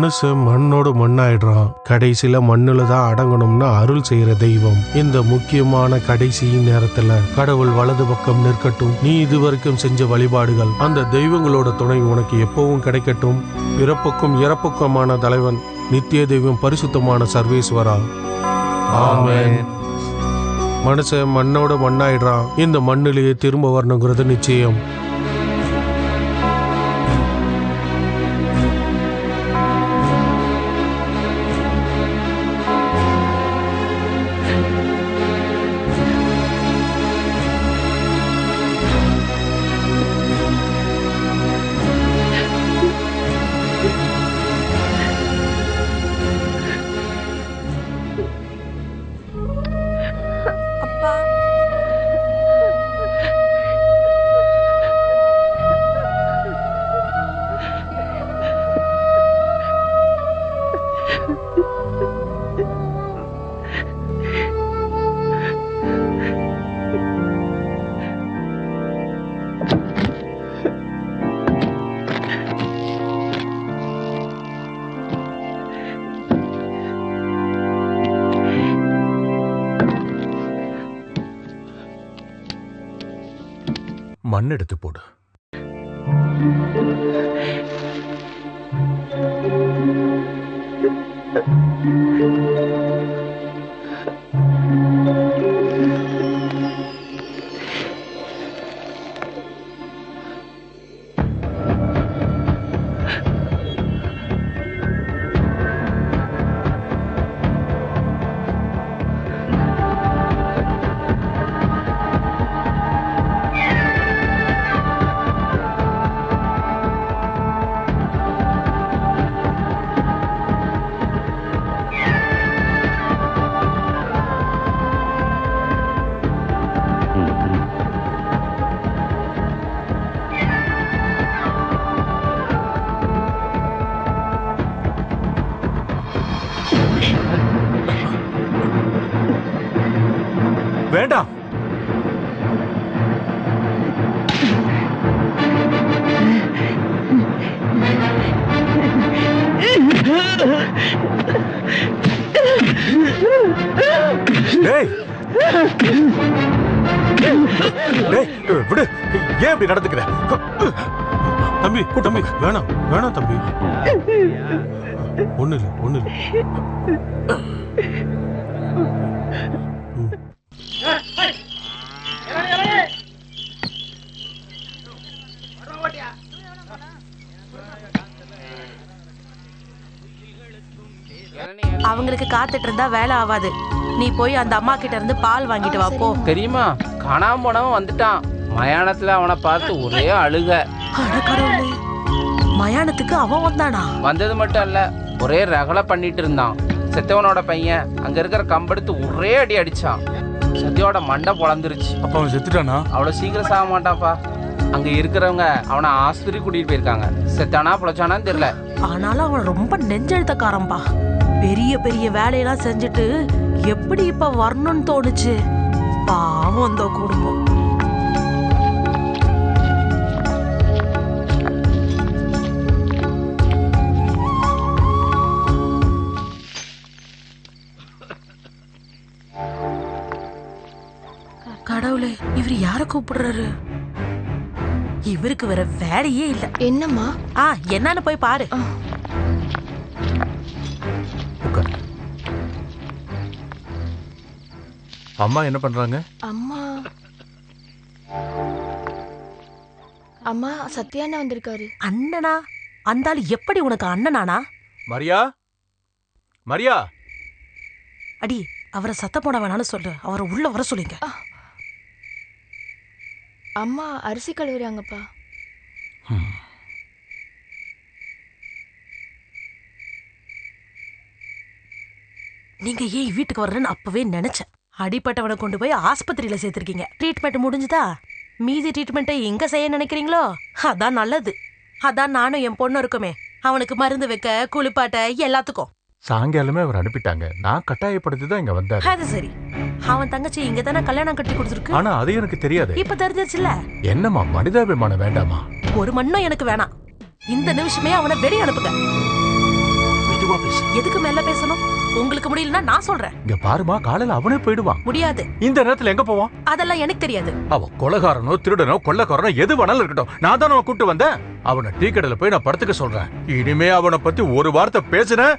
மனுஷன் மண்ணோடு மண்ணாயிடுறான். கடைசியில மண்ணுல தான் அடங்கணும்னு அருள் செய்யற தெய்வம். இந்த முக்கியமான கடைசி நேரத்துல கடவுள் வலது பக்கம் நிற்கட்டும். நீ இதுவரைக்கும் செஞ்ச வழிபாடுகள் அந்த தெய்வங்களோட துணை உனக்கு எப்பவும் கிடைக்கட்டும். பிறப்புக்கும் இறப்புக்குமான தலைவன் நித்திய தெய்வம் பரிசுத்தமான சர்வேஸ்வரா. ஆமென். மனுஷன் மண்ணோட மண்ணாயிடுறான். இந்த மண்ணிலேயே திரும்ப வரணுங்கிறது நிச்சயம். மண் எடுத்து போடு. வேண்டாம். விடு. ஏன் இப்படி நடந்துக்கிற? தம்பி தம்பி வேணாம் வேணாம் தம்பி. ஒண்ணு இல்லை ஒண்ணு இல்லை. அவங்களுக்கு காத்துட்டு இருந்தா வேலை ஆகாது. நீ போய் அந்த அம்மா கிட்ட இருந்து பால் வாங்கிட்டு வா போ. தெரியுமா, காணாம போனவன் வந்துட்டான். மயானத்துல அவனை பார்த்து ஒரே அழுக. மயானத்துக்கு அவன் வந்தானா? வந்தது மட்டும் இல்ல, ஒரே ரகலை பண்ணிட்டு இருந்தான். செத்தவனோட பையன் அங்க இருக்கிற கம்பெடுத்து ஒரே அடி அடிச்சான். சத்தியோட மண்டை பொழந்துருச்சு. அப்ப அவன் செத்துட்டானா? அவ்வளவு சீக்கிரம் சாக மாட்டான்ப்பா. அங்க இருக்கிறவங்க அவனை ஆஸ்பத்திரி கூட்டிட்டு போயிருக்காங்க. செத்தானா பொழைச்சானான்னு தெரியல. ஆனாலும் அவன் ரொம்ப நெஞ்செழுத்தக்காரன்பா. பெரிய பெரிய வேலையெல்லாம் செஞ்சுட்டு எப்படி இப்ப வரணும்னு தோணுச்சு. பாவம் அந்த குடும்பம். கடவுளே, இவர் யார கூப்பிடுறாரு? இவருக்கு வேற வேலையே இல்ல. என்னம்மா? என்னன்னு போய் பாரு. அம்மா என்ன பண்றாங்க? அம்மா சத்யாண்ணா வந்திருக்காரு. அண்ணனா? அந்தாள் எப்படி உனக்கு அண்ணனானா? மரியா, மரியா. அடி, அவரை சத்த போட வேணான்னு சொல்லு. அவரை உள்ள வர சொல்லுங்க. அம்மா அரிசி கழுவுறாங்கப்பா. நீங்க ஏன் வீட்டுக்கு வர்றேன்னு அப்பவே நினைச்சேன். அடிப்பட்டவனை கொண்டு போய் ஆஸ்பத்திரியில சேர்த்திருக்கீங்க. ட்ரீட்மெண்ட் முடிஞ்சுதா? மீதி ட்ரீட்மெண்ட்டை எங்க செய்ய நினைக்கிறீங்களோ அதான் நல்லது. அதான் நானும் என் பொண்ணு இருக்குமே, அவனுக்கு மருந்து வைக்க, குளிப்பாட்ட, எல்லாத்துக்கும். சாயங்காலமே அவர் அனுப்பிட்டாங்க. நான் கட்டாயப்படுத்தி தான் இங்க வந்தாரு. அது சரி. அவன் தங்கச்சி இங்க தானே கல்யாணம் கட்டி கொடுத்துருக்கு. ஆனா அது எனக்கு தெரியாது. இப்ப தெரிஞ்சிருச்சுல. என்னம்மா, மனிதாபிமானம் வேண்டாமா? ஒரு மண்ணும் எனக்கு வேணாம். இந்த நிமிஷமே அவனை வெளியே அனுப்புங்க. மெதுவா பேசு. எதுக்கு மேல பேசணும்? உங்களுக்கு முடியலன்னா நான் சொல்றேன். இங்க பாருமா, காலையில அவனே போயிடுவான். முடியாது. இந்த நேரத்துல எங்க போவான்? அதெல்லாம் எனக்கு தெரியாது. அவன் கொலைகாரனோ திருடனோ கொள்ளைக்காரனோ எது வேணாலும் இருக்கட்டும், நான் தானே அவன் கூட்டு வந்தேன். அவனை டீ கடையில போய் நான் படுத்துக்க சொல்றேன். இனிமே அவனை பத்தி ஒரு வார்த்தை பேசுனேன்.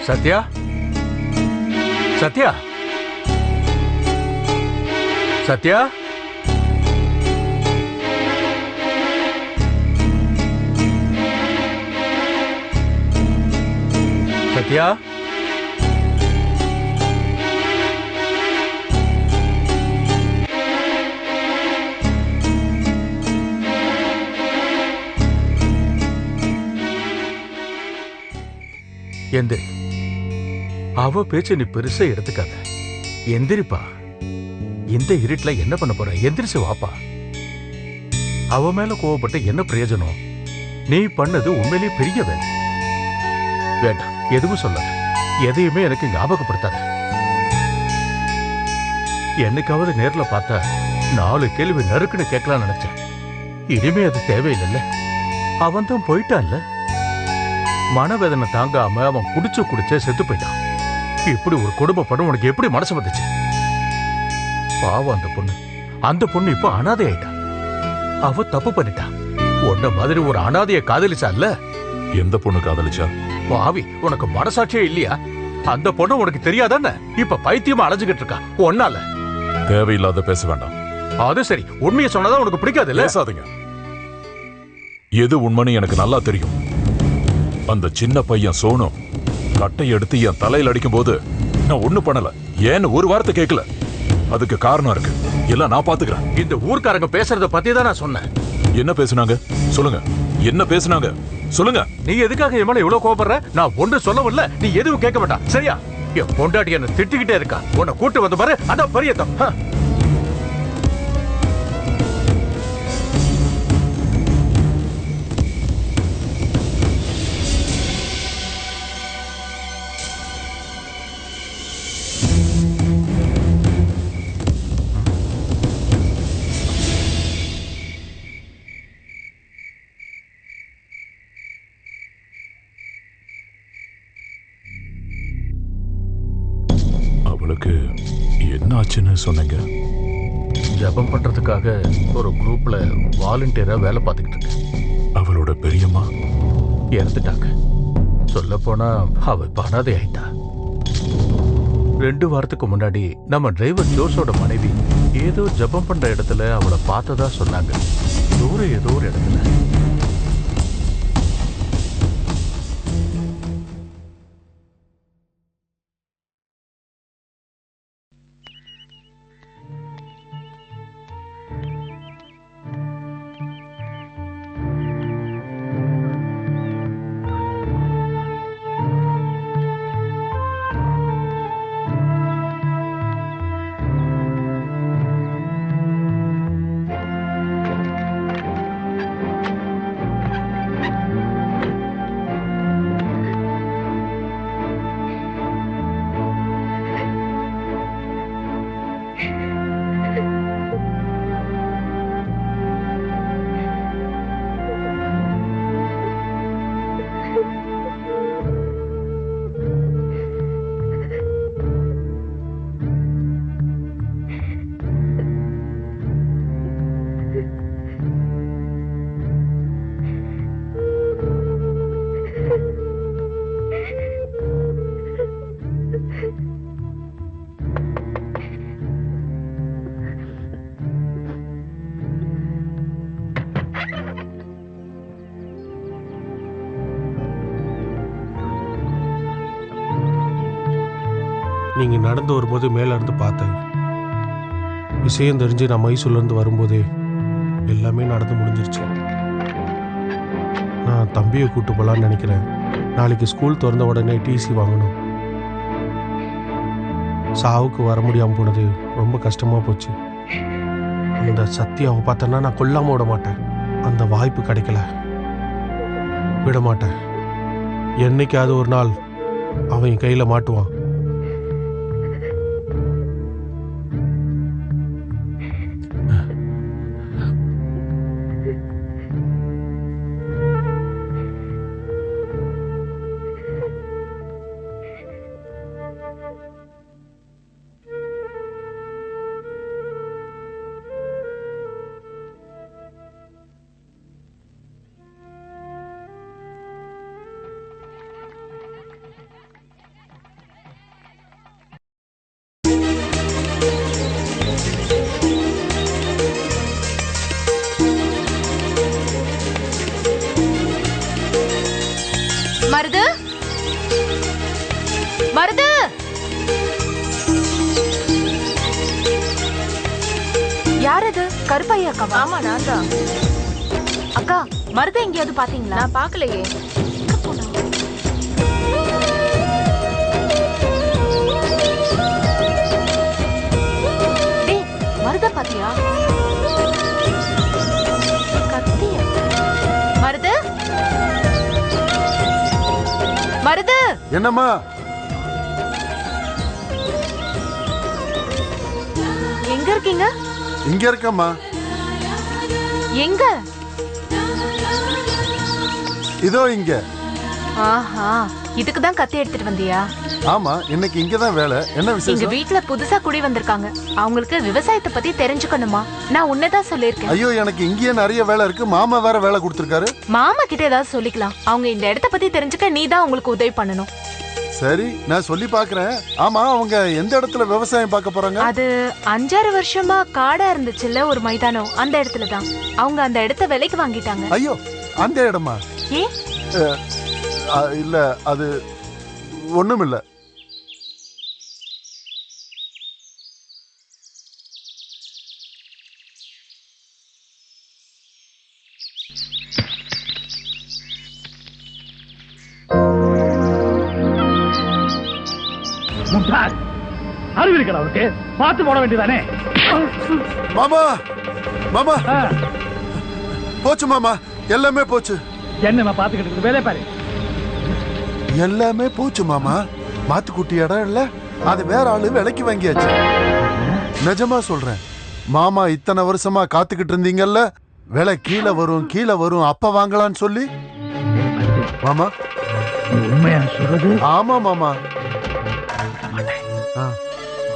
சத்யா, சத்யா, சத்யா, சத்யா, எந்திரி. அவ பேச்ச நீ பெருசா எடுத்துக்காத. எந்திரிப்பா. இந்த இருட்டுல என்ன பண்ண போற? எந்திரிச்சு வாப்பா. அவ மேல கோவப்பட்ட என்ன பிரயோஜனம்? நீ பண்ணது உண்மையிலேயே பெரிய வேலை. வேண்டாம், எதுவும் சொல்லாத. எதையுமே எனக்கு ஞாபகப்படுத்தாத. என்னைக்காவது நேர்ல பார்த்தா 4 கேள்வி நறுக்குன்னு கேட்கலாம் நினைச்சேன். இனிமே அது தேவையில்லைல்ல. அவன் தான் போயிட்டான்ல. மனவேதனை தாங்காம அவன் குடிச்ச செத்து போயிட்டான். இப்படி ஒரு குடும்பப்படும் உனக்கு எப்படி மனசு வந்துச்சு? பாவம் அந்த பொண்ணு இப்ப அனாதை ஆயிட்டா. அவ தப்பு பண்ணிட்டா. உன்ன மாதிரி ஒரு அனாதைய காதலிச்சா இல்ல? எந்த பொண்ணு காதலிச்சா? பாவி, உனக்கு மனசாட்சியே இல்லையா? அந்த பொண்ணு உனக்கு தெரியாதானே? இப்ப பைத்தியமா அலைஞ்சுகிட்டு இருக்கா ஒன்னால. தேவையில்லாத பேச வேண்டாம். அது சரி, உண்மையை சொன்னதா உனக்கு பிடிக்காது இல்ல? பேசாதீங்க. எது உண்மைன்னு எனக்கு நல்லா தெரியும். அந்த சின்ன பையன் சோனு கட்டை எடுத்து என் தலையில அடிக்கும் போது நான் ஒண்ணு பண்ணல. ஏன்னு ஒரு வார்த்தை கேட்கல. அதுக்கு காரணம் இருக்கு. எல்லாம் நான் பாத்துக்கிறேன். இந்த ஊர்க்காரங்க பேசுறத பத்தி தான் நான் சொன்னேன். என்ன பேசுனாங்க சொல்லுங்க. என்ன பேசுனாங்க சொல்லுங்க. நீ எதுக்காக என் மேல இவ்வளவு கோபப்படுற? நான் ஒன்று சொல்லவும் இல்ல, நீ எதுவும் கேட்க மாட்டா. சரியா? என் பொண்டாட்டி என்ன திட்டிக்கிட்டே இருக்கா. உன்னை கூட்டு வந்து பாரு, அதான் பரியத்தம். அவளுக்கு என்ன ஆச்சுன்னு சொன்னீங்க? ஜபம் பண்றதுக்காக ஒரு குரூப்ல வாலண்டியரா வேலை பார்த்துக்கிட்டு இருக்கேன். அவளோட பெரியம்மா இறந்துட்டாங்க. சொல்ல போனா அவ இப்ப அனாதை ஆயிட்டா. 2 வாரத்துக்கு முன்னாடி நம்ம டிரைவர் ஜோஸோட மனைவி ஏதோ ஜபம் பண்ற இடத்துல அவளை பார்த்ததா சொன்னாங்க. தூரம் ஏதோ ஒரு இடத்துல. நீங்க நடந்து வரும்போது மேல இருந்து பார்த்தேன். விஷயம் தெரிஞ்சு நான் மைசூர்ல இருந்து வரும்போதே எல்லாமே நடந்து முடிஞ்சிருச்சு. நான் தம்பியை கூட்டு போலான்னு நினைக்கிறேன். நாளைக்கு ஸ்கூல் திறந்த உடனே டிசி வாங்கணும். சாவுக்கு வர முடியாம போனது ரொம்ப கஷ்டமா போச்சு. அந்த சத்தியாவை பார்த்தேன்னா நான் கொல்லாம விட மாட்டேன். அந்த வாய்ப்பு கிடைக்கல, விட மாட்டேன். என்னைக்காவது ஒரு நாள் அவன் என் கையில மாட்டுவான். மருது! யார் அது? கருப்பையா அக்கா? ஆமா, நான் தான். அக்கா, மருது எங்கேயாவது பாத்தீங்களா? நான் பாக்கலையே. மருத பாத்தியா? கத்தியா? மருது? மருது! என்னம்மா? எங்க இருக்கீங்க? இங்க இருக்கம்மா. எங்க? இதோ இங்க. ஆஹா, இதுக்கு தான் கத்தி எடுத்துட்டு வந்தியா? ஆமா, இன்னைக்கு இங்கதான் வேலை. என்ன எங்க விசேஷம்? வீட்ல புதுசா குடி வந்திருக்காங்க. அவங்களுக்கு விவசாயத்தை பத்தி தெரிஞ்சுக்கணுமா? நான் உன்னதான் சொல்லிருக்கேன். ஐயோ, எனக்கு இங்கேயே நிறைய வேலை இருக்கு. மாமா வேற வேலை கொடுத்திருக்காரு. மாமா கிட்ட ஏதாவது சொல்லிக்கலாம். அவங்க இந்த இடத்த பத்தி தெரிஞ்சுக்க நீ தான் உங்களுக்கு உதவி பண்ணணும். சரி, நான் சொல்லி பாக்குறேன். ஆமா, அவங்க எந்த இடத்துல விவசாயம் பார்க்க போறாங்க? அது 5-6 வருஷமா காடா இருந்துச்சுல்ல ஒரு மைதானம், அந்த இடத்துல தான். அவங்க அந்த இடத்த விலைக்கு வாங்கிட்டாங்க. ஐயோ, அந்த இடமா? ஏன்? இல்ல, அது ஒண்ணும் இல்ல. அறிவு இருக்கா அவருக்கு? பார்த்து போட வேண்டியதானே? மாமா, மாமா, போச்சு மாமா, எல்லாமே போச்சு. என்ன பாத்துக்கிட்டு வேலை பாரு. எல்லாமே போச்சு மாமா. மாத்துக்குட்டி இடம் இல்ல, அது வேற ஆளு விலைக்கு வாங்கியாச்சு. நிஜமா சொல்றேன் மாமா, இத்தனை வருஷமா காத்துக்கிட்டு இருந்தீங்கல்ல, விலை கீழே வரும் கீழே வரும், அப்ப வாங்கலான்னு சொல்லி. மாமா, உண்மையா சொல்றது? ஆமா மாமா.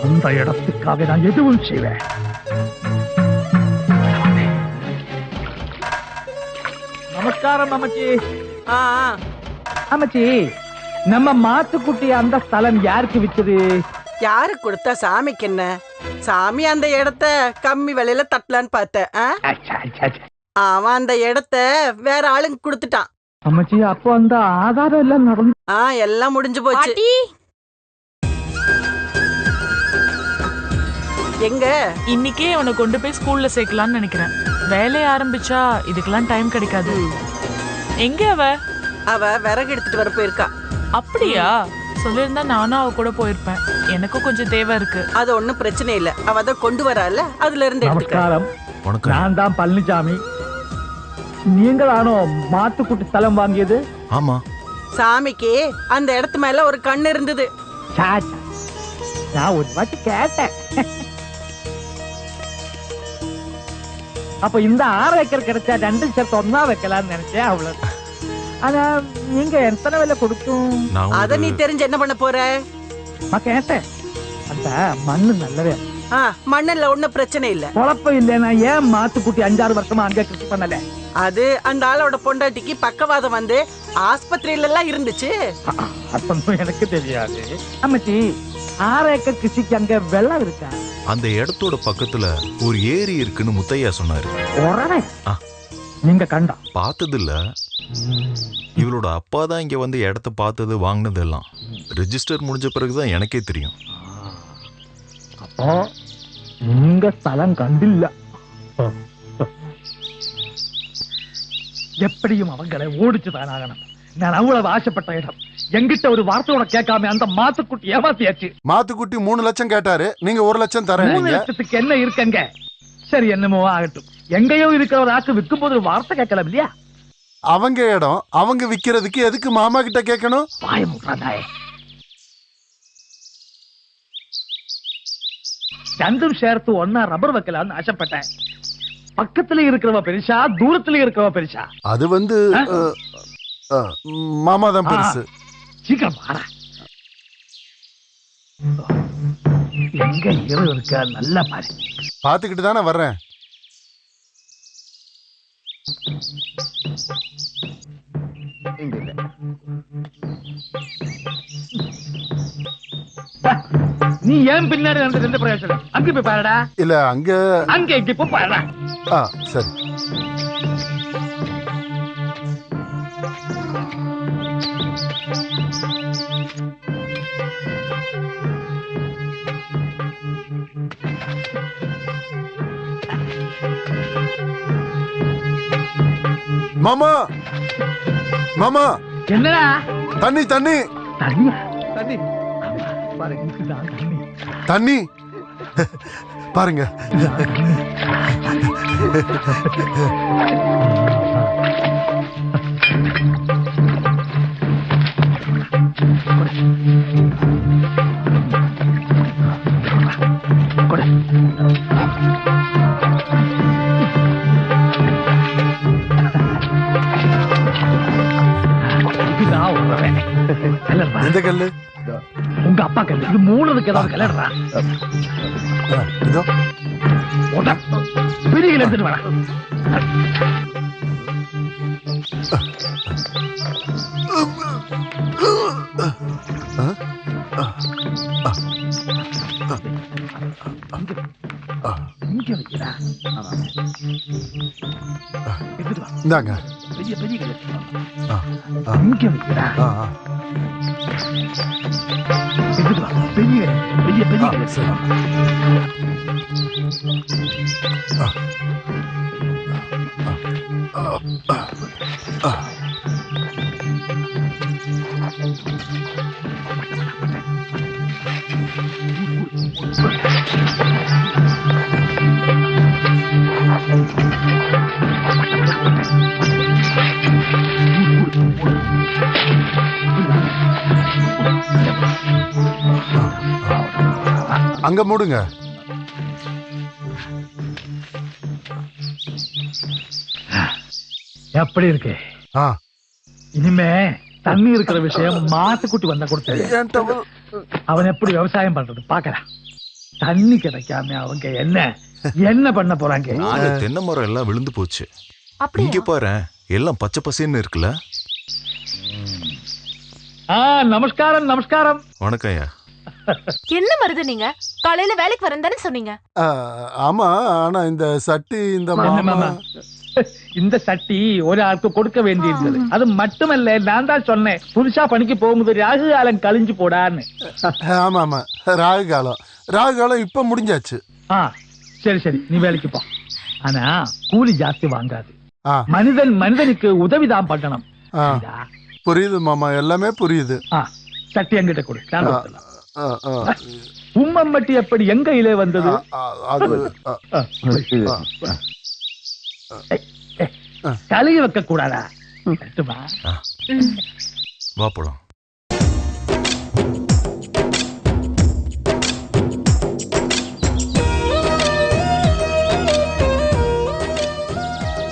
அந்த இடத்துக்காக நான் எதுவும் செய்வேன். நமஸ்காரம் அம்மச்சி. அம்மச்சி, நம்ம மாத்துக்குட்டி அந்த ஸ்தலம் யாருக்கு வித்தது? யாரு கொடுத்தா? சாமிக்கு என்ன? சாமி அந்த இடத்த கம்மி விலையில தட்டலான்னு பார்த்த. அவன் அந்த இடத்த வேற ஆளுங்க கொடுத்துட்டான். அம்மச்சி, அப்போ அந்த ஆதாரம் எல்லாம் நடந்து எல்லாம் முடிஞ்சு போச்சு. எங்க? இன்னைக்கே அவனை கொண்டு போய் ஸ்கூல்ல சேர்க்கலாம்னு நினைக்கிறேன். வேலைய ஆரம்பிச்சா இதுக்கெல்லாம் டைம் கிடைக்காது. எங்க அவ விறகு எடுத்துட்டு வர போயிருக்கா. அப்படியா? சொல்லிருந்தா நானும் அவ கூட போயிருப்பேன். எனக்கும் கொஞ்சம் தேவை இருக்கு. அது ஒண்ணும் பிரச்சனை இல்ல. அவ அதை கொண்டு வரால, அதுல இருந்து நமஸ்காரம். நான் தான் பழனிசாமி. நீங்களானோ மாத்துக்குட்டி ஸ்தலம் வாங்கியது? ஆமா. சாமிக்கு அந்த இடத்து மேல ஒரு கண்ணு இருந்தது. நான் ஒரு வாட்டி கேட்டேன். அப்ப இந்த 6 ஏக்கர் கிடைச்சா 2 சேர்த்து ஒன்னா வைக்கலாம்னு நினைச்சேன். அவ்வளவு. ஆனா நீங்க எத்தனை விலை கொடுக்கும்? அத நீ தெரிஞ்சு என்ன பண்ண போற? நான் கேட்டேன். அந்த மண்ணு நல்லவே. மண்ணுல ஒண்ணும் பிரச்சனை இல்ல. குழப்பம் இல்லைன்னா ஏன் மாத்துக்குட்டி 5-6 வருஷமா அங்க கிருஷி பண்ணல? அது அந்த ஆளோட பொண்டாட்டிக்கு பக்கவாதம் வந்து ஆஸ்பத்திரியில எல்லாம் இருந்துச்சு. அப்பவும் எனக்கு தெரியாது. அம்மச்சி, 6 ஏக்கர் கிருஷிக்கு அங்க வெள்ளம் இருக்கா? அந்த இடத்தோட பக்கத்துல ஒரு ஏரி இருக்குன்னு முத்தையா சொன்னாரு. நீங்க கண்டா? பார்த்தது இல்ல. இவளோட அப்பா தான் இங்க வந்து இடத்த பார்த்தது, வாங்கினது எல்லாம். ரெஜிஸ்டர் முடிஞ்ச பிறகுதான் எனக்கே தெரியும். அப்போ நீங்க ஸ்தலம் கண்டில்ல. எப்படியும் அவங்களை ஓடிச்சுதான் ஆகணும். நான் அவ்வளவு ஆசைப்பட்ட இடம். எங்கிட்ட ஒரு வார்த்தையோட கேட்காம அந்த மாத்துக்குட்டி ஏமாத்தியாச்சு. மாத்துக்குட்டி 3 லட்சம் கேட்டாரு. நீங்க 1 லட்சம் தரேன். 3 லட்சத்துக்கு என்ன இருக்குங்க? சரி, என்னமோ ஆகட்டும். எங்கேயோ இருக்கிற ஒரு ஆக்கு விற்கும் போது வார்த்தை கேட்கலாம் இல்லையா? அவங்க இடம் அவங்க விக்கிறதுக்கு எதுக்கு மாமா கிட்ட கேட்கணும்? ரெண்டும் சேர்த்து ஒன்னா ரப்பர் வைக்கலாம்னு ஆசைப்பட்டேன். பக்கத்துல இருக்கிறவ பெருசா, தூரத்துல இருக்கிறவ பெருசா? அது வந்து மாமா தான் பெருசு. சீக்கிரம் பாரா. எங்க இரவு இருக்கா? நல்லா பாரு. பாத்துக்கிட்டு தானே வர்றேன். நீ ஏன் பின்னாடி நடந்து எந்த பிரயோஜனம்? அங்க போய் பாருடா. இல்ல, அங்க இங்க போய் பாருடா. சரி. மாமா மாமா என்னடா தண்ணி தண்ணி தண்ணி தண்ணி பாருங்க தண்ணி தண்ணி பாருங்க. எந்த கல்லு? உங்க அப்பா கல்லு. இது மூணுக்கு ஏதாவது கல்லடா. இதோ பெரிய எடுத்துட்டு வர. இந்தாங்க. பெரிய பெரிய கல்லு. இங்க வைக்கிறா. பெரிய பெரிய பெரிய கல்லு. அங்க மூடுங்க. எப்படி இருக்கு? இனிமே தண்ணி இருக்கிற விஷயம் மாட்டுக்குட்டி வந்தா கொடுத்து அவன் எப்படி விவசாயம் பண்றது பாக்கலாம். தண்ணி கிடைக்காம அவங்க என்ன பண்ண போறாங்க? தென்னை மரம் எல்லாம் விழுந்து போச்சு. இங்க பாரு, எல்லாம் பச்சை பசேன்னு இருக்குல்ல. நமஸ்காரம் நமஸ்காரம். வணக்கம் ஐயா. என்ன வருது? நீங்க காலையில வேலைக்கு வரேன் தானே சொன்னீங்க? ஆமா, ஆனா இந்த சட்டி இந்த மாமா இந்த சட்டி ஒரு ஆளுக்கு கொடுக்க வேண்டியிருந்தது. அது மட்டுமல்ல, நான் தான் சொன்னேன் புதுசா பணிக்கு போகும்போது ராகு காலம் கழிஞ்சு போடான்னு. ஆமா ஆமா, ராகு காலம் இப்ப முடிஞ்சாச்சு. சரி சரி, நீ வேலைக்கு போ. ஆனா கூலி ஜாஸ்தி வாங்காது. மனிதனுக்கு உதவிதான் பண்ணணும். புரியுது மாமா, எல்லாமே புரியுது. சட்டி என்கிட்ட கொடு. உம்மம்பட்டி எப்படி எங்க கையிலே வந்தது? கழுகி வைக்க கூடாதா? வா போலாம்.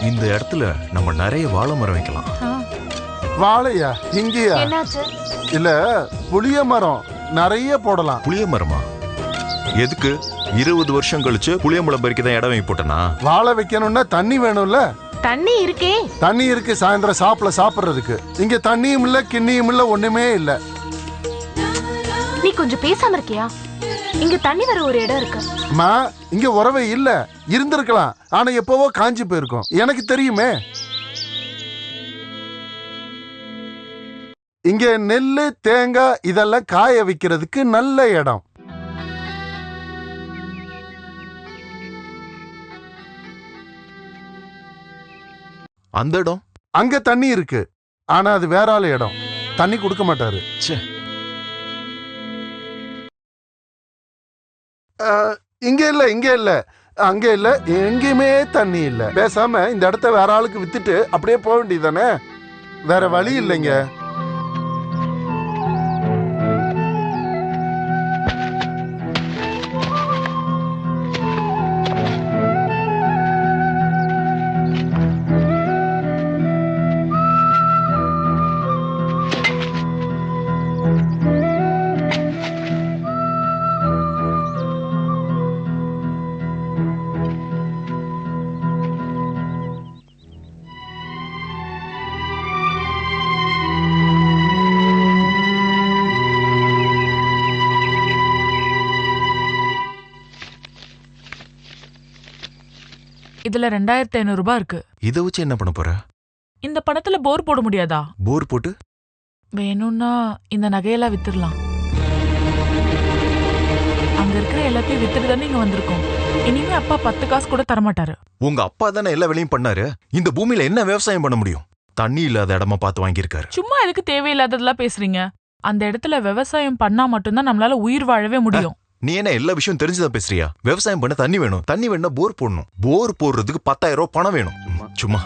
இந்த இடத்துல நம்ம நிறைய வாழை மரம் வைக்கலாம். வாழையா? இங்கயா? இல்ல, புளிய மரம் நிறைய போடலாம். புளிய மரமா? எதுக்கு? 20 வருஷம் கழிச்சு புளியம்பழம் பறிக்கதான் இடம் வாங்கி போட்டனா? வாழை வைக்கணும்னா தண்ணி வேணும்ல. தண்ணி இருக்கே. தண்ணி இருக்கு, சாயந்தரம் சாப்பிடுறதுக்கு. இங்க தண்ணியும் இல்ல, கிண்ணியும் இல்ல, ஒண்ணுமே இல்ல. நீ கொஞ்சம் பேசாம இருக்கியா? இங்க தண்ணி வர ஒரு இடம் இருக்கு. அம்மா, இங்க உறவே இல்ல. இருந்திருக்கலாம், ஆனா எப்பவோ காஞ்சி போயிருக்கும். எனக்கு தெரியுமே. இங்க நெல்லு, தேங்காய் இதெல்லாம் காய வைக்கிறதுக்கு நல்ல இடம். அந்த இடம் அங்க தண்ணி இருக்கு, ஆனா அது வேற ஆளு இடம். தண்ணி கொடுக்க மாட்டாரு. இங்க இல்ல, அங்க இல்ல, எங்கேயுமே தண்ணி இல்ல. பேசாம இந்த இடத்த வேற ஆளுக்கு வித்துட்டு அப்படியே போக வேண்டியதானே. வேற வழி இல்லைங்க. இதுல 2500 ரூபாய் இருக்கு. இத வச்சு என்ன பண்ண போற? இந்த பணத்துல போர் போட முடியாதா? போர் போட்டு வேணும்னா இந்த நகையெல்லாம் வித்துடலாம். அங்க இருக்கிற எல்லாத்தையும் வித்துட்டு தானே இங்க வந்திருக்கோம். இனிமே அப்பா 10 காசு கூட தரமாட்டாரு. உங்க அப்பா தானே எல்லா வேலையும் பண்ணாரு. இந்த பூமியில என்ன விவசாயம் பண்ண முடியும்? தண்ணி இல்லாத இடமா பார்த்து வாங்கியிருக்காரு. சும்மா எதுக்கு தேவையில்லாததெல்லாம் பேசுறீங்க? அந்த இடத்துல விவசாயம் பண்ணா மட்டும்தான் நம்மளால உயிர் வாழவே முடியும். நீ என்ன எல்லா விஷயம் தெரிஞ்சுதான் பேசுறியா? விவசாயம் பண்ண தண்ணி வேணும். தண்ணி வேணும்னா போர் போடணும். போர் போடுறதுக்கு 10,000 ரூபாய் பணம் வேணும். சும்மா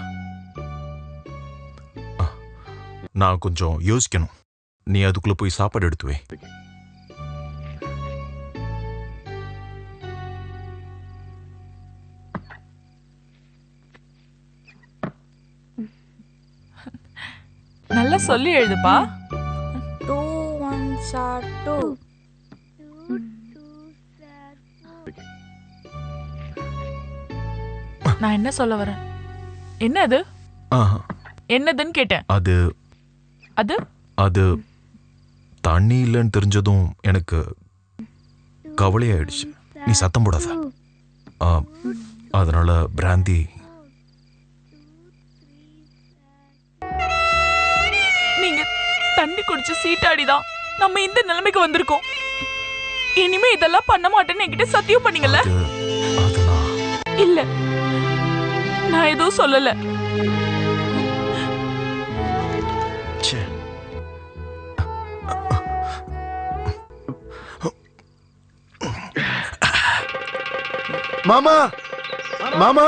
நான் கொஞ்சம் யோசிக்கணும். நீ அதுக்குள்ள போய் சாப்பாடு எடுத்து வை. நல்லா சொல்லி எழுதுப்பா. 2 1s are 2. நான் என்ன சொல்ல வரேன்? என்னது? என்னதுன்னு கேட்டேன். அது அது அது தண்ணி இல்லைன்னு தெரிஞ்சதும் எனக்கு கவலையாயிடுச்சு. நீ சத்தம் போடாத. அதனால பிராந்தி. நீங்க தண்ணி குடிச்சு சீட்டாடிதான் நம்ம இந்த நிலைமைக்கு வந்திருக்கோம். இனிமே இதெல்லாம் பண்ண மாட்டேன்னு என்கிட்ட சத்தியம் பண்ணீங்கல்ல? இல்ல, நான் எதுவும் சொல்லல. மாமா மாமா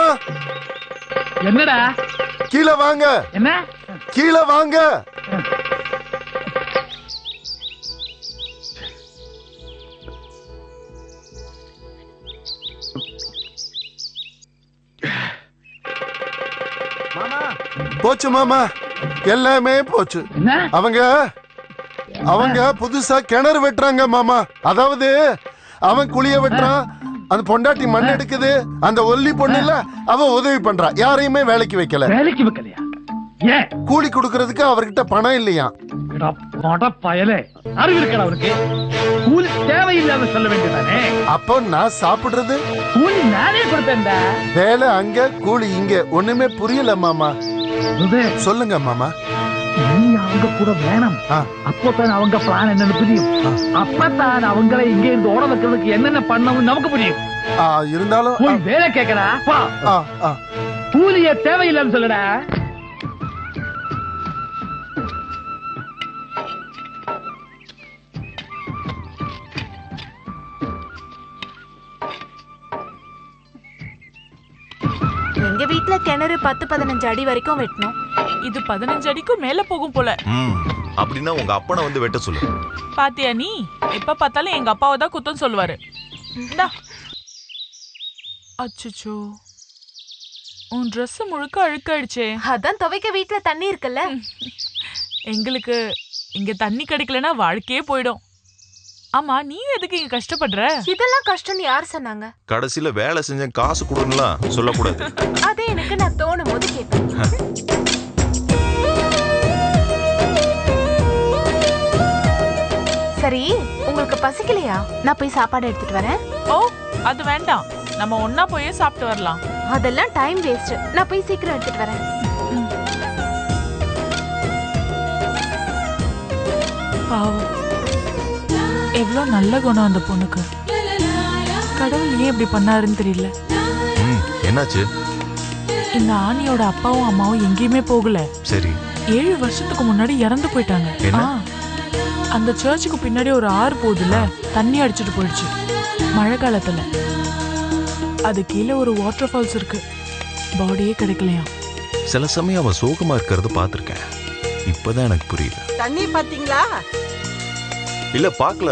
என்னடா? கீழே வாங்க. என்ன? கீழே வாங்க. போச்சு மாமா, எல்லாமே போச்சு. அவங்க அவங்க புதுசா கிணறு வெட்டுறாங்க மாமா. அதாவது அவன் குழிய வெட்டுறான், அந்த பொண்டாட்டி மண் எடுக்குது. அந்த ஒல்லி பொண்ணு இல்ல, அவ உதவி பண்றா. யாரையுமே வேலைக்கு வைக்கல. வேலைக்கு வைக்கலையா? ஏன்? கூலி கொடுக்கறதுக்கு அவர்கிட்ட பணம் இல்லையா? பயலே, அறிவு இருக்கா அவருக்கு? கூலி தேவையில்லாம சொல்ல வேண்டியதானே. அப்போ நான் சாப்பிடுறது கூலி நானே கொடுப்பேன்டா. வேலை அங்க, கூலி இங்க. ஒண்ணுமே புரியல மாமா. சொல்லுங்க மாமா. நீ அவங்க கூட வேணும். அப்பதான் அவங்க பிளான் என்னன்னு புரியும். அப்பதான் அவங்களை இங்க இருந்து ஓட வைக்கிறதுக்கு என்னென்ன பண்ணவும் நமக்கு புரியும். இருந்தாலும் போய் வேலை கேட்கறா. கூலிய தேவையில்லைன்னு சொல்லுடா. எங்க வீட்ல கிணறு 10-15 அடி வரைக்கும் வெட்டணும். இது 15 அடிக்கும் மேல போகும் போல. அப்படின்னா உங்க அப்பனை வந்து வெட்ட சொல்லு. பாத்தியா, நீ எப்ப பார்த்தாலும் எங்க அப்பாவை தான் குத்தம் சொல்லுவாரு. அச்சோ, உன் ட்ரெஸ் முழுக்க அழுக்காயிடுச்சே. அதான் துவைக்க வீட்ல தண்ணி இருக்குல்ல. எங்களுக்கு இங்க தண்ணி கிடைக்கலன்னா வாழ்க்கையே போயிடும். ஆமா, நீ எதுக்கு இங்க கஷ்டப்படுற? இதெல்லாம் கஷ்டம் யார் சொன்னாங்க? கடைசியில வேலை செஞ்ச காசு கொடுக்கலாம் சொல்லக்கூடாது. அதே எனக்கு நான் தோணும் போது கேட்பேன். சரி, உங்களுக்கு பசிக்கலையா? நான் போய் சாப்பாடு எடுத்துட்டு வரேன். ஓ, அது வேண்டாம். நம்ம ஒன்னா போய் சாப்பிட்டு வரலாம். அதெல்லாம் டைம் வேஸ்ட். நான் போய் சீக்கிரம் எடுத்துட்டு வரேன். பாவம், எவ்வளோ நல்ல குணம் அந்த பொண்ணுக்கு. கடவுள் ஏன் இப்படி பண்ணாருன்னு தெரியல. என்னாச்சு? இந்த ஆனியோட அப்பாவும் அம்மாவும் எங்கேயுமே போகல. சரி, 7 வருஷத்துக்கு முன்னாடி இறந்து போயிட்டாங்க. அந்த சர்ச்சுக்கு பின்னாடி ஒரு ஆறு போகுதுல, தண்ணி அடிச்சுட்டு போயிடுச்சு மழை காலத்துல. அது கீழே ஒரு வாட்டர் ஃபால்ஸ் இருக்கு. பாடியே கிடைக்கலையா. சில சமயம் அவ சோகமா இருக்கிறது பாத்திருக்கேன். இப்பதான் எனக்கு புரியுது. தண்ணி பாத்தீங்களா? இல்ல, பாக்கல.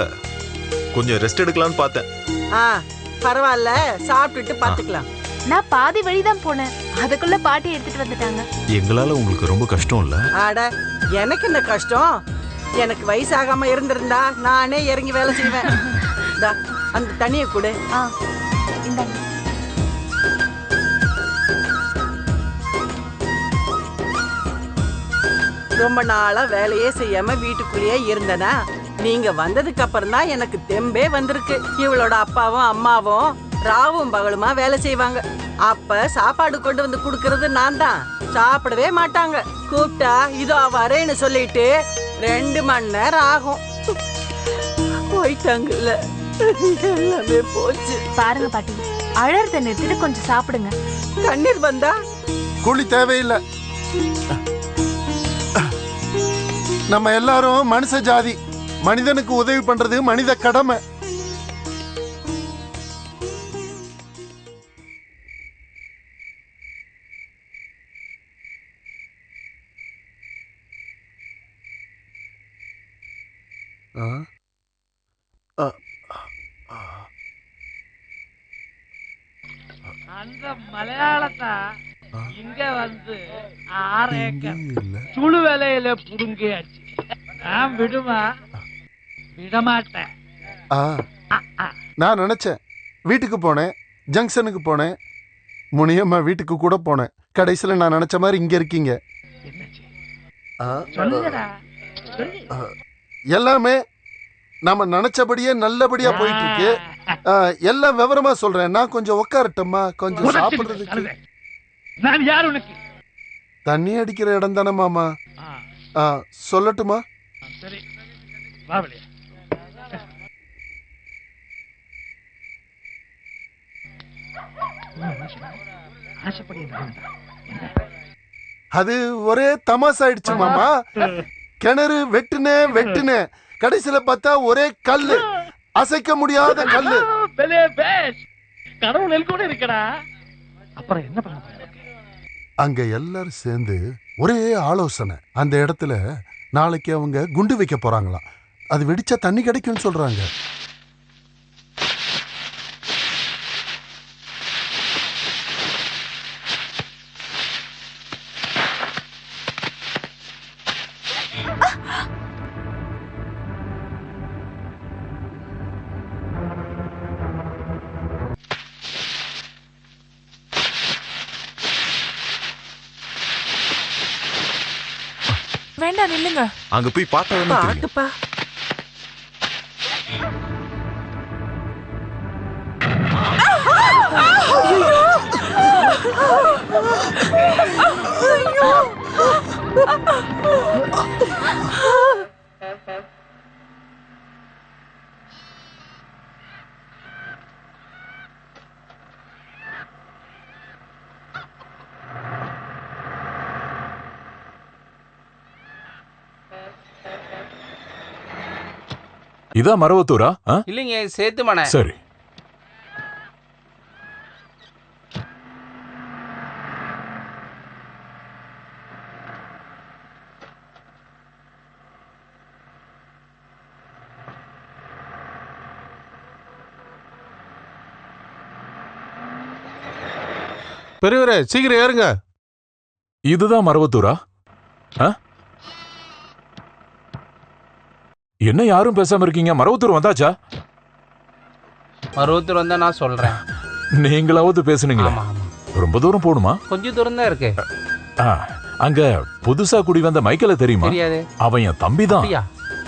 கொஞ்சம் ரெஸ்ட் எடுக்கலாம்னு பார்த்தேன். பரவாயில்ல, சாப்பிட்டுட்டு பாத்துக்கலாம். நான் பாதி வழிதான் போனேன், அதுக்குள்ள பாட்டி எடுத்துட்டு வந்துட்டாங்க. எங்களால உங்களுக்கு ரொம்ப கஷ்டம் இல்ல? ஆட, எனக்கு என்ன கஷ்டம்? எனக்கு வயசாகாம இருந்திருந்தா நானே இறங்கி வேலை செய்வேன். அந்த தண்ணியை கொடு. ரொம்ப நாளா வேலையே செய்யாம வீட்டுக்குள்ளேயே இருந்தனா, நீங்க வந்ததுக்கு அப்புறம் தான் எனக்கு தெம்பே வந்திருக்கு. இவளோட அப்பாவும் அம்மாவும் ராவும் பகலுமா வேலை செய்வாங்க. அப்ப சாப்பாடு கொண்டு வந்து குடுக்கறது நான் தான். சாப்பிடவே மாட்டாங்க. கூப்பிட்டா இதோ வரேன்னு சொல்லிட்டு 2 மணி நேரம் ஆகும். போயிட்டாங்கல்ல, எல்லாமே போச்சு. பாருங்க பாட்டி, அழறத நிறுத்திட்டு கொஞ்சம் சாப்பிடுங்க. கண்ணீர் வந்தா கூலி தேவையில்லை. நம்ம எல்லாரும் மனுஷ ஜாதி. மனிதனுக்கு உதவி பண்றது மனித கடமை. அந்த மலையாளத்தை இங்க வந்து 6 ஏக்கர் சுழு வேலையில புடுங்கியாச்சு. நான் விடமாட்டேன். நான் நினைச்சேன், வீட்டுக்கு போனேன், ஜங்ஷனுக்கு போனேன், முனியம்மா வீட்டுக்கு கூட போனேன். கடைசியில நான் நினைச்ச மாதிரி இங்க இருக்கீங்க. எல்லாமே நம்ம நினைச்சபடியே நல்லபடியா போயிட்டு இருக்கு. எல்லாம் விவரமா சொல்றேன். நான் கொஞ்சம் உட்காரட்டுமா? கொஞ்சம் சாப்பிடுறதுக்கு. நான் யார் உனக்கு? தண்ணி அடிக்கிற இடம் தானே மாமா. சொல்லட்டுமா? சரி, வா வெளியே. அது ஒரே தமாசாயிடுச்சு மாமா. கிணறு வெட்டுனே கடைசியில பார்த்தா ஒரே கல்லு, அசைக்க முடியாத கல்லு. கடவுள் கூட இருக்கடா. அப்புறம் என்ன பண்ண? அங்க எல்லாரும் சேர்ந்து ஒரே ஆலோசனை. அந்த இடத்துல நாளைக்கு அவங்க குண்டு வைக்க போறாங்களாம். அது வெடிச்சா தண்ணி கிடைக்கும்னு சொல்றாங்க. வேண்டாம், நில்லுங்க. அங்க போய் பார்த்தா பாட்டுப்பா. இதான் மரவத்தூரா? இல்லைங்க, சேத்துமனை. சரி. பெரியவரே, சீக்கிரம் ஏறுங்க. இதுதான் மரவத்தூரா? என்ன யாரும் பேசாம இருக்கீங்க? மரவத்தூர் வந்தாச்சா? மரவத்தூர் வந்தா நான் சொல்றேன். நீங்களாவது பேசுனீங்களா? ரொம்ப தூரம் போகணுமா? கொஞ்சம் தூரம் தான் இருக்கு. அங்க புதுசா குடி வந்த மைக்கேல தெரியுமா? தெரியாது. அவன் என் தம்பி தான்.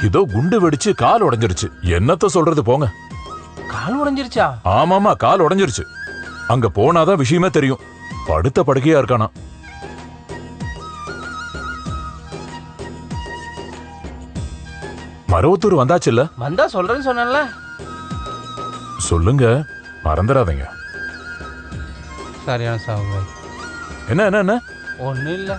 இதோ குண்டு வெடிச்சு கால் உடைஞ்சிருச்சு. என்னத்த சொல்றது போங்க. கால் உடைஞ்சிருச்சா? ஆமாமா, கால் உடைஞ்சிருச்சு. அங்க போனாதான் விஷயமே தெரியும். படுத்த படுக்கையா இருக்கானா. மரவத்தூர் வந்தாச்சுல்ல? வந்தா சொல்றேன்னு சொன்னேன்ல. சொல்லுங்க, மறந்துடாதீங்க. சரியான சாவு. என்ன என்ன என்ன? ஒன்னும் இல்ல.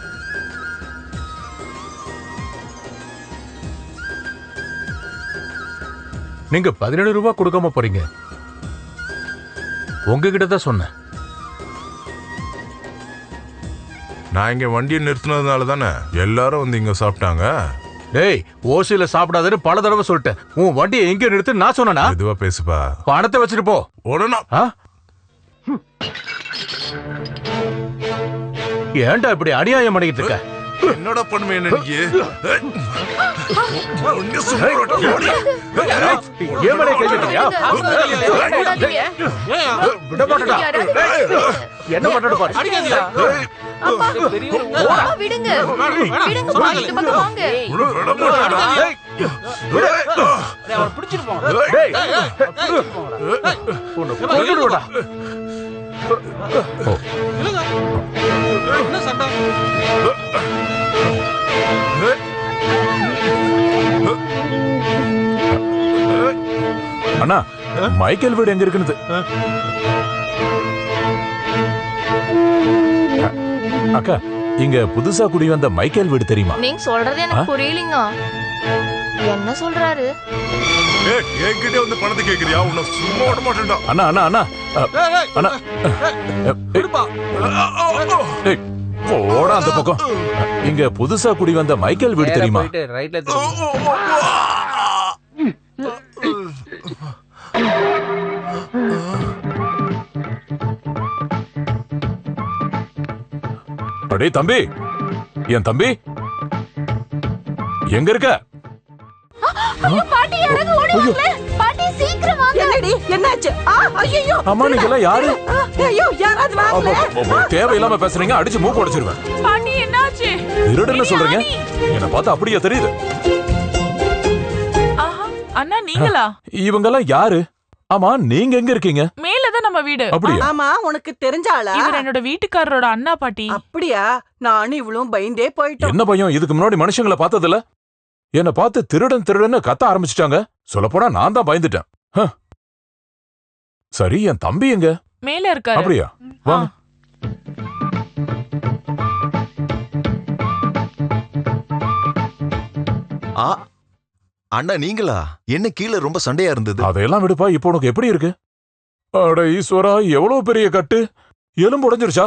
நீங்க 17 ரூபாய் கொடுக்காம போறீங்க. உங்ககிட்ட தான் சொன்னேன். நான் இங்க வண்டியை நிறுத்தினதுனால தானே எல்லாரும் வந்து இங்க சாப்பிட்டாங்க. டேய், ஓசியில சாப்பிடாதன்னு பல தடவை சொல்லிட்டேன். உன் வண்டியை எங்க நிறுத்து நான் சொன்னா? இதுவா பேசுப்பா. பணத்தை வச்சுட்டு போ. ஏன்டா இப்படி அநியாயம் பண்ணிக்கிட்டு இருக்க? என்னோட பண்ணுமே என்ன நீ? என்ன பண்றது பாரு. விடுங்க, விடுங்க, இந்த பக்கம் வாங்க. என்ன சண்டை? அண்ணா மைக்கேல் வீடு எங்க இருக்குன்னு அக்கா, இங்க புதுசா குடி வந்த மைக்கேல் வீடு தெரியுமா? நீங்க சொல்றது எனக்கு புரியலங்க. என்ன சொல்றாரு? என்கிட்ட வந்து பணத்தை கேக்குறியா? உன்னை சும்மா விட மாட்டேன்டா. அண்ணா அண்ணா அண்ணா அண்ணா போடா அந்த பக்கம். இங்க புதுசா குடி வந்த மைக்கேல் வீடு தெரியுமா? ரைட்ல அடே தம்பி, என் தம்பி எங்க இருக்க? பாட்டி யாராவது ஓடி வாங்க. பாட்டி சீக்கிரம் வாங்க. என்னடி என்னாச்சு? ஐயோ அம்மா நீங்க எல்லாம் யாரு? ஐயோ யாராவது வாங்க. தேவையில்லாம பேசுறீங்க, அடிச்சு மூக்கு உடைச்சிருவேன். பாட்டி என்னாச்சு? திருடுன்னு சொல்றீங்க? என்ன பார்த்தா அப்படியே தெரியுது. அண்ணா நீங்களா? இவங்க எல்லாம் யாரு? ஆமா நீங்க எங்க இருக்கீங்க? மேலதான் நம்ம வீடு. அப்படியா? ஆமா உனக்கு தெரிஞ்சாளா? இவர் என்னோட வீட்டுக்காரரோட அண்ணா பாட்டி. அப்படியா? நானும் இவளும் பயந்தே போயிட்டோம். என்ன பயம்? இதுக்கு முன்னாடி மனுஷங்களை பார்த்ததில்ல. என்ன பார்த்து திருடன் திருடன்னு கத்த ஆரம்பிச்சிட்டாங்க. சொல்லப்போனா நான் தான் பயந்துட்டேன். சரி, என் தம்பி எங்க? மேல இருக்காரு. அப்படியா? வாங்க. அண்ணா நீங்களா? என்ன கீழே ரொம்ப சண்டையா இருந்தது? அதையெல்லாம் விடுப்பா. இப்போ உனக்கு எப்படி இருக்கு? அட ஈஸ்வரா, எவ்வளவு பெரிய கட்டு! எலும்பு உடைஞ்சிருச்சா?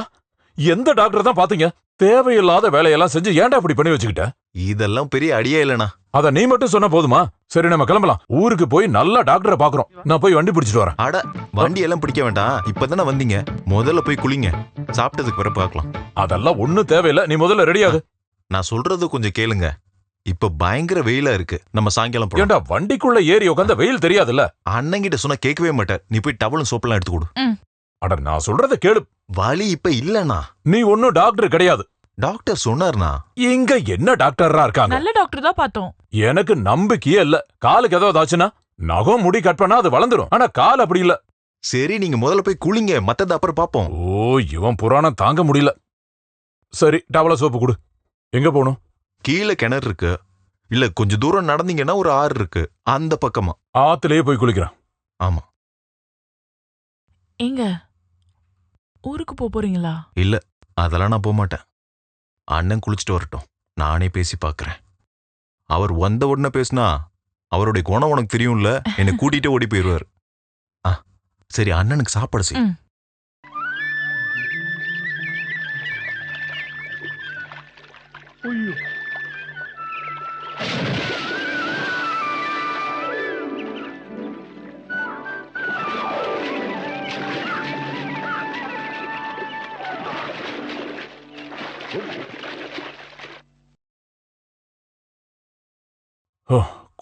எந்த டாக்டர் தான் பாத்தீங்க? தேவையில்லாத வேலையெல்லாம் செஞ்சு ஏன்டா இப்படி பண்ணி வச்சுக்கிட்ட? இதெல்லாம் பெரிய அடியே இல்லனா. அத நீ மட்டும் சொன்ன போதுமா? சரி நம்ம கிளம்பலாம். ஊருக்கு போய் நல்ல டாக்டரை பாக்குறோம். நான் போய் வண்டி பிடிச்சிட்டு வரேன். அட வண்டி எல்லாம் பிடிக்க வேண்டாம். இப்பதானே வந்தீங்க. முதல்ல போய் குளிங்க. சாப்பிட்டதுக்கு பிறகு பார்க்கலாம். அதெல்லாம் ஒண்ணும் தேவையில்லை. நீ முதல்ல ரெடியாகு. நான் சொல்றது கொஞ்சம் கேளுங்க. இப்ப பயங்கர வெயிலா இருக்கு. நம்ம சாயங்காலம் போலாம். ஏண்டா வண்டிக்குள்ள ஏறி உட்கார்ந்த வெயில் தெரியாதுல்ல? அண்ணங்கிட்ட சொன்னா கேட்கவே மாட்டேன். நீ போய் டவலும் சோப்பெல்லாம் எடுத்து கொடு. அட நான் சொல்றத கேளு. வலி இப்ப இல்லனா. நீ ஒன்னும் டாக்டர் கிடையாது. டாக்டர் சொன்னார்னா. இங்க என்ன டாக்டர்ரா இருக்காங்க? நல்ல டாக்டர் தான் பார்த்தோம். எனக்கு நம்பிக்கையே இல்ல. காலுக்கு ஏதாவது ஆச்சுன்னா நகம் முடி கட் பண்ணா அது வளர்ந்துரும். ஆனா கால் அப்படி இல்ல. சரி நீங்க முதல்ல போய் குளிங்க. மத்தத அப்புறம் பாப்போம். ஓ இவன் புராணம் தாங்க முடியல. சரி டவல சோப்பு கொடு. எங்க போகணும்? கீழே கிணறு இருக்கு. இல்ல கொஞ்சம் தூரம் நடந்தீங்கன்னா ஒரு ஆறு இருக்கு. அந்த பக்கமா. ஆத்துலயே போய் குளிக்கிறேன். ஆமா. எங்க ஊருக்கு போறீங்களா? இல்ல அதெல்லாம் நான் போக மாட்டேன். அண்ணன் குளிச்சுட்டு வரட்டும். நானே பேசி பாக்குறேன். அவர் வந்த உடனே பேசினா அவருடைய குணம் உனக்கு தெரியும்ல. என்னை கூட்டிட்டு ஓடி போயிடுவார். சரி அண்ணனுக்கு சாப்பாடு செய்.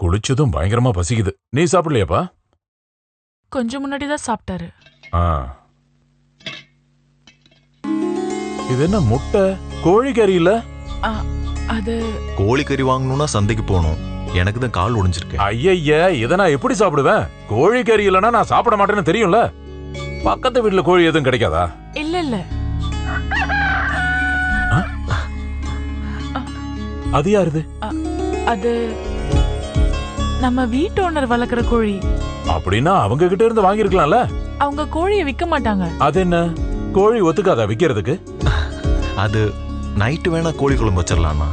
குளிச்சதும் பயங்கரமா பசிக்குது. நீ சாப்பிடலையாப்பா? கொஞ்சம் முன்னாடி தான் சாப்பிட்டாரு. இது என்ன முட்டை? கோழிக்கறி இல்ல? அது கோழிக்கறி வாங்கணும்னா சந்தைக்கு போகணும். எனக்கு தான் கால் ஒடிஞ்சிருக்கு. ஐயய்ய, இதை நான் எப்படி சாப்பிடுவேன்? கோழிக்கறி இல்லைன்னா நான் சாப்பிட மாட்டேன்னு தெரியும்ல. பக்கத்து வீட்டுல கோழி எதுவும் கிடைக்காதா? இல்ல இல்ல. அது யாருது? அது நம்ம வீட்டு ஓனர் வளர்க்குற கோழி. அப்படின்னா அவங்க கிட்ட இருந்து வாங்கிருக்கலாம்ல. அவங்க கோழியை விற்க மாட்டாங்க. அது என்ன, கோழி ஒத்துக்காதா விக்கிறதுக்கு? அது நைட்டு வேணா கோழி குழம்பு வச்சிடலாமா?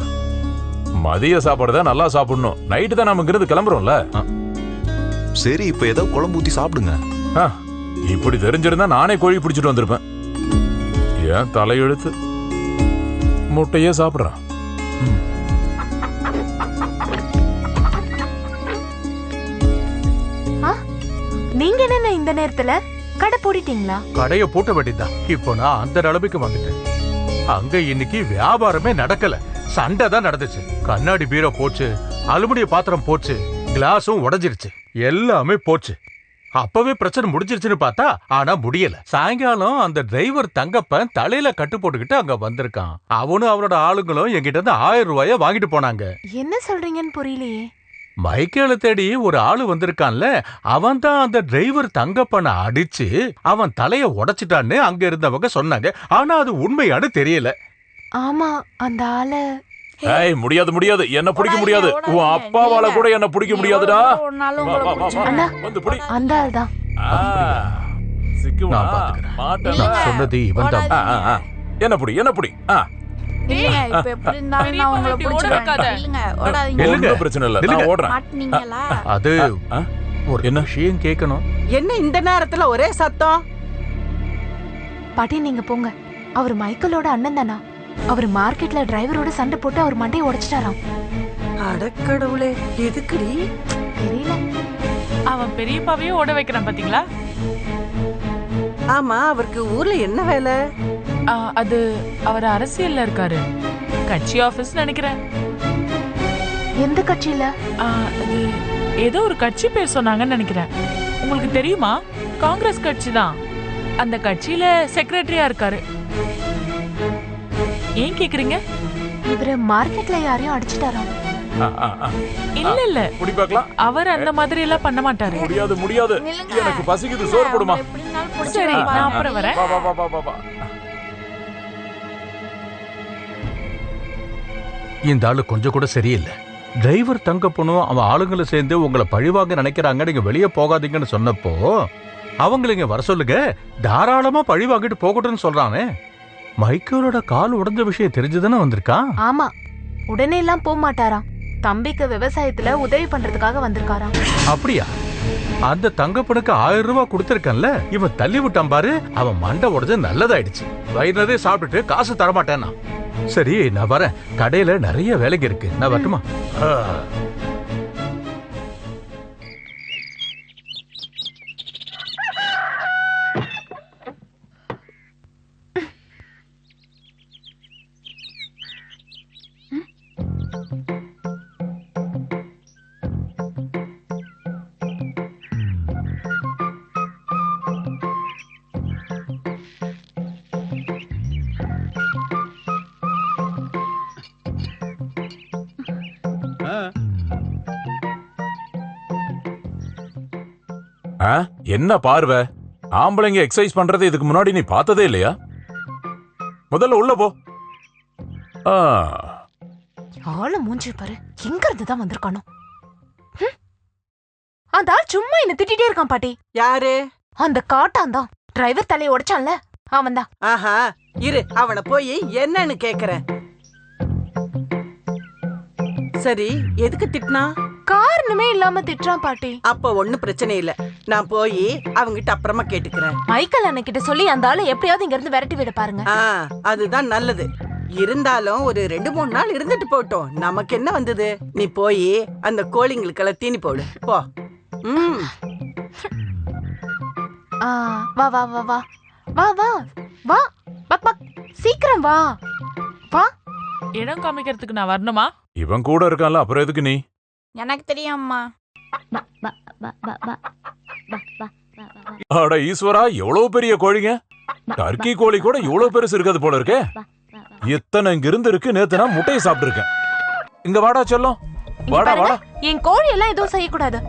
மதிய சாப்பாடு தான் நல்லா சாப்பிடணும். நைட்டு தான் நம்ம இங்கிருந்து கிளம்புறோம்ல. சரி இப்ப ஏதோ குழம்பு ஊத்தி சாப்பிடுங்க. இப்படி தெரிஞ்சிருந்தா நானே கோழி பிடிச்சிட்டு வந்திருப்பேன். ஏன் தலையெழுத்து. முட்டையே சாப்பிடுறான். நீங்க என்ன இந்த நேரத்துல கடை போடிட்டீங்களா? கடையை போட்ட வேண்டியதான். இப்போ நான் அந்த நிலைமைக்கு வந்துட்டேன். அங்க இன்னைக்கு வியாபாரமே நடக்கல. சண்டை தான் நடந்துச்சு. கண்ணாடி பீரோ போச்சு, அலுமினிய பாத்திரம் போச்சு, கிளாஸும் உடைஞ்சிருச்சு, எல்லாமே போச்சு. அப்பவே பிரச்சனை முடிஞ்சிருச்சுன்னு பார்த்தா ஆனா முடியல. சாயங்காலம் அந்த டிரைவர் தங்கப்பன் தலையில கட்டு போட்டுக்கிட்டு அங்க வந்திருக்கான். அவனும் அவனோட ஆளுங்களும் என்கிட்ட இருந்து 1000 ரூபாய வாங்கிட்டு போனாங்க. என்ன சொல்றீங்கன்னு புரியலையே. மைக்கேல தேடி ஒரு ஆளு வந்திருக்கான்ல, அவன் தான் அந்த டிரைவர் தங்கப்பனை அடிச்சு அவன் தலைய உடைச்சிட்டான்னு அங்க இருந்தவங்க சொன்னாங்க. ஆனா அது உண்மையானு தெரியல. ஆமா, அந்த ஆள ஏய் முடியாது முடியாது என்ன பிடிக்க முடியாது உன் அப்பாவால கூட என்ன பிடிக்க முடியாதுடா வந்து பிடி அந்த ஆள்தான் நான் பாத்துக்கிறேன் நான் சொன்னது இவன் தான் என்ன பிடி என்ன பிடி இல்லங்க இப்ப எப்படி இருந்தாலும் நான் உங்களை பிடிச்சிருக்கேன் இல்லங்க ஓடாதீங்க ஒண்ணும் பிரச்சனை இல்ல நான் ஓடுறேன் மாட்டீங்களா அது ஒரு என்ன விஷயம் கேட்கணும் என்ன இந்த நேரத்துல ஒரே சத்தம் பாட்டி நீங்க போங்க அவர் மைக்கேலோட அண்ணன் தானா அவர் மார்க்கெட்ல டிரைவரோட சண்டை போட்டு அவர் மண்டையை உடைச்சிட்டாராம் அடக்கடவுளே எதுக்குடி தெரியல அவன் பெரியப்பாவையும் ஓட வைக்கிறான் பாத்தீங்களா ஆமா அவருக்கு ஊர்ல என்ன வேலை அது அவர் அரசியல்ல இருக்காரு கட்சி ஆபீஸ் நினைக்கிறேன் எந்த கட்சியில அது ஏதோ ஒரு கட்சி பேர் சொன்னாங்கன்னு நினைக்கிறேன் உங்களுக்கு தெரியுமா காங்கிரஸ் கட்சி தான் அந்த கட்சியில செக்ரட்டரியா இருக்காரு ஏன் கேக்குறீங்க இவரு மார்க்கெட்ல யாரையும் அடிச்சிட்டாராம் இல்ல இல்ல புடி பார்க்கலாம் அவர் அந்த மாதிரி எல்லாம் பண்ண மாட்டாரு முடியாது முடியாது எனக்கு பசிக்குது சோறு போடுமா சரி நான் அப்புறம் வரேன் வா வா வா வா வா இந்த ஆளு கொஞ்சம் கூட சரியில்லை டிரைவர் தங்க பொண்ணும் அவன் ஆளுங்களை சேர்ந்து உங்களை பழிவாங்க நினைக்கிறாங்க நீங்க வெளியே போகாதீங்கன்னு சொன்னப்போ அவங்களை இங்க வர சொல்லுங்க தாராளமா பழி வாங்கிட்டு போகட்டும்னு சொல்றானே மைக்கேலோட கால் உடைஞ்ச விஷயம் தெரிஞ்சுதானே வந்திருக்கான் ஆமா உடனே எல்லாம் போக மாட்டாராம் தம்பிக்கு விவசாயத்துல உதவி பண்றதுக்காக வந்திருக்காராம் அப்படியா அந்த தங்கப்பனுக்கு 1000 ரூபாய் கொடுத்திருக்கன்ல இவன் தள்ளி விட்டான் பாரு அவன் மண்டை உடைஞ்சு நல்லதாயிடுச்சு வயிறதே சாப்பிட்டுட்டு காசு தரமாட்டேன்னா சரி நான் வரேன் கடையில நிறைய வேலைக்கு இருக்கு நான் வரட்டுமா என்ன பார்வை ஆம்பளைங்க எக்ஸசைஸ் பண்றது இதுக்கு முன்னாடி நீ பார்த்ததே இல்லையா முதல்ல உள்ள போ ஆளு மூஞ்சி பாரு எங்க இருந்து தான் வந்திருக்கானோ அந்த ஆள் சும்மா என்ன திட்டிட்டே இருக்கான் பாட்டி யாரு அந்த காட்டான் தான் டிரைவர் தலையை உடைச்சான்ல அவன் தான் ஆஹா இரு அவனை போய் என்னன்னு கேக்குறேன் சரி எதுக்கு திட்டினா காரணமே இல்லாம திட்டுறான் பாட்டி அப்ப ஒண்ணும் பிரச்சனை இல்ல நான் போய் அவங்கிட்ட அப்புறமா கேட்டுக்கிறேன் மைக்கேல் அண்ணன்கிட்ட சொல்லி அந்த ஆளை எப்படியாவது இங்க இருந்து விரட்டி விட பாருங்க அதுதான் நல்லது இருந்தாலும் ஒரு 2-3 நாள் இருந்துட்டு போட்டோம் நமக்கு என்ன வந்தது நீ போய் அந்த கோழிங்களுக்கெல்லாம் தீனி போடு போ வா வா வா வா வா வா வா பக் பக் சீக்கிரம் வா வா இடம் காமிக்கிறதுக்கு நான் வரணுமா இவன் கூட இருக்கான்ல அப்புறம் எதுக்கு நீ எனக்கு தெரியும்மா அட ஈஸ்வரா எவ்வளவு பெரிய கோழிங்க டர்க்கி கோழி கூட இவ்வளவு பெருசு இருக்காது போல இருக்கே எத்தனை இங்க இருந்து இருக்கு நேத்து நான் முட்டையை சாப்பிட்டு இருக்கேன் இங்க வாடா செல்லம் வாடா வாடா என் கோழி எல்லாம் எதுவும் செய்யக்கூடாது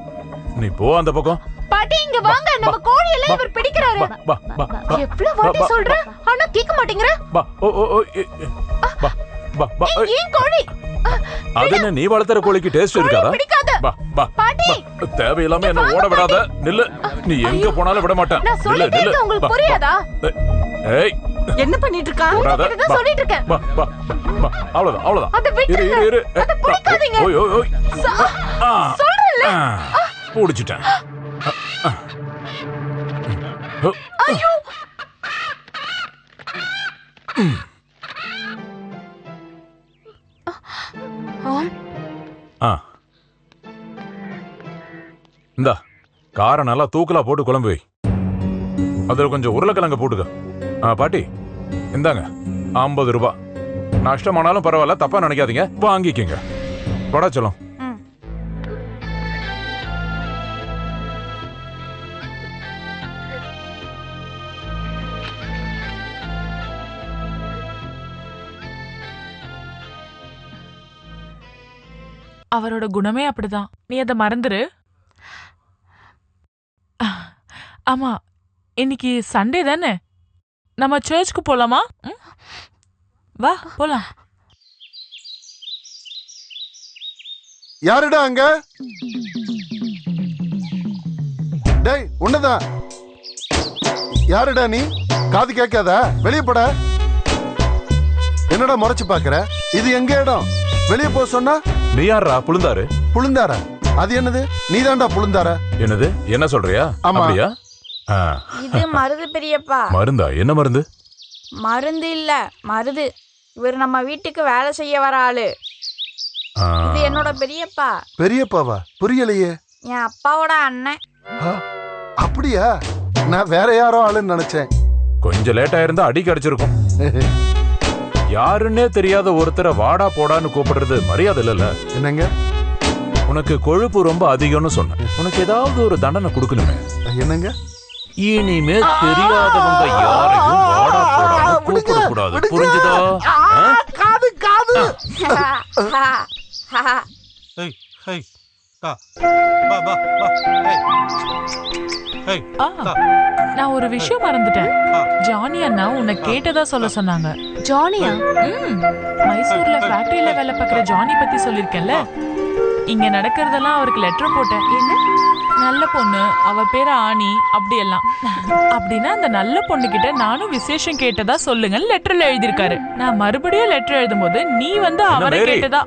நீ போ அந்த பக்கம் பாட்டி இங்க வாங்க நம்ம கோழி எல்லாம் இவர் பிடிக்கிறாரு எவ்வளவு வாட்டி சொல்றேன் ஆனா கேட்க மாட்டேங்கற ஏன் கோழி அதென்ன நீ வளர்த்துற கோழிக்கு டேஸ்ட் இருக்காதா பாட்டி தேவையில்லாம என்ன ஓட விடாத நில்லு நீ எங்க போனாலும் விட மாட்டேன் நான் சொல்லிட்டே இருக்கேன் உங்களுக்கு புரியாதா ஏய் என்ன பண்ணிட்டு இருக்கா நான் சொல்லிட்டு இருக்கேன் அவ்வளவுதான் அவ்வளவுதான் அத விட்டுருங்க இரு அத பிடிக்காதீங்க ஓய் ஓய் ஓய் சொல்றல புடிச்சிட்டேன் ஐயோ இந்தா காரை நல்லா தூக்கலா போட்டு குழம்பு வை அதுல கொஞ்சம் உருளைக்கிழங்க போட்டுக்க பாட்டி இந்தாங்க 50 ரூபாய் நஷ்டமானாலும் பரவாயில்ல தப்பா நினைக்காதீங்க வாங்கிக்கங்க படா சொல்லும் அவரோட குணமே அப்படிதான் நீ அதை மறந்துரு ஆமா இன்னைக்கு சண்டே தானே நம்ம சர்ச்சுக்கு போலாமா வா போலாம் யாருடா அங்க? டேய் உன்னதான். யாருடா நீ? காது கேட்காதா? வெளியே போட. என்னடா முறைச்சு பாக்குற? இது எங்க இடம்? வெளியே போ சொன்னா? நீ யாரா புழுந்தாரு? புழுந்தாரா? அது என்னது? நீதான்டா புழுந்தாரா? என்னது? என்ன சொல்றியா? அப்படியா? இது மருது பெரியப்பா. மருந்தா? என்ன மருந்து? மருந்து இல்ல, மருது. இவர் நம்ம வீட்டுக்கு வேலை செய்ய வர ஆளு. இது என்னோட பெரியப்பா. பெரியப்பாவா? புரியலையே. என் அப்பாவோட அண்ணன். அப்படியா? நான் வேற யாரோ ஆளுன்னு நினைச்சேன். கொஞ்சம் லேட்டா இருந்தா அடி கிடைச்சிருக்கும். யாருன்னே தெரியாத ஒருத்தரை வாடா போடான்னு கூப்பிடுறது மரியாதை இல்ல. என்னங்க? உனக்கு கொழுப்பு ரொம்ப அதிகம்னு சொன்ன. உனக்கு ஏதாவது ஒரு தண்டனை கொடுக்கணுமே. என்னங்க? இனிமே தெரியாதவங்க யாரையும் வாடா போடான்னு கூப்பிட கூடாது. புரிஞ்சுதா? காது காது. நான் ஒரு விஷயம் மறந்துட்டேன். ஜானி அண்ணா உன்னை கேட்டதா சொல்ல சொன்னாங்க. ஜானியா? மைசூர்ல ஃபேக்டரியில வேலை பார்க்குற ஜானி பத்தி சொல்லிருக்கேன்ல. இங்க நடக்கிறதெல்லாம் அவருக்கு லெட்டர் போட்டேன். என்ன நல்ல பொண்ணு, அவ பேரு ஆனி, அப்படியெல்லாம். அப்படின்னா அந்த நல்ல பொண்ணு கிட்ட நானும் விசேஷம் கேட்டதா சொல்லுங்க லெட்டர்ல எழுதிருக்காரு. நான் மறுபடியும் லெட்டர் எழுதும் போது நீ வந்து அவரை கேட்டதா.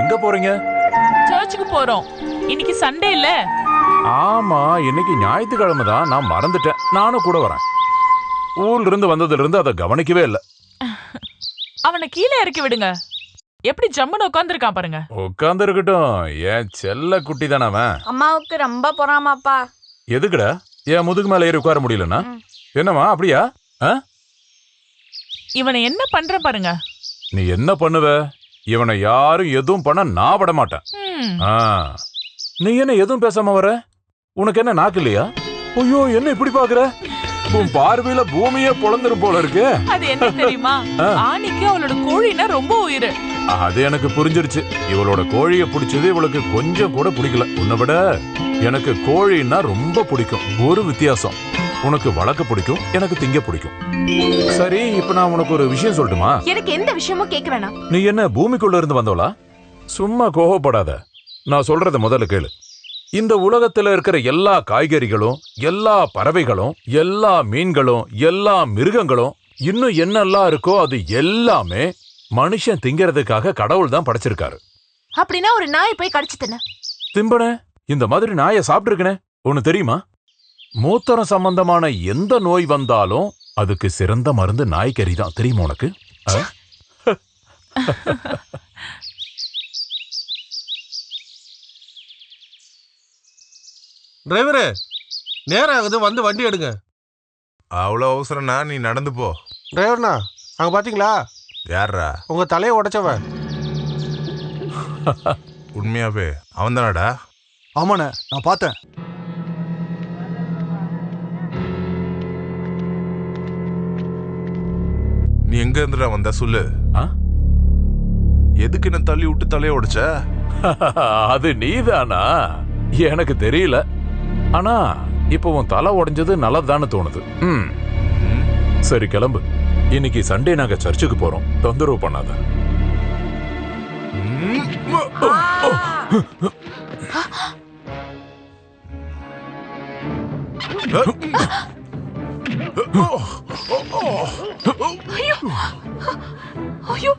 எங்க போறீங்க? சர்ச்சுக்கு போறோம். இன்னைக்கு சண்டே இல்ல? ஆமா, இன்னைக்கு ஞாயிற்றுக்கிழமை தான். நான் மறந்துட்டேன். நானும் கூட வரேன். ஊர்ல இருந்து வந்ததுல இருந்து அதை கவனிக்கவே இல்ல. அவனை கீழே இறக்கி விடுங்க. எப்படி ஜம்முன்னு உட்காந்துருக்கான் பாருங்க. உட்கார்ந்து இருக்கட்டும். என் செல்ல குட்டி தானே அவன். அம்மாவுக்கு ரொம்ப பொறாமாப்பா. எதுக்குடா? என் முதுகு மேல ஏறி உட்கார முடியலன்னா? என்னமா அப்படியா? இவனை என்ன பண்ற பாருங்க. நீ என்ன பண்ணுவ? இவனை யாரும் எதுவும் பண்ண நான் விட மாட்டேன். நீ என்ன எதுவும் பேசாம வர? உனக்கு என்ன நாக்கு இல்லையா? ஐயோ, என்ன இப்படி பாக்குற? உன் பார்வையில பூமியே பொளந்துரும் போல இருக்கு. அது என்ன தெரியுமா? ஆனிக்கு அவளோட கோழினா ரொம்ப உயிர். அது எனக்கு புரிஞ்சிருச்சு. இவளோட கோழியை பிடிச்சது இவளுக்கு கொஞ்சம் கூட பிடிக்கல. உன்னை விட எனக்கு கோழின்னா ரொம்ப பிடிக்கும். ஒரு வித்தியாசம், உனக்கு வளர்க்க பிடிக்கும், எனக்கு திங்க பிடிக்கும். சரி, இப்ப நான் உனக்கு ஒரு விஷயம் சொல்லட்டுமா? எனக்கு எந்த விஷயமும் கேட்க வேணாம். நீ என்ன பூமிக்குள்ள இருந்து வந்தவளா? சும்மா கோவப்படாத. நான் சொல்றத முதல்ல கேளு. இந்த உலகத்துல இருக்கிற எல்லா காய்கறிகளும், எல்லா பறவைகளும், எல்லா மீன்களும், எல்லா மிருகங்களும், இன்னும் என்னெல்லாம் இருக்கோ அது எல்லாமே மனுஷன் திங்கிறதுக்காக கடவுள் தான் படைச்சிருக்காரு. அப்படின்னா ஒரு நாய் போய் கடிச்சு தின்ன. திம்பன இந்த மாதிரி நாயை சாப்பிட்டுருக்கனே. ஒன்னு தெரியுமா? மூத்தரம் சம்பந்தமான எந்த நோய் வந்தாலும் அதுக்கு சிறந்த மருந்து நாய்க்கறி தான். தெரியுமா உனக்கு? டிரைவரு, நேரம் ஆகுது, வந்து வண்டி எடுங்க. அவ்வளோ அவசரம்னா நீ நடந்து போ. டிரைவர்னா, அங்க பாத்தீங்களா? யாரா? உங்க தலையை உடைச்சவன். உண்மையாவே அவன் தானடா? ஆமாண்ணே, நான் பார்த்தேன். நீ எங்க இருந்துடா வந்த சொல்லு. எதுக்கு என்ன தள்ளி விட்டு தலைய உடைச்ச? அது நீதானா? எனக்கு தெரியல. ஆனா இப்ப உன் தலை உடைஞ்சது நல்லதுதான்னு தோணுது. சரி, கிளம்பு. இன்னைக்கு சண்டே நாங்க சர்ச்சுக்கு போறோம். தொந்தரவு பண்ணாத. ஐயோ,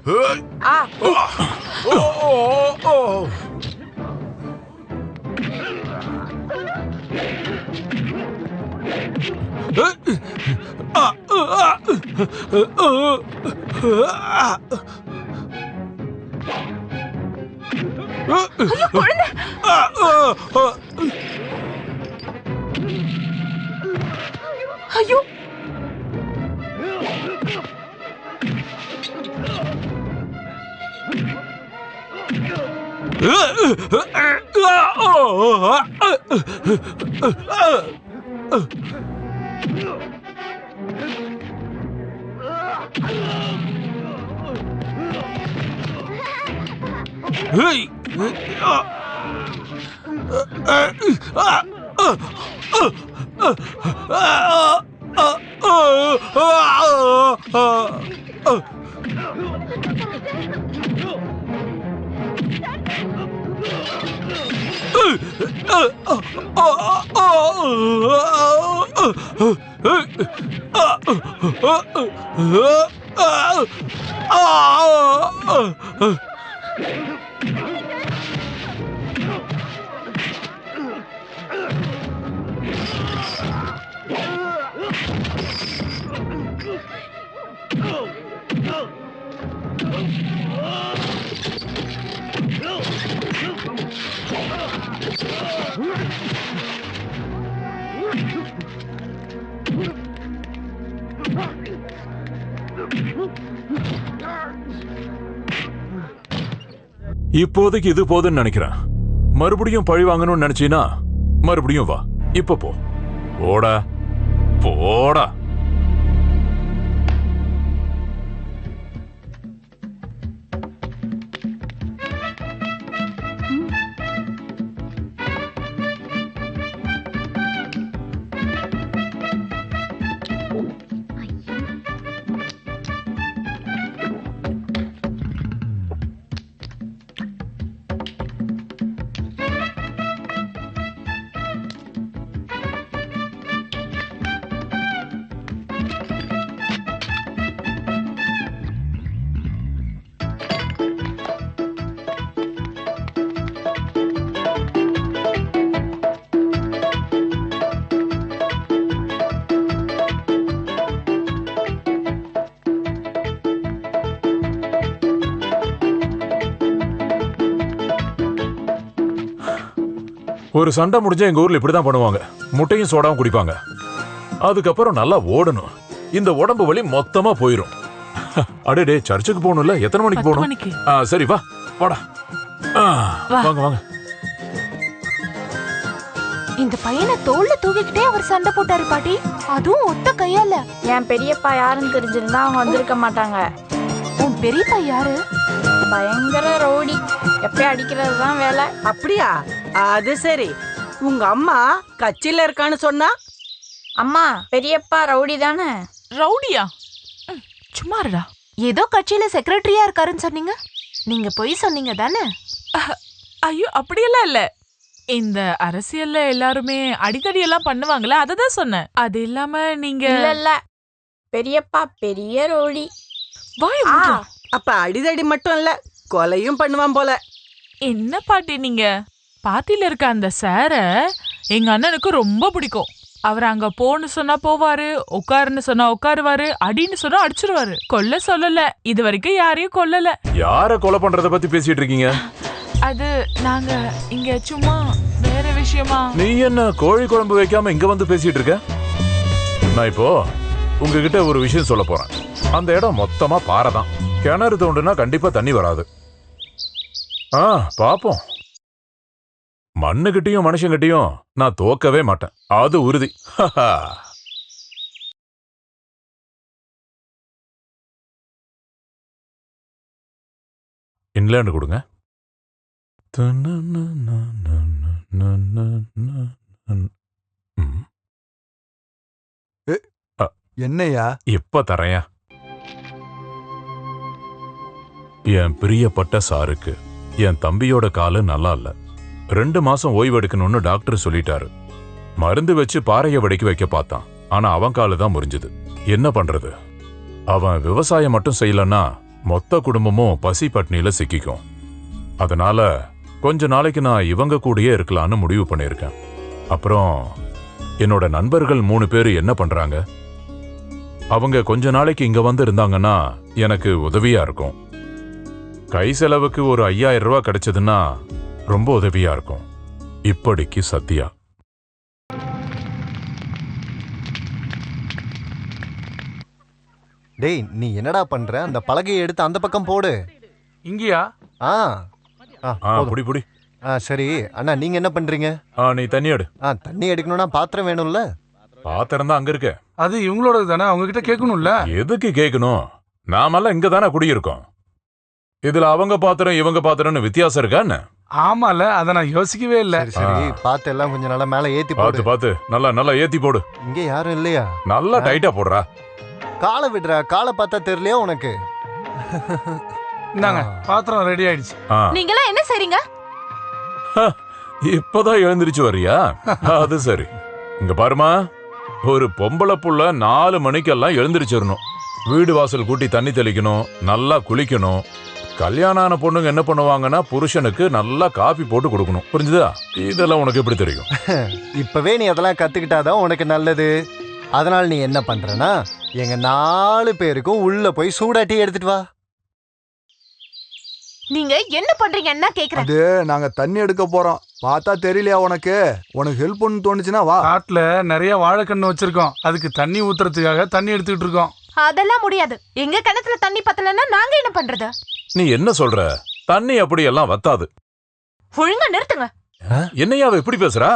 இப்போதைக்கு இது போதுன்னு நினைக்கிறேன். மறுபடியும் பழி வாங்கணும்னு நினைச்சீனா மறுபடியும் வா. இப்ப போ. போடா போடா. ஒரு சண்டை முடிஞ்சா எங்க ஊர்ல இப்படிதான் பண்ணுவாங்க. முட்டையும் சோடாவும் குடிப்பாங்க. அதுக்கப்புறம் நல்லா ஓடணும். இந்த உடம்பு வலி மொத்தமா போயிரும். அடே, சர்ச்சுக்கு போகணும்ல? எத்தனை மணிக்கு போகணும்? சரி வா, வாடா. வாங்க வாங்க. இந்த பையனை தோல்ல தூக்கிக்கிட்டே அவர் சண்டை போட்டாரு பாட்டி, அதுவும் ஒத்த கையால. என் பெரியப்பா யாருன்னு தெரிஞ்சிருந்தா அவங்க வந்திருக்க மாட்டாங்க. உன் பெரியப்பா யாரு? பயங்கர ரவுடி, எப்பயும் அடிக்கிறது தான் வேலை. அப்படியா? அது சரி. உங்க அம்மா கட்சியில இருக்கான்னு சொன்னா? அம்மா, பெரியப்பா ரவுடி தானே? ரவுடியா? சும்மா இருடா. ஏதோ கட்சியில செக்ரட்டரியா இருக்காருன்னு சொன்னீங்க. நீங்க பொய் சொன்னீங்க தானே? ஐயோ, அப்படியெல்லாம் இல்ல. இந்த அரசியல்ல எல்லாருமே அடிக்கடி எல்லாம் பண்ணுவாங்களே, அததான் சொன்னேன். அது இல்லாம நீங்க இல்ல, பெரியப்பா பெரிய ரவுடி. அப்ப அடிதடி மட்டும் இல்ல, கொலையும் பண்ணுவான் போல. என்ன பாட்டி நீங்க? பாத்தியில இருக்க அந்த சார எங்க அண்ணனுக்கு ரொம்ப பிடிக்கும். அவர் அங்க போன்னு சொன்னா போவாரு, உட்காருன்னு சொன்னா உட்காருவாரு, அடின்னு சொன்னா அடிச்சிருவாரு. கொல்ல சொல்லல, இது வரைக்கும் யாரையும் கொல்லல. யார கொலை பண்றத பத்தி பேசிட்டு இருக்கீங்க? அது நாங்க இங்க சும்மா வேற விஷயமா. நீ என்ன கோழி குழம்பு வைக்காம இங்க வந்து பேசிட்டு இருக்க? நான் இப்போ உங்ககிட்ட ஒரு விஷயம் சொல்ல போறேன். அந்த இடம் மொத்தமா பாறை தான். கிணறு தோண்டுனா கண்டிப்பா தண்ணி வராது. பாப்போம். மண்ணுகிட்டையும் மனுஷங்கிட்டையும் நான் தோக்கவே மாட்டேன், அது உறுதி. இங்கிலாந்து கொடுங்க. என்னையா? எப்ப தரையா? என் பிரியப்பட்ட சாருக்கு என் தம்பியோட காலு நல்லா இல்ல. 2 மாசம் ஓய்வு எடுக்கணும்னு டாக்டர் சொல்லிட்டாரு. மருந்து வச்சு பாறைய வடிக்க வைக்க பார்த்தான். ஆனா அவன் காலு தான் முறிஞ்சது. என்ன பண்றது? அவன் விவசாயம் மட்டும் செய்யலன்னா மொத்த குடும்பமும் பசி பட்னியில சிக்கிக்கும். அதனால கொஞ்ச நாளைக்கு நான் இவங்க கூடயே இருக்கலான்னு முடிவு பண்ணியிருக்கேன். அப்புறம் என்னோட நண்பர்கள் 3 பேர் என்ன பண்றாங்க? அவங்க கொஞ்ச நாளைக்கு இங்க வந்து இருந்தாங்கன்னா எனக்கு உதவியா இருக்கும். கை செலவுக்கு ஒரு 5000 ரூபாய் கிடைச்சதுன்னா ரொம்ப உதவியா இருக்கும். இப்படிக்கு சத்யா. டேய், நீ என்னடா பண்ற? அந்த பலகையை எடுத்து அந்த பக்கம் போடு. இங்கயா? புடி புடி. சரி அண்ணா, நீங்க என்ன பண்றீங்க? நீ தண்ணி எடு. தண்ணி எடுக்கணும்னா பாத்திரம் வேணும்ல? பாத்திரம் தான் அங்க இருக்க. அது இவங்களோட தானே, அவங்க கிட்ட கேட்கணும்ல. எதுக்கு கேட்கணும்? நாமெல்லாம் இங்க தானே குடியிருக்கோம். இதுல அவங்க பாத்திரம் இவங்க பாத்திரம்னு வித்தியாசம் இருக்கான்னு? ஆமால, அத நான் யோசிக்கவே இல்ல. சரி, பாத்து எல்லாம் கொஞ்சம் நல்லா மேல ஏத்தி போடு. பாத்து நல்லா நல்லா ஏத்தி போடு. இங்க யாரும் இல்லையா? நல்லா டைட்டா போடுறா. காலை விடுறா. காலை பார்த்தா தெரியலையா உனக்கு? இந்தாங்க, பாத்திரம் ரெடி ஆயிடுச்சு. நீங்க எல்லாம் என்ன செய்றீங்க? இப்பதான் எழுந்திருச்சு வரியா? அது சரி. இங்க பாருமா, ஒரு பொம்பளை புள்ள 4 மணிக்கெல்லாம் எழுந்திருச்சிடணும். வீடு வாசல் கூட்டி தண்ணி தெளிக்கணும், நல்லா குளிக்கணும். கல்யாணம் ஆன பொண்ணுங்க என்ன பண்ணுவாங்கன்னா புருஷனுக்கு நல்லா காபி போட்டு கொடுக்கணும். புரிஞ்சுதா? இதெல்லாம் உனக்கு எப்படி தெரியும்? இப்பவே நீ அதெல்லாம் கத்துக்கிட்டாதான் உனக்கு நல்லது. அதனால நீ என்ன பண்றனா, எங்க 4 பேருக்கும் உள்ள போய் சூடா டீ எடுத்துட்டு வா. நீங்க என்ன பண்றீங்கன்னா கேக்குறேன். அது நாங்க தண்ணி எடுக்க போறோம். பார்த்தா தெரியலையா உனக்கு? உனக்கு ஹெல்ப் பண்ணு தோணுச்சுன்னா வா. காட்டுல நிறைய வாழைக்கண்ணு வச்சிருக்கோம், அதுக்கு தண்ணி ஊத்துறதுக்காக தண்ணி எடுத்துக்கிட்டு இருக்கோம். அதெல்லாம் முடியாது. எங்க கிணத்துல தண்ணி பத்தலன்னா நாங்க என்ன பண்றது? நீ என்ன சொல்ற? தண்ணி அப்படி எல்லாம் வத்தாது. ஒழுங்கா நிறுத்துங்க. என்னையா அவ எப்படி பேசுறா?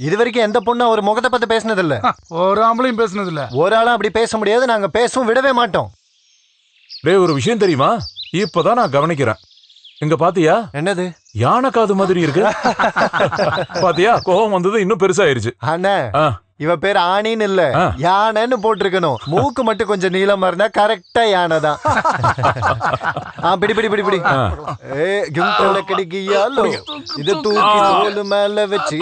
இது வரைக்கும் எந்த பொண்ணு ஒரு முகத்தை பத்தி பேசினது இல்ல. ஒரு ஆம்பளையும் பேசினது இல்ல. ஒரு ஆளும் அப்படி பேச முடியாது. நாங்க பேசவும் விடவே மாட்டோம். டேய், ஒரு விஷயம் தெரியுமா? இப்பதான் நான் கவனிக்கிறேன். இங்க பாத்தியா? என்னது? யானை காது மாதிரி இருக்கு. பாத்தியா? கோபம் வந்தது இன்னும் பெருசாயிருச்சு. அண்ணா, இவ பேர் ஆணின்னு இல்ல, யானைன்னு போட்டிருக்கணும். மூக்கு மட்டும் கொஞ்சம் நீளமா இருந்தா கரெக்டா யானை தான். பிடி பிடி பிடி பிடி. கிம்டல கிடைக்கியாலோ இத தூக்கி தோல் மேல வச்சு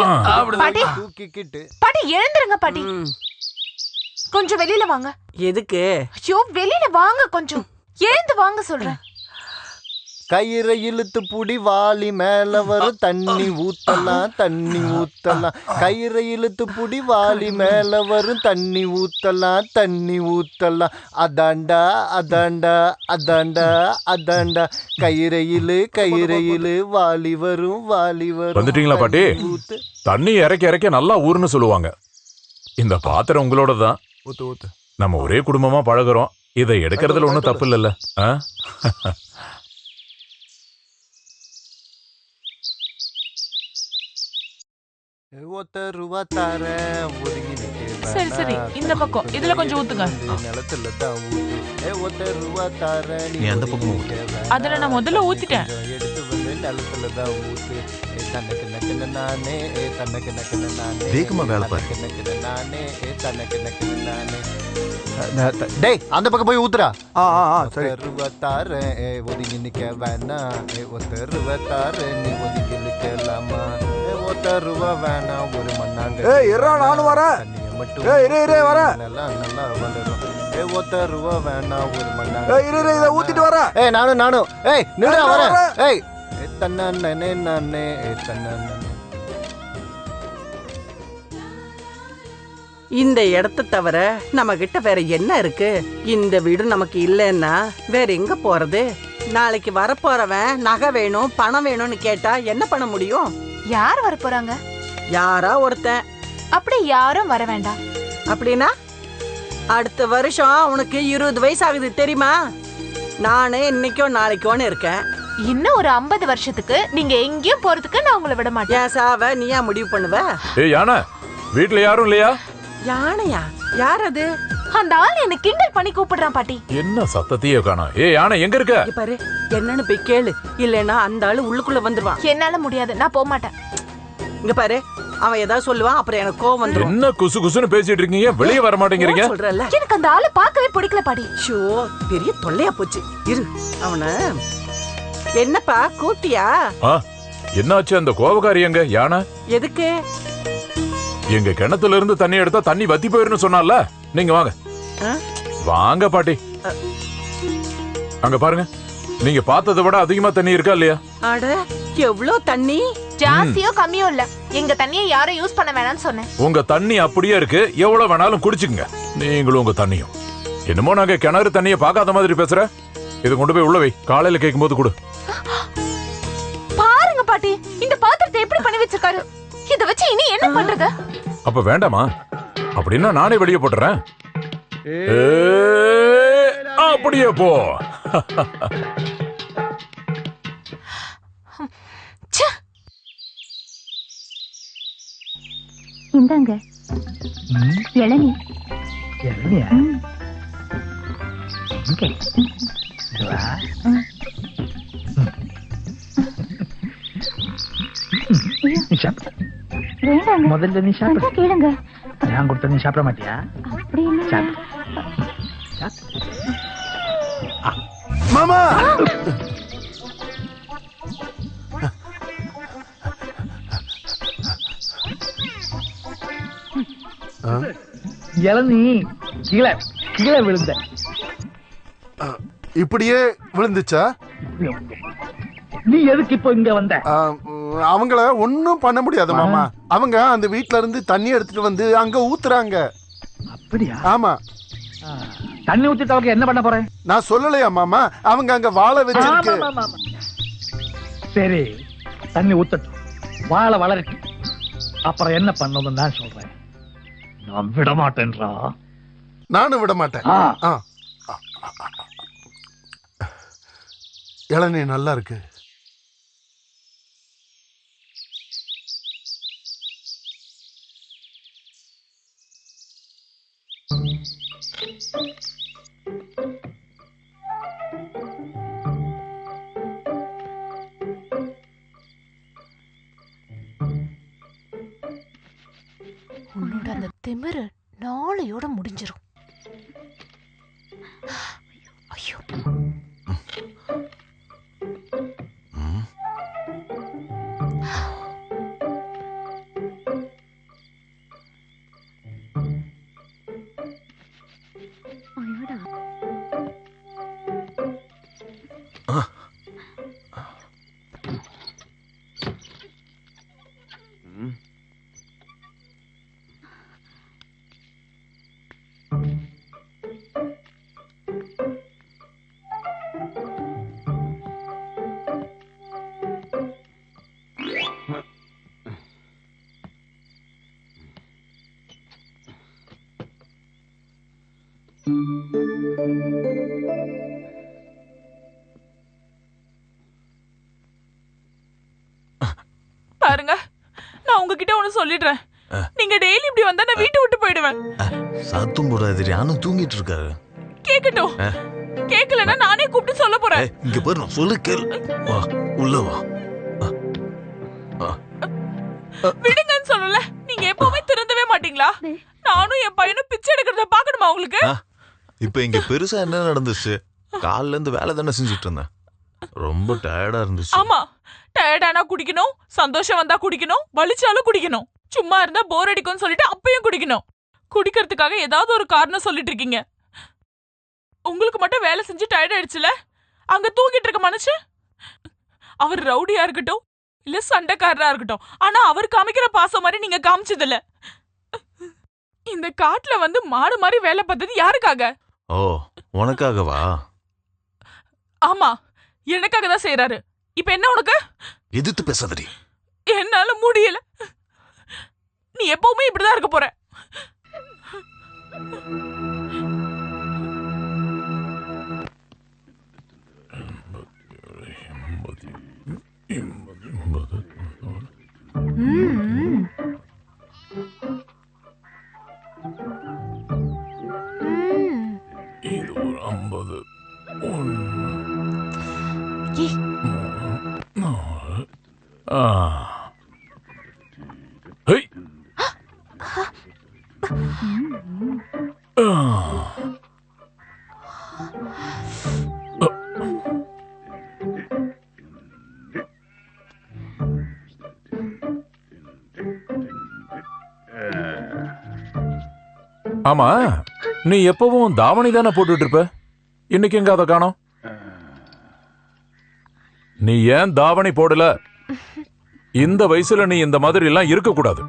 தூக்கிக்கிட்டு. பாட்டி எழுந்துருங்க பாட்டி. கொஞ்சம் வெளியில வாங்க. எதுக்கு? ஐயோ வெளியில வாங்க, கொஞ்சம் எழுந்து வாங்க சொல்றேன். கயிறை இழுத்து புடி, வாளி மேல வரும் தண்ணி ஊத்தலாம், தண்ணி ஊத்தலாம். கயிறை இழுத்து புடி, வாளி மேல வரும் தண்ணி ஊத்தலாம், தண்ணி ஊத்தலாம். அதாண்டா அதாண்டா அதாண்டா அதாண்டா. கயிறையிலு கயிறையிலு வாளி வரும், வாளி வரும். வந்துட்டீங்களா பாட்டி? தண்ணி இறக்க இறக்க நல்லா ஊருன்னு சொல்லுவாங்க. இந்த பாத்திரம் உங்களோட தான். நம்ம ஒரே குடும்பமா பழகுறோம். இதை எடுக்கிறதுல ஒன்றும் தப்பு இல்லைல்ல? சரி சரி, இந்த பக்கம் இதுல கொஞ்சம் ஊத்துங்க. நீ அந்த பக்கம் ஊத்து. அதுல நான் முதல்ல ஊத்திட்டேன். வேகமா வேலை பாரு. டேய், அந்த பக்கம் போய் ஊத்துறா. சரி. ஒதுங்கி நிக்க வேணா, ஒருத்தருவத்தாரு நீ ஒதுங்கி நிக்கலாமா? ரூபா வேணா ஒரு மண்ணாங்க. நானும் வரேன். ரூபா வேணா ஒரு மண்ணாங்க. ஊத்திட்டு வரேன். நானும் நின்றா வரேன். தன்னே நானே தன்னே. இந்த இடத்த தவிர நம்ம கிட்ட வேற என்ன இருக்கு? இந்த வீடு நமக்கு இல்லைன்னா வேற எங்க போறது? நாளைக்கு வரப்போறவன் நகை வேணும், பணம் வேணும்னு கேட்டா என்ன பண்ண முடியும்? யார் வர போறாங்க? யாரா ஒருத்தன். அப்படி யாரும் வர வேண்டாம். அப்படின்னா அடுத்த வருஷம் உனக்கு 20 வயசு ஆகுது தெரியுமா? நானே இன்னைக்கோ நாளைக்கோன்னு இருக்கேன். இன்னும் ஒரு 50 வருஷத்துக்கு நீங்க எங்கேயும் போறதுக்கு நான் உங்களை விட மாட்டேன். ஏன் சாவ நீயா முடிவு பண்ணுவ? யானை வீட்டுல யாரும் இல்லையா? யானையா? யார் அது? அந்த ஆள் என்ன கிண்டல் பண்ணி கூப்பிடுறான் பாட்டி. என்ன சத்தத்தையே காணோம். யானை எங்க இருக்க? பாரு, என்னன்னு போய் கேளு. இல்லன்னா அந்த ஆளு உள்ளுக்குள்ள வந்துருவான். என்னால முடியாது, நான் போக மாட்டேன். இங்க பாரு, அவன் ஏதாவது சொல்லுவான், அப்புறம் எனக்கு கோவம் வந்துரும். என்ன குசு குசுன்னு பேசிட்டு இருக்கீங்க? வெளியே வர மாட்டேங்கிறீங்க. சொல்றல, எனக்கு அந்த ஆளை பார்க்கவே பிடிக்கல பாட்டி. ஷோ, பெரிய தொல்லையா போச்சு. இரு அவன. என்னப்பா கூட்டியா? என்னாச்சு? அந்த கோபக்காரி எங்க? யானை எதுக்கு? எங்க கிணத்துல இருந்து தண்ணி எடுத்தா தண்ணி வத்தி போயிருன்னு சொன்னால. நீங்க வாங்க வாங்க பாட்டி. அங்க பாருங்க, நீங்க பார்த்ததை விட அதிகமா தண்ணி இருக்கா இல்லையா? அட, எவ்வளவு தண்ணி? ஜாஸ்தியோ கம்மியோ இல்ல. எங்க தண்ணியை யாரும் யூஸ் பண்ண வேணாம்னு சொன்னேன். உங்க தண்ணி அப்படியே இருக்கு, எவ்வளவு வேணாலும் குடிச்சுக்குங்க. நீங்களும் உங்க தண்ணியும். என்னமோ நாங்க கிணறு தண்ணியை பார்க்காத மாதிரி பேசுற. இது கொண்டு போய் உள்ள வை, காலையில கேட்கும் போது கொடு. பாருங்க பாட்டி, இந்த பாத்திரத்தை எப்படி பண்ணி வச்சிருக்காரு. இத வச்சு இனி என்ன பண்றது? அப்ப வேண்டாமா? அப்படின்னா நானே வெளியே போட்டுறேன். அப்படியே போ. இந்தாங்க இளநீ. இளநியா? முதல்ல நீ சாப்பிடு. கேளுங்க. நான் கொடுத்த நீ சாப்பிட மாட்டியா? இளநீ கீழே கீழே விழுந்த. இப்படியே விழுந்துச்சா? நீ எதுக்கு இப்போ இங்க வந்த? அவங்கள ஒன்னும் பண்ண முடியாது மாமா. அவங்க அந்த வீட்ல இருந்து தண்ணி எடுத்துட்டு வந்து அங்க ஊத்துறாங்க. அப்படியா? ஆமா. தண்ணி ஊத்திட்டவங்க என்ன பண்ண போறேன்? நான் சொல்லலையா மாமா, அவங்க அங்க வாழை வச்சிருக்கு. சரி, தண்ணி ஊத்தட்டும், வாழை வளரட்டும், அப்புறம் என்ன பண்ணணும் நான் சொல்றேன். நான் விட மாட்டேன்றா. நானும் விட மாட்டேன். இளநீ நல்லா இருக்கு. உன்னோட அந்த திமிரு நாளையோட முடிஞ்சிரும். ஐயோ, பாருங்க, நான் உங்ககிட்ட ஒண்ணு சொல்லிடுறேன். நீங்க டெய்லி இப்படி வந்தா நான் வீட்டை விட்டு போயிடுவேன். சத்தம் போடாதே, நானும் தூங்கிட்டு இருக்காரு. கேக்கட்டும், கேக்கலன்னா நானே கூப்பிட்டு சொல்ல போறேன். இங்க பாரு, நான் சொல்லு கேள். வா, உள்ள வா. விடுங்கன்னு சொல்லல, நீங்க எப்பவுமே திருந்தவே மாட்டீங்களா? நானும் என் பையனும் பிச்சை எடுக்கிறத பாக்கணுமா உங்களுக்கு? இப்ப இங்க பெருசா என்ன நடந்துச்சு? காலைல இருந்து வேலை தானே செஞ்சுட்டு இருந்தேன், ரொம்ப டயர்டா இருந்துச்சு. ஆமா, டயர்டானா குடிக்கணும், சந்தோஷம் வந்தா குடிக்கணும், வலிச்சாலும் குடிக்கணும், சும்மா இருந்தா போர் அடிக்கும்னு சொல்லிட்டு அப்பயும் குடிக்கணும். குடிக்கிறதுக்காக ஏதாவது ஒரு காரணம் சொல்லிட்டு இருக்கீங்க. உங்களுக்கு மட்டும் வேலை செஞ்சு டயர்ட் ஆயிடுச்சுல, அங்க தூங்கிட்டு இருக்க மனுஷன் அவர் ரவுடியா இருக்கட்டும் இல்ல சண்டைக்காரரா இருக்கட்டும், ஆனா அவர் காமிக்கிற பாசம் மாதிரி நீங்க காமிச்சது இல்ல. இந்த காட்டுல வந்து மாடு மாதிரி வேலை பார்த்தது யாருக்காக? ஓ, உனக்காகவா? ஆமா, எனக்காக தான் செய்யறாரு. இப்ப என்ன உனக்கு? எதிர்த்து பேசாதடி. என்னால முடியல. நீ எப்பவுமே இப்படிதான் இருக்க போற. இது ஒரு 50. ஆமா, நீ எப்பவும் தாவணி தானே போட்டுட்டு இருப்ப, இன்னைக்கு எங்க அதை காணோம்? நீ ஏன் தாவணி போடல? இந்த வயசுல நீ இந்த மாதிரி எல்லாம் இருக்க கூடாது.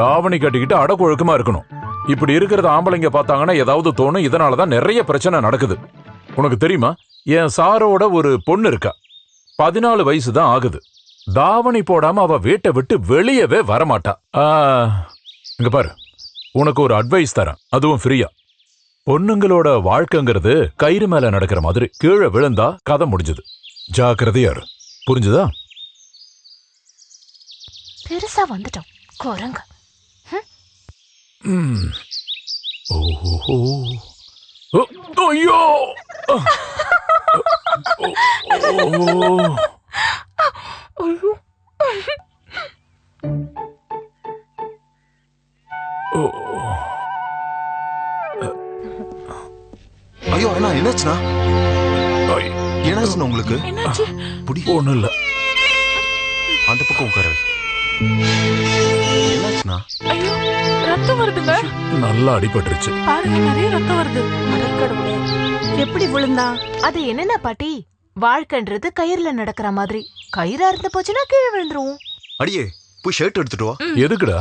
தாவணி கட்டிக்கிட்டு அடக்கொழுக்கமா இருக்கணும். இப்படி இருக்கிறத ஆம்பளைங்க பார்த்தாங்கன்னா ஏதாவது தோணும். இதனாலதான் நிறைய பிரச்சனை நடக்குது. உனக்கு தெரியுமா, என் சாரோட ஒரு பொண்ணு இருக்கா, 14 வயசு தான் ஆகுது. தாவணி போடாம அவ வீட்டை விட்டு வெளியவே வரமாட்டா. இங்க பாரு, உனக்கு ஒரு அட்வைஸ் தரேன், அதுவும் ஃப்ரீயா. பொண்ணுங்களோட வாழ்க்கைங்கிறது கயிறு மேல நடக்கிற மாதிரி. கீழே விழுந்தா கதை முடிஞ்சது. ஜாக்கிரதையா இரு, புரிஞ்சுதா? பெருசா வந்துட்டோம் குரங்கு. ஐயோ, ஐயோ அண்ணா, என்னாச்சுண்ணா? என்னாச்சுண்ணா உங்களுக்கு? ஒண்ணும் இல்ல. அந்த பக்கம் உட்கார. என்னாச்சுண்ணா? என்னாச்சுனா? ஐயோ ரத்தம் வருதுங்க. நல்லா அடிபட்டுருச்சு. பாருங்க நிறைய ரத்தம் வருது. அடக்கடவுளே, எப்படி விழுந்தா? அது என்னன்னா பாட்டி, வாழ்க்கைன்றது கயிறுல நடக்கிற மாதிரி. கயிறு அறுந்து போச்சுன்னா கீழே விழுந்துருவோம். அடியே போய் ஷர்ட் எடுத்துட்டு வா. எதுக்குடா?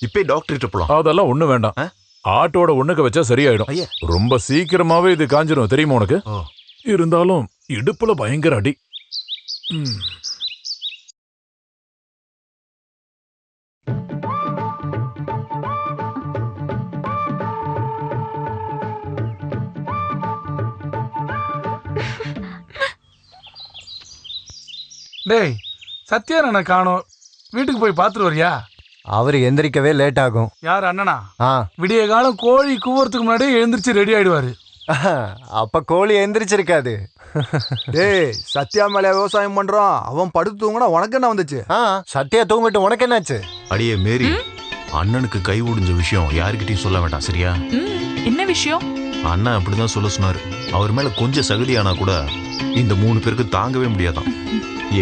இப்பே டாக்டர் கிட்ட போலாம். அதெல்லாம் ஒண்ணு வேண்டாம். ஆட்டோட ஒண்ணுக்கு வச்சா சரியாயிடும். ரொம்ப சீக்கிரமாவே இது காஞ்சிரும், தெரியுமா உனக்கு? இருந்தாலும் இடுப்புல பயங்கர அடி. டேய் சத்யாரான காணோம், வீட்டுக்கு போய் பாத்துட்டு வரியா? அவர் எந்திரிக்கவே லேட் ஆகும். யார் அண்ணனா? ஆ விடிய காலம் கோழி கூவறதுக்கு முன்னாடியே எழுந்திரிச்சு ரெடி ஆயிடுவாரு. அப்ப கோழி எந்திரிச்சிருக்காது. டேய் சத்யா மேல விவசாயம் பண்றான், அவன் படுத்து தூங்கினா உனக்கு என்ன வந்துச்சு? சத்யா தூங்கிட்டு உனக்கு என்னாச்சு? அடியே மேரி, அண்ணனுக்கு கை ஒடிஞ்ச விஷயம் யாருக்கிட்டையும் சொல்ல வேண்டாம், சரியா? என்ன விஷயம்? அண்ணன் அப்படிதான் சொல்ல சொன்னாரு. அவர் மேல கொஞ்சம் சகதியானா கூட இந்த 3 பேருக்கு தாங்கவே முடியாதான்.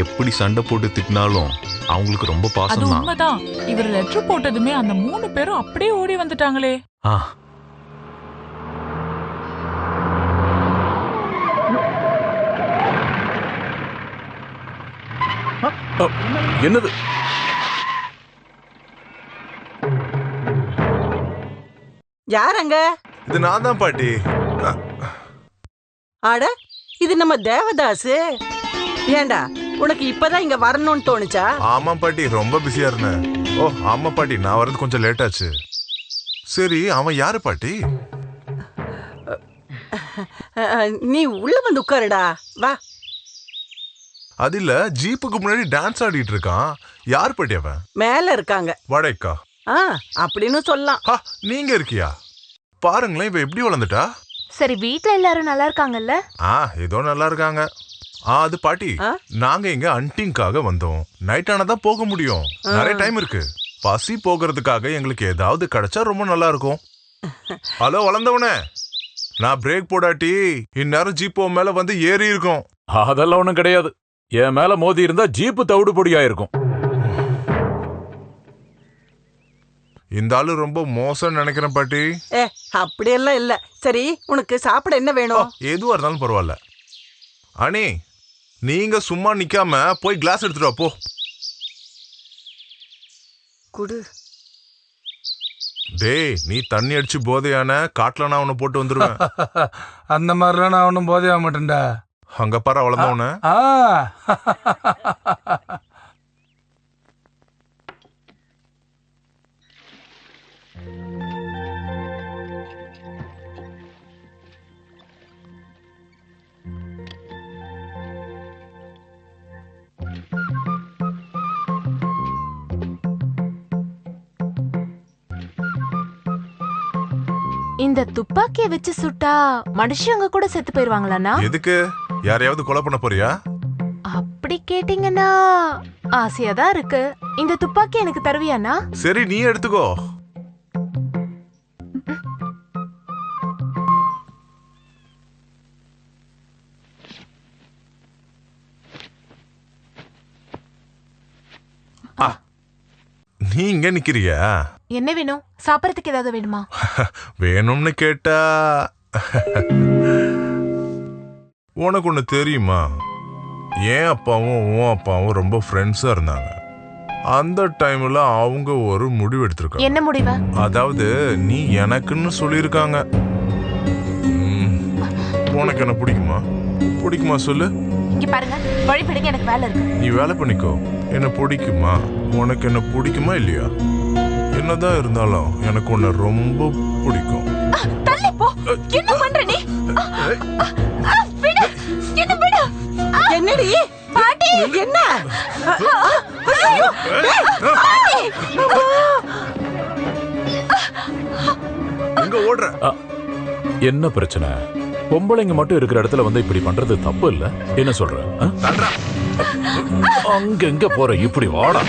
எப்படி சண்டை போட்டு திட்டினாலும் அவங்களுக்கு ரொம்ப அது பாசம் தான். உண்மைதான். இவர் லெட்டர் போட்டதுமே அந்த 3 பேரும் அப்படியே ஓடி வந்துட்டாங்களே. என்னது? யாரங்க? இது நான் தான் பாட்டி. ஆட, இது நம்ம தேவதாஸ். ஏண்டா உனக்கு இப்பதான் இங்க வரணும்னு தோணுச்சா? ஆமா பாட்டி, ரொம்ப பிஸியா இருந்தேன். ஓ ஆமா பாட்டி, நான் வரது கொஞ்சம் லேட் ஆச்சு. சரி, அவன் யாரு பாட்டி? நீ உள்ள வந்து உட்காருடா, வா. அது இல்ல, ஜீப்புக்கு முன்னாடி டான்ஸ் ஆடிட்டு இருக்கான். யார் பாட்டி அவன்? மேல இருக்காங்க. வடைக்கா? அப்படின்னு சொல்லலாம். நீங்க இருக்கியா? பாருங்களேன், இவ எப்படி வளர்ந்துட்டா. சரி, வீட்ல எல்லாரும் நல்லா இருக்காங்கல்ல? ஏதோ நல்லா இருக்காங்க. அது பாட்டி, நாங்க இங்க ஹண்டிங்காக வந்தோம். நைட் ஆனதான் போக முடியும், நிறைய டைம் இருக்கு. பசி போகிறதுக்காக எங்களுக்கு ஏதாவது கிடைச்சா ரொம்ப நல்லா இருக்கும். ஹலோ வளர்ந்தவனே, நான் பிரேக் போடாட்டி இந்நேரம் ஜீப் மேல வந்து ஏறி இருக்கும். அதெல்லாம் ஒண்ணும் கிடையாது. என் மேல மோதி இருந்தா ஜீப்பு தவிடு பொடியாயிருக்கும். இந்த ஆளு ரொம்ப மோசம் நினைக்கிறேன் பாட்டி. அப்படியெல்லாம் இல்ல. சரி, உனக்கு சாப்பிட என்ன வேணும்? எதுவா இருந்தாலும் பரவாயில்ல. அண்ணே, நீங்க சும்மா நிக்காம போய் கிளாஸ் எடுத்துட்டு வா போ. குடு. டேய், நீ தண்ணி அடிச்சு போதையான காட்டுல நான் உன்னை போட்டு வந்துருவேன். அந்த மாதிரிலாம் நான் ஒன்னும் போதையாக மாட்டேன்டா. அங்க பாரு வளர்ந்தவன. இந்த துப்பாக்கிய வச்சு சுட்டா மனுஷங்க கூட செத்து போயிருவாங்களாண்ணா? எதுக்கு? யாரையாவது கொலை பண்ண போறியா? அப்படி கேட்டீங்கன்னா ஆசையாதான் இருக்கு. இந்த துப்பாக்கி எனக்கு தருவியாண்ணா? சரி, நீ எடுத்துக்கோ. நீ இங்க நிக்கிறியா? என்ன வேணும்? சாப்பிடறதுக்கு ஏதாவது வேணுமா? வேணும்னு கேட்டா உனக்கு ஒண்ணு தெரியுமா? என் அப்பாவும் உன் அப்பாவும் ரொம்ப ஃப்ரெண்ட்ஸா இருந்தாங்க. அந்த டைம்ல அவங்க ஒரு முடிவு எடுத்திருக்காங்க. என்ன முடிவு? அதாவது நீ எனக்குன்னு சொல்லியிருக்காங்க. உனக்கு என்ன பிடிக்குமா? பிடிக்குமா சொல்லு. இங்க பாருங்க, வழிபடுங்க, எனக்கு வேலை இருக்கு. நீ வேலை பண்ணிக்கோ. என்ன பிடிக்குமா? உனக்கு என்ன பிடிக்குமா இல்லையா? என்னதான் இருந்தாலும் எனக்கு உன்னை ரொம்ப பிடிக்கும். தள்ளி போ. என்ன பண்ற நீ? விடு. என்ன விடு. என்னடி? பாட்டி, என்ன? எங்க ஓடுற? என்ன பிரச்சனை? பொம்பளைங்க மட்டும் இருக்கிற இடத்துல வந்து இப்படி பண்றது தப்பு இல்ல? என்ன சொல்ற? அங்க எங்க போற? இப்படி வாடா.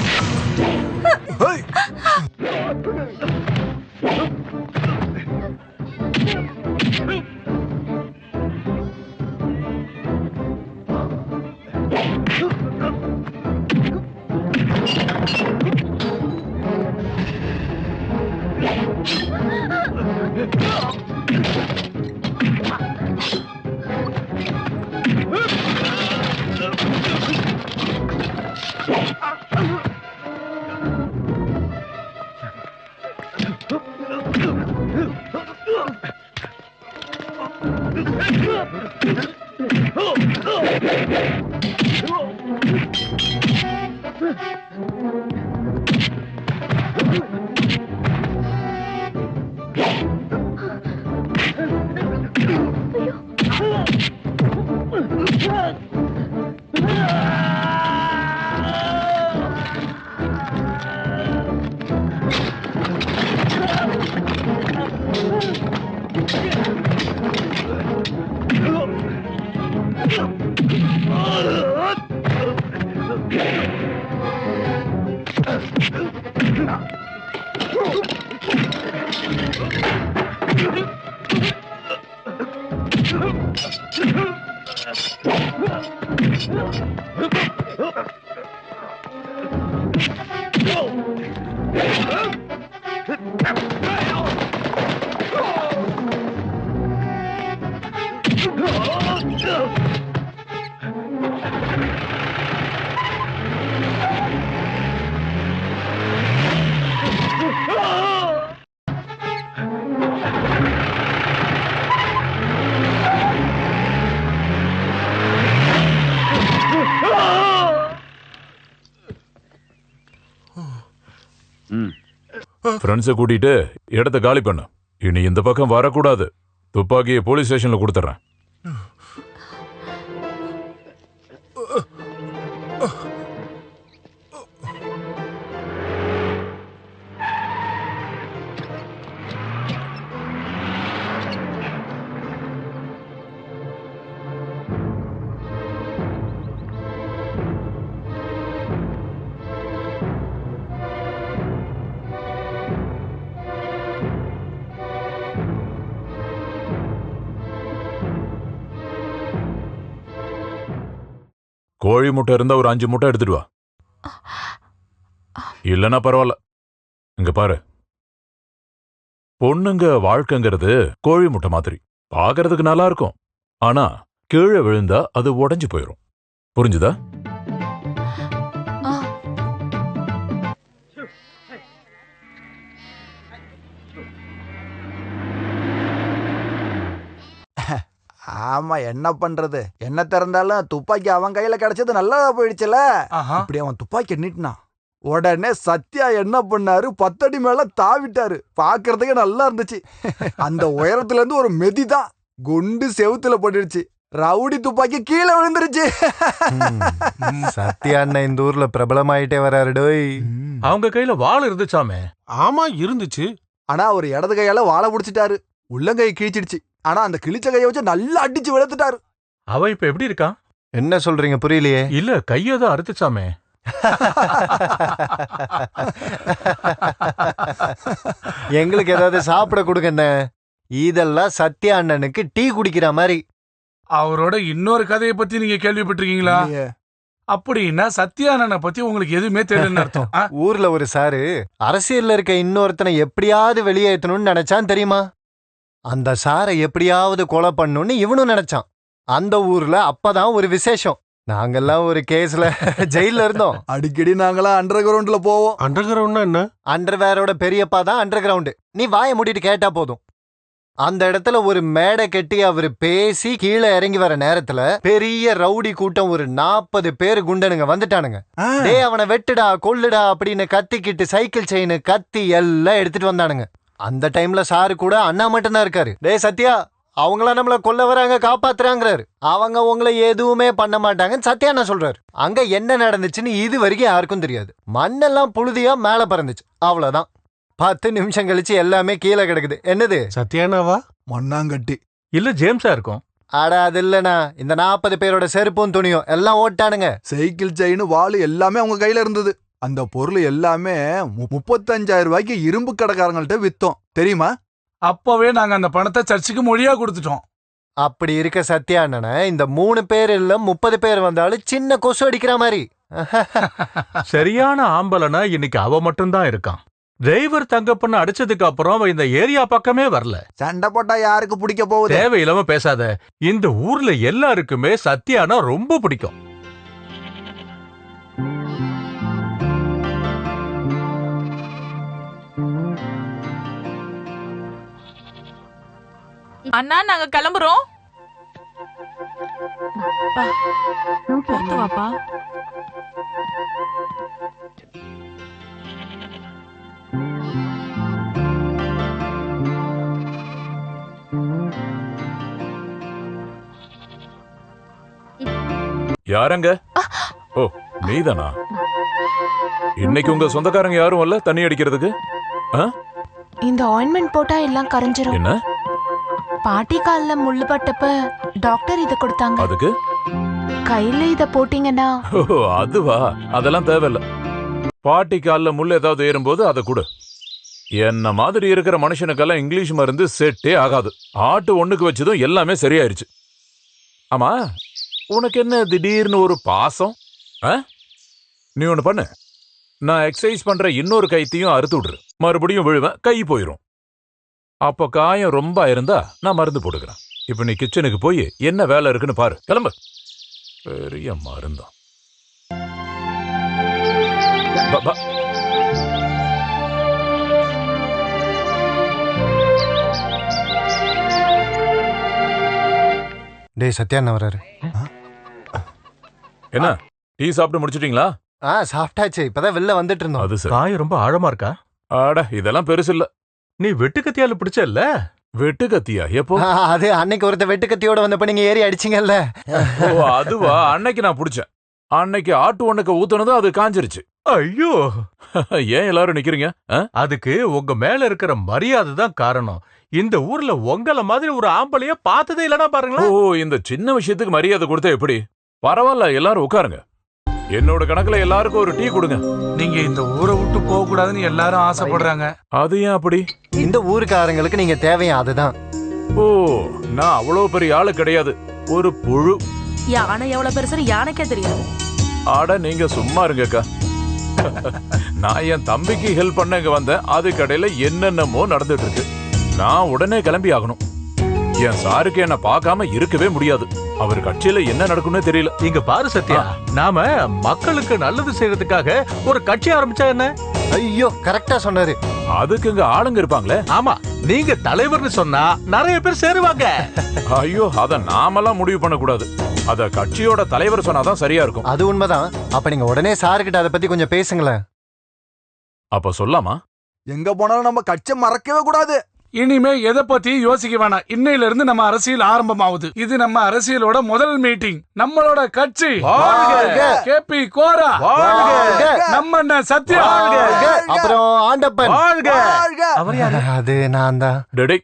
ஃப்ரெண்ட்ஸை கூட்டிட்டு இடத்த காலி பண்ண. இனி இந்த பக்கம் வரக்கூடாது. துப்பாக்கியை போலீஸ் ஸ்டேஷன்ல கொடுத்துறேன். கோழி முட்டை இருந்தா ஒரு 5 முட்டை எடுத்துட்டு வா. இல்லைன்னா பரவாயில்ல. இங்க பாரு, பொண்ணுங்க வாழ்க்கைங்கிறது கோழி முட்டை மாதிரி. பாக்குறதுக்கு நல்லா இருக்கும், ஆனா கீழே விழுந்தா அது உடைஞ்சு போயிடும். புரிஞ்சுதா? ஆமா, என்ன பண்றது? என்ன திறந்தாலும் துப்பாக்கி அவன் கையில கிடைச்சது நல்லதா போயிடுச்சுல. இப்படி அவன் துப்பாக்கி நீட்டினான். உடனே சத்யா என்ன பண்ணாரு, 10 அடி மேல தாவிட்டாரு. பாக்குறதுக்கு நல்லா இருந்துச்சு. அந்த உயரத்துல இருந்து ஒரு மெதிதான் குண்டு செவுத்துல போட்டுடுச்சு. ரவுடி துப்பாக்கி கீழே விழுந்துருச்சு. சத்யா அண்ணன் இந்த ஊர்ல பிரபலமாயிட்டே வராரு. டோய், அவங்க கையில வாள் இருந்துச்சாமே. ஆமா இருந்துச்சு. ஆனா ஒரு இடது கையால வாழை புடிச்சிட்டாரு. உள்ளங்கை கிழிச்சிடுச்சு. ஆனா அந்த கிழிச்ச கையை வச்சு நல்லா அடிச்சு வெளுத்துட்டாரு. அவ இப்ப எப்படி இருக்கா? என்ன சொல்றீங்க? புரியலையே. இல்ல, கையதான் அறுத்துச்சாமே. எங்களுக்கு ஏதாவது சாப்பிட கொடுங்க. இதெல்லாம் சத்யா அண்ணனுக்கு டீ குடிக்கிற மாதிரி. அவரோட இன்னொரு கதையை பத்தி நீங்க கேள்விப்பட்டிருக்கீங்களா? அப்படின்னா சத்யானனை பத்தி உங்களுக்கு எதுவுமே தெரியலன்னு அர்த்தம். ஊர்ல ஒரு சாரு அரசியல்ல இருக்க இன்னொருத்தனை எப்படியாவது வெளியேற்றணும்னு நினைச்சான் தெரியுமா? அந்த சாரை எப்படியாவது கொலை பண்ணணும்னு இவனும் நினைச்சான். அந்த ஊர்ல அப்பதான் ஒரு விசேஷம். நாங்கெல்லாம் ஒரு கேஸ்ல ஜெயில இருந்தோம். அடிக்கடி நாங்களாம் அண்டர் கிரவுண்ட்ல போவோம். அண்டர் கிரவுண்ட்னா என்ன? அண்டர்வேரோட பெரியப்பா தான் அண்டர் கிரவுண்டு. நீ வாயை மூடிட்டு கேட்டா போதும். அந்த இடத்துல ஒரு மேடை கட்டி அவரு பேசி கீழே இறங்கி வர நேரத்துல பெரிய ரவுடி கூட்டம் ஒரு 40 பேர் குண்டனுங்க வந்துட்டானுங்க. டே அவனை வெட்டுடா கொல்லுடா அப்படின்னு கத்திக்கிட்டு சைக்கிள் செயின் கத்தி எல்லாம் எடுத்துட்டு வந்தானுங்க. அந்த டைம்ல சாரு கூட அண்ணா மட்டும்தான் இருக்காரு. டே சத்யா, அவங்கள நம்மள கொல்ல வராங்க, காப்பாத்துறாங்கிறாரு. அவங்க உங்களை எதுவுமே பண்ண மாட்டாங்கன்னு சத்யா அண்ணா சொல்றாரு. அங்க என்ன நடந்துச்சுன்னு இது வரைக்கும் யாருக்கும் தெரியாது. மண்ணெல்லாம் புழுதியா மேல பறந்துச்சு, அவ்வளவுதான். 10 நிமிஷம் கழிச்சு எல்லாமே கீழே கிடக்குது. என்னது? சத்யானாவா? மண்ணாங்கட்டி. இல்ல ஜேம்ஸா இருக்கும். அட அது இல்லனா, இந்த 40 பேரோட செருப்பும் துணியும் எல்லாம் ஓட்டானுங்க. சைக்கிள் செயின் வாளு எல்லாமே அவங்க கையில இருந்தது. அந்த பொருள் எல்லாமே 35,000 ரூபாய்க்கு இரும்பு கடைக்காரங்கள்ட்ட வித்தோம் தெரியுமா? அப்பவே நாங்க அந்த பணத்தை சர்ச்சுக்கு மொழியா கொடுத்துட்டோம். அப்படி இருக்க சத்யா அண்ணனை இந்த 3 பேர் இல்ல 30 பேர் வந்தாலும் சின்ன கொசு அடிக்கிற மாதிரி. சரியான ஆம்பலனா இன்னைக்கு அவ மட்டும்தான் இருக்கான். டிரைவர் தங்கப்பண்ண அடிச்சதுக்கு அப்புறம் அவன் இந்த ஏரியா பக்கமே வரல. சண்டை போட்டா யாருக்கு பிடிக்க போகுது? தேவையில்லாம பேசாத. இந்த ஊர்ல எல்லாருக்குமே சத்யானா ரொம்ப பிடிக்கும். அண்ணா நாங்க கிளம்புறோம். பார்த்து வாப்பா. யாரங்க? ஓ, நீதானா? இன்னைக்கு உங்க சொந்தக்காரங்க யாரும் வரல தண்ணி அடிக்கிறதுக்கு? இந்த ஆயின்மெண்ட் போட்டா எல்லாம் கரைஞ்சிரும். என்ன? பாட்டி கால்ல முள்ளு பட்டப்ப டாக்டர் இத கொடுத்தாங்க. அதுக்கு கையில இத போட்டீங்கன்னா. ஓ, அதுவா? அதெல்லாம் தேவையில்ல. பாட்டி கால்ல முள் ஏதாவது ஏறும்போது அதை கொடு. என்ன மாதிரி இருக்கிற மனுஷனுக்கெல்லாம் இங்கிலீஷ் மருந்து செட்டே ஆகாது. ஆட்டு ஒண்ணுக்கு வச்சதும் எல்லாமே சரியாயிருச்சு. ஆமா, உனக்கு என்ன திடீர்னு ஒரு பாசம்? நீ ஒண்ணு பண்ணு, நான் எக்ஸசைஸ் பண்ற இன்னொரு கைத்தையும் அறுத்து விடுறேன். மறுபடியும் விழுவேன், கை போயிரும். அப்போ காயம் ரொம்ப இருந்தா நான் மருந்து போட்டுக்கிறேன். இப்ப நீ கிச்சனுக்கு போய் என்ன வேலை இருக்குன்னு பாரு. கிளம்பு. பெரிய மருந்தம். டேய் சத்யா அண்ணா வராரு. என்ன டீ சாப்பிட்டு முடிச்சிட்டீங்களா? சாப்பிட்டாச்சு. இப்பதான் வெளில வந்துட்டு இருந்தோம். அது சரி. காயம் ரொம்ப ஆழமா இருக்கா? ஆட, இதெல்லாம் பெருசு இல்ல. நீ வெட்டுக்கத்தியால பிடிச்ச இல்ல? வெட்டுக்கத்தியா? எப்போ? அது அன்னைக்கு ஒருத்த வெட்டுக்கத்தியோட வந்தப்ப நீங்க ஏறி அடிச்சீங்கல்ல. ஓ, அதுவா? அன்னைக்கு நான் பிடிச்சேன். அன்னைக்கு ஆட்டு ஒண்ணுக்கு ஊத்துனதும் அது காஞ்சிருச்சு. ஐயோ, ஏன் எல்லாரும் நிக்கிறீங்க? அதுக்கு உங்க மேல இருக்கிற மரியாதை தான் காரணம். இந்த ஊர்ல உங்கள மாதிரி ஒரு ஆம்பளைய பார்த்ததே இல்லனா பாருங்களேன். ஓ, இந்த சின்ன விஷயத்துக்கு மரியாதை கொடுத்தா எப்படி? பரவாயில்ல, எல்லாரும் உட்காருங்க. என்னோட கணக்குல எல்லாருக்கும் ஒரு டீ கொடுங்க. நீங்க இந்த ஊரை விட்டு போக கூடாதுன்னு எல்லாரும் ஆசைப்படுறாங்க. அது ஏன் அப்படி? இந்த ஊருக்காரங்களுக்கு நீங்க தேவையா? அதுதான். ஓ, நான் அவ்வளவு பெரிய ஆளு கிடையாது. ஒரு புழு. யானை எவ்வளவு பெருசு யானைக்கே தெரியாது. ஆட, நீங்க சும்மா இருங்கக்கா. நான் என் தம்பிக்கு ஹெல்ப் பண்ண இங்க வந்தேன். அதுக்கடையில என்னென்னமோ நடந்துட்டு இருக்கு. நான் உடனே கிளம்பி ஆகணும். என் சாருக்கு என்ன பார்க்காம இருக்கவே முடியாது. அவர் கட்சியில என்ன நடக்கும்னே தெரியல. இங்க பாரு சத்யா, நாம மக்களுக்கு நல்லது செய்யறதுக்காக ஒரு கட்சி ஆரம்பிச்சா என்ன? ஐயோ, கரெக்டா சொன்னாரு. அதுக்கு இங்க ஆளுங்க இருப்பாங்களே. ஆமா, நீங்க தலைவர்னு சொன்னா நிறைய பேர் சேருவாங்க. ஐயோ, அத நாமெல்லாம் முடிவு பண்ண கூடாது. அத கட்சியோட தலைவர் சொன்னாதான் சரியா இருக்கும். அது உண்மைதான். அப்ப நீங்க உடனே சாருக்கிட்ட அதை பத்தி கொஞ்சம் பேசுங்களேன். அப்ப சொல்லாமா? எங்க போனாலும் நம்ம கட்சி மறக்கவே கூடாது. இனிமே எதை பத்தி யோசிக்க வேணாம். இன்னையில இருந்து நம்ம அரசியல் ஆரம்பமாகுது. இது நம்ம அரசியலோட முதல் மீட்டிங். நம்மளோட கட்சி கேபி கோரா, நம்ம சத்யா, அப்புறம் ஆண்டப்பன். அவர் யாரு? அது நான் தான். டேய்,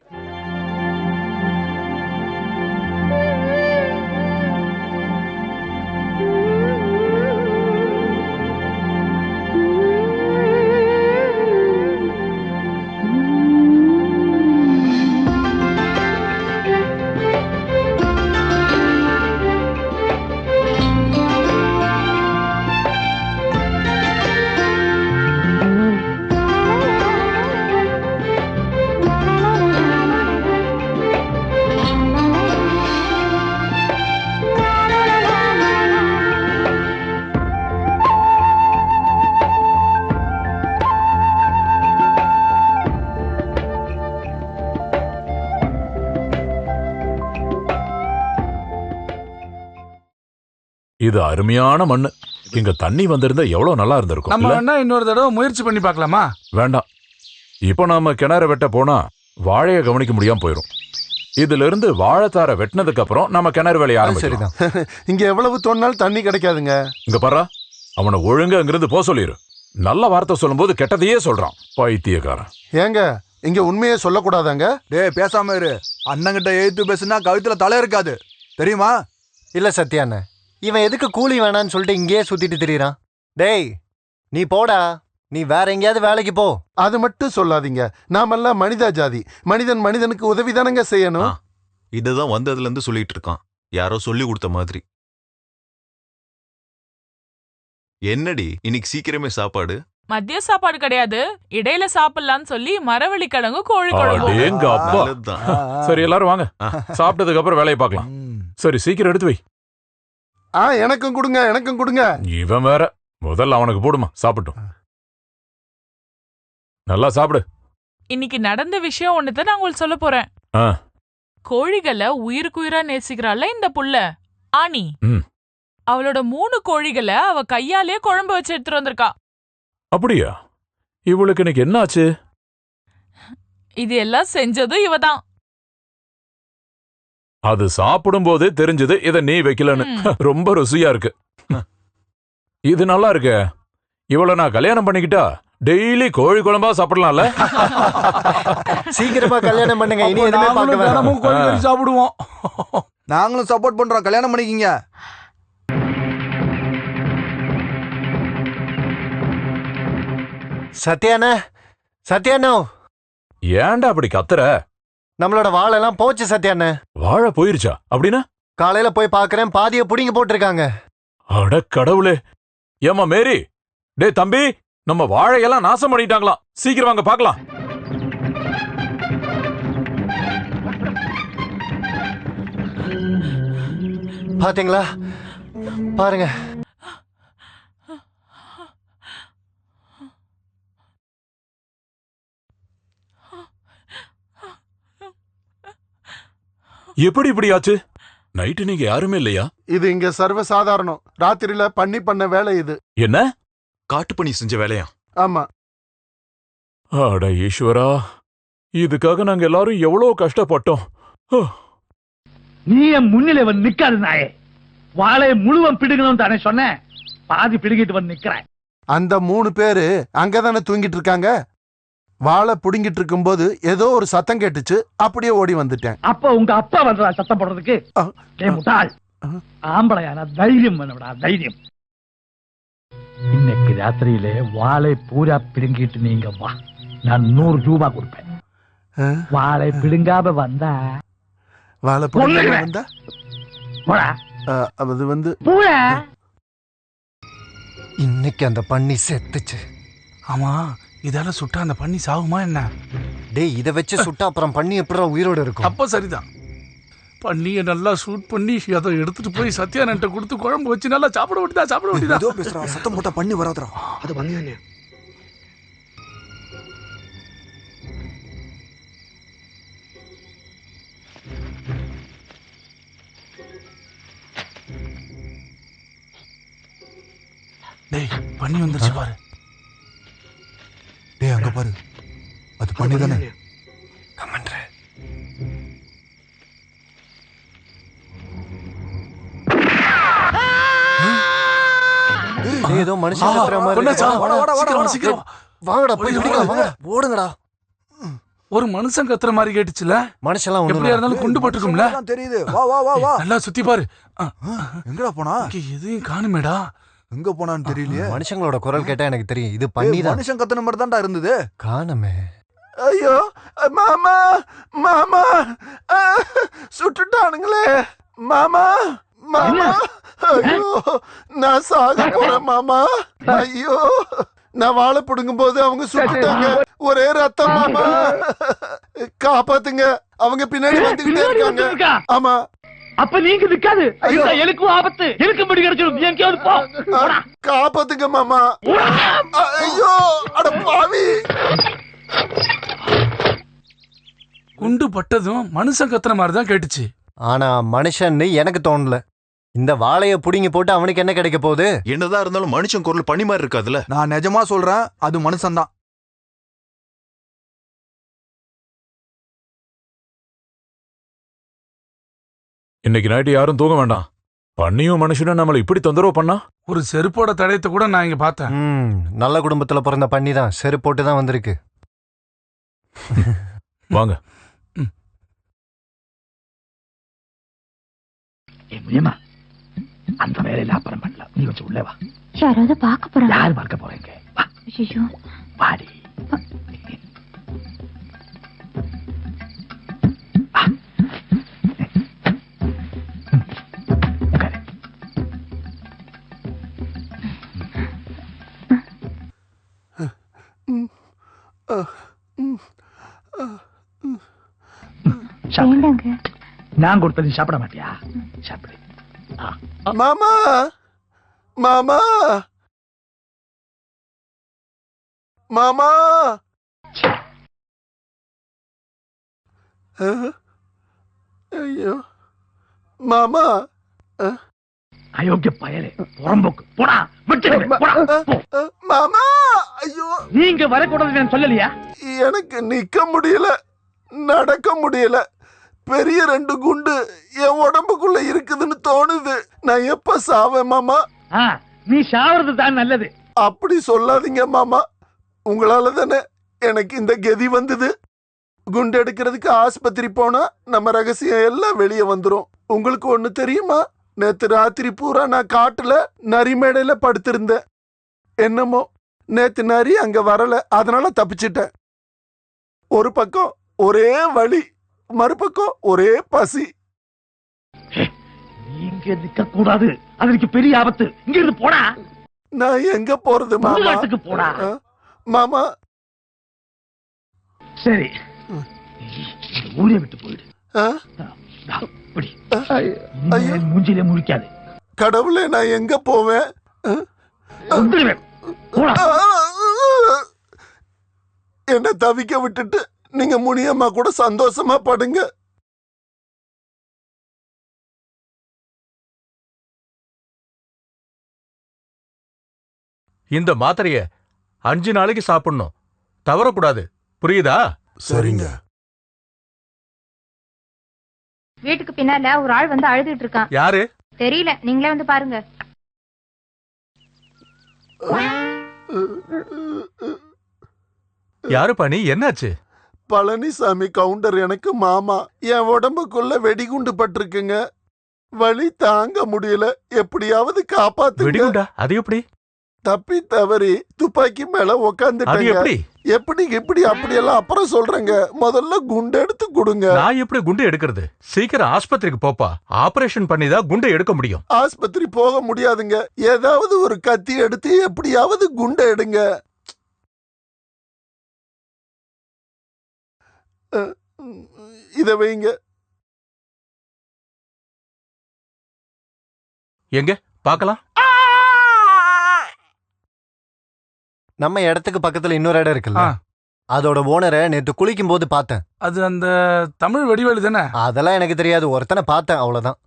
இது அருமையான மண்ணு. இங்க தண்ணி வந்திருந்தா எவ்வளவு நல்லா இருந்திருக்கும். நம்ம வேணா இன்னொரு தடவை முயற்சி பண்ணி பார்க்கலாமா? வேண்டாம். இப்போ நாம கிணறு வெட்ட போனா வாழைய கவனிக்க முடியாம போயிரும். இதுல இருந்து வாழைத்தார வெட்டினதுக்கு அப்புறம் நம்ம கிணறு வேலையை ஆரம்பிச்சிடலாம். இங்க எவ்வளவு தோண்டினாலும் தண்ணி கிடைக்காதுங்க. இங்க பாரா, அவனை ஒழுங்கா இங்கிருந்து போக சொல்லிரு. நல்ல வார்த்தை சொல்லும் போது கெட்டதையே சொல்றான், பைத்தியக்காரன். ஏங்க, இங்க உண்மையே சொல்லக்கூடாதாங்க? டேய், பேசாம இரு. அண்ணங்கிட்ட எழுத்து பேசுனா கழுத்துல தலை இருக்காது, தெரியுமா? இல்ல சத்யாண்ண, இவன் எதுக்கு கூலி வேணான்னு சொல்லிட்டு இங்கேயே சுத்திட்டு திரியறான்? டேய், நீ போடா. நீ வேற எங்கேயாவது வேலைக்கு போ. அது மட்டும் சொல்லாதீங்க. நாமெல்லாம் மனித ஜாதி. மனிதன் மனிதனுக்கு உதவிதானங்க செய்யணும். இதுதான் வந்ததுல இருந்து சொல்லிட்டு இருக்கான், யாரோ சொல்லி கொடுத்த மாதிரி. என்னடி இன்னைக்கு சீக்கிரமே சாப்பாடு? மதிய சாப்பாடு கிடையாது, இடையில சாப்பிடலாம்னு சொல்லி மரவள்ளி கிழங்கு கோழி குழம்பு. அடேங்க அப்பா. சரி எல்லாரும் வாங்க, சாப்பிட்டதுக்கு அப்புறம் வேலையை பார்க்கலாம். சரி சீக்கிரம் எடுத்து வை. எனக்கும் கொடுங்க, எனக்கும் கொடுங்க. இவன் வேற, முதல்ல அவனுக்கு போடுமா, சாப்பிட்டோம். நல்லா சாப்பிடு. இன்னைக்கு நடந்த விஷயம் ஒண்ணுதான் நான் உங்களுக்கு சொல்ல போறேன். கோழிகளை உயிருக்கு உயிரா நேசிக்கிறாள் இந்த புள்ள ஆனி. அவளோட 3 கோழிகளை அவ கையாலே குழம்பு வச்சு எடுத்துட்டு வந்திருக்கா. அப்படியா? இவளுக்கு இன்னைக்கு என்ன ஆச்சு? இது எல்லாம் செஞ்சதும் இவதான். அது சாப்பிடும் போதே தெரிஞ்சது இத நீ வைக்கலன்னு. ரொம்ப ருசியா இருக்கு. இது நல்லா இருக்கு. இவள நான் கல்யாணம் பண்ணிக்கிட்டா டெய்லி கோழி குழம்பா சாப்பிடலாம்ல. சீக்கிரமா கல்யாணம் பண்ணுங்க, இனி எதுவுமே பார்க்க வேண்டாம். கோழி கறி சாப்பிடுவோம். நாங்களும் சப்போர்ட் பண்றோம், கல்யாணம் பண்ணிக்கிங்க. சத்யானா, சத்யானோ, ஏன்டா அப்படி கத்துற? நம்மளோட வாழெல்லாம் போச்சு சத்யானே. வாழை போயிருச்சா? அப்படின்னா காலையில போய் பாக்குறேன், பாதிய புடிங்க போட்டிருக்காங்க. அட கடவுளே. ஏமா மேரி, டே தம்பி, நம்ம வாழையெல்லாம் நாசம் பண்ணிட்டாங்களாம். சீக்கிரம் வாங்க பார்க்கலாம். பாத்தீங்களா? பாருங்க. எப்படி இப்படி ஆச்சு? நைட்டு நீங்க யாருமே இல்லையா? இது இங்க சர்வ சாதாரணம். ராத்திரியில பண்ண வேலை இது. என்ன? காட்டு பண்ணி செஞ்ச வேலையா? ஆமா. அட ஈஸ்வரா, இதுக்காக நாங்க எல்லாரும் எவ்வளவு கஷ்டப்பட்டோம். நீ என் முன்னிலை வந்து நிக்காது நாயே. வாழை முழுவன் பிடுங்கணும் தானே சொன்னேன். பாதி பிடுங்கிட்டு வந்து நிக்கிறேன். அந்த 3 பேரு அங்கதானே தூங்கிட்டு இருக்காங்க. வாழை புடுங்கிட்டு இருக்கும் போது ஏதோ ஒரு சத்தம் கேட்டுச்சு, அப்படியே ஓடி வந்துட்டேன். அப்ப உங்க அப்பா வந்தா சத்தம் போடுறதுக்கு? முட்டாள், ஆம்பளையான தைரியம் வேணும்டா, தைரியம். இன்னைக்கு ராத்திரியில வாழை பூரா பிடுங்கிட்டு நீங்க வா, நான் 100 ரூபாய் கொடுப்பேன். வாழை பிடுங்காம வந்தா வாழை புடுங்காம வந்தா அது வந்து இன்னைக்கு அந்த பண்ணி செத்துச்சு. ஆமா, இதால சுட்டா அந்த பண்ணி சாகுமா என்ன? டேய், இத வச்சு சுட்டா அப்புறம் பண்ணி எப்படா உயிரோட இருக்கும்? அப்ப சரிதான். பண்ணியை நல்லா சூட் பண்ணி அதை எடுத்துட்டு போய் சத்யானன்ட்ட கொடுத்து குழம்பு வச்சு நல்லா சாப்பிட வேண்டியதா, சாப்பிட வேண்டியதா. ஏதோ பேசுறான், சத்தம் போட்டா பண்ணி வராதுடா. அது வந்தானே. டேய், பண்ணி வந்துருச்சு பாரு. டேய், அங்க பாரு, அது பண்ணி தானே. கமன்ற ஏதோ மனுஷன் கத்துற மாதிரி. வாங்கடா, போய் பிடிக்கலாம், வாங்க, ஓடுங்கடா. ஒரு மனுஷன் கத்துற மாதிரி கேட்டுச்சுல. மனுஷன்லாம் எப்படியா இருந்தாலும் குண்டு பட்டுக்கும்ல. தெரியுது. வா வா வா வா. நல்லா சுத்தி பாரு. எங்கடா போனா? எதையும் காணுமேடா. எங்க போனான்னு தெரியலையே. மனுஷங்களோட குரல் கேட்டா எனக்கு தெரியும், இது பண்ணிதான். மனுஷன் கத்துன மாதிரி தான்டா இருந்தது. காணமே. ஐயோ மாமா, மாமா சுட்டுட்டானுங்களே மாமா, மாமா. ஐயோ, நான் சாக போறேன் மாமா. ஐயோ, நான் வாழை புடுங்கும் போது அவங்க சுட்டுட்டாங்க. ஒரே ரத்தம் மாமா. காப்பாத்துங்க, அவங்க பின்னாடி வந்துகிட்டே இருக்காங்க. ஆமா. அப்ப நீங்க நிக்காது. எனக்கும் ஆபத்து, எனக்கு முடி கிடைச்சிடும். எங்கேயாவது போ. காப்பாத்துங்க மாமா. ஐயோ, அட பாவி. குண்டு பட்டதும் மனுஷன் கத்துற மாதிரி தான் கேட்டுச்சு. ஆனா மனுஷன்னு எனக்கு தோணல. இந்த வாழைய புடிங்கி போட்டு அவனுக்கு என்ன கிடைக்க போகுது? என்னதான் இருந்தாலும் மனுஷன் குரல் பண்ணி மாதிரி இருக்காதுல்ல. நான் நிஜமா சொல்றேன், அது மனுஷன் தான். இன்னைக்கு நைட்டு யாரும் தூங்க வேண்டாம். பண்ணியும் மனுஷனும் நம்மள இப்படி தொந்தரவு பண்ணா? ஒரு செருப்போட தடயத்தை கூட நான் இங்க பார்த்தேன். நல்ல குடும்பத்துல பிறந்த பண்ணி தான், செருப்போட்டு தான் வந்திருக்கு. வாங்க. அந்த வேலையில அப்புறம் பண்ணலாம். நீ கொஞ்சம் உள்ளே வா. யாராவது பார்க்க போறாங்க. யார் பார்க்க போறீங்க? வா. ஐயோ, வாடி. நான் கொடுத்தது சாப்பிட மாட்டியா? சாப்பிடு. மாமா மாமா மாமா ஐயோ மாமா அயோக்கிய பயலே, புறம்போக்கு போடா, விட்டு போடா. மாமா ஐயோ, நீங்க வரக்கூடாது நான் சொல்லலையா? எனக்கு நிக்க முடியல, நடக்க முடியல. பெரிய 2 குண்டு என் உடம்புக்குள்ள இருக்குதுன்னு தோணுது. நான் எப்ப சாவேன் மாமா? நீ சாவறது தான் நல்லது. அப்படி சொல்லாதீங்க மாமா. உங்களால தானே எனக்கு இந்த கதி வந்தது. குண்டு எடுக்கிறதுக்கு ஆஸ்பத்திரி போனா நம்ம ரகசியம் எல்லாம் வெளியே வந்துரும். உங்களுக்கு ஒண்ணு தெரியுமா? நேத்து ராத்திரி பூரா நான் காட்டுல நரிமேடையில படுத்திருந்தேன். என்னமோ நேத்து நரி அங்க வரல, அதனால தப்பிச்சிட்டேன். ஒரு பக்கம் ஒரே வலி, மறுபக்கம் ஒரே பசி. நீங்க நிக்க கூடாது, அதுக்கு பெரிய ஆபத்து. இங்க இருந்து போடா. நான் எங்க போறது மாமா? போடா மாமா. சரி, ஊரை விட்டு போயிடு. மூஞ்சிலே முழிக்காது. கடவுளே, நான் எங்க போவேன்? என்ன தவிக்க விட்டுட்டு நீங்க முனியம்மா கூட சந்தோஷமா படுங்க. இந்த மாத்திரைய 5 நாளைக்கு சாப்பிடணும், தவறக்கூடாது. புரியுதா? சரிங்க. வீட்டுக்கு பின்னால ஒரு ஆள் வந்து அழுதுட்டு இருக்கான். யாரு? தெரியல, நீங்களே வந்து பாருங்க. யாரு பண்ணி? என்னாச்சு? பழனிசாமி கவுண்டர் எனக்கு மாமா. என் உடம்புக்குள்ள வெடிகுண்டு பட்டிருக்குங்க. வலி தாங்க முடியல, எப்படியாவது காப்பாத்து. வெடிகுண்டா? அது எப்படி? தப்பி தவறி துப்பாக்கி மேல உக்காந்துட்டேன். எப்படி இப்படி அப்படியெல்லாம் அப்புறம் சொல்றேங்க. முதல்ல குண்டு எடுத்து கொடுங்க. நான் எப்படி குண்டு எடுக்கிறது? சீக்கிரம் ஆஸ்பத்திரிக்கு போப்பா. ஆபரேஷன் பண்ணிதான் குண்டை எடுக்க முடியும். ஆஸ்பத்திரி போக முடியாதுங்க. ஏதாவது ஒரு கத்தி எடுத்து எப்படியாவது குண்டை எடுங்க. இத வைங்க. எங்க பார்க்கலாம்? நம்ம இடத்துக்கு பக்கத்துல இன்னொரு இடம் இருக்குல்ல, அதோட ஓனரை நேத்து குளிக்கும் போது பார்த்தேன். அது அந்த தமிழ் வடிவேலு தானே? அதெல்லாம் எனக்கு தெரியாது, ஒருத்தனை பார்த்தேன், அவ்வளவுதான்.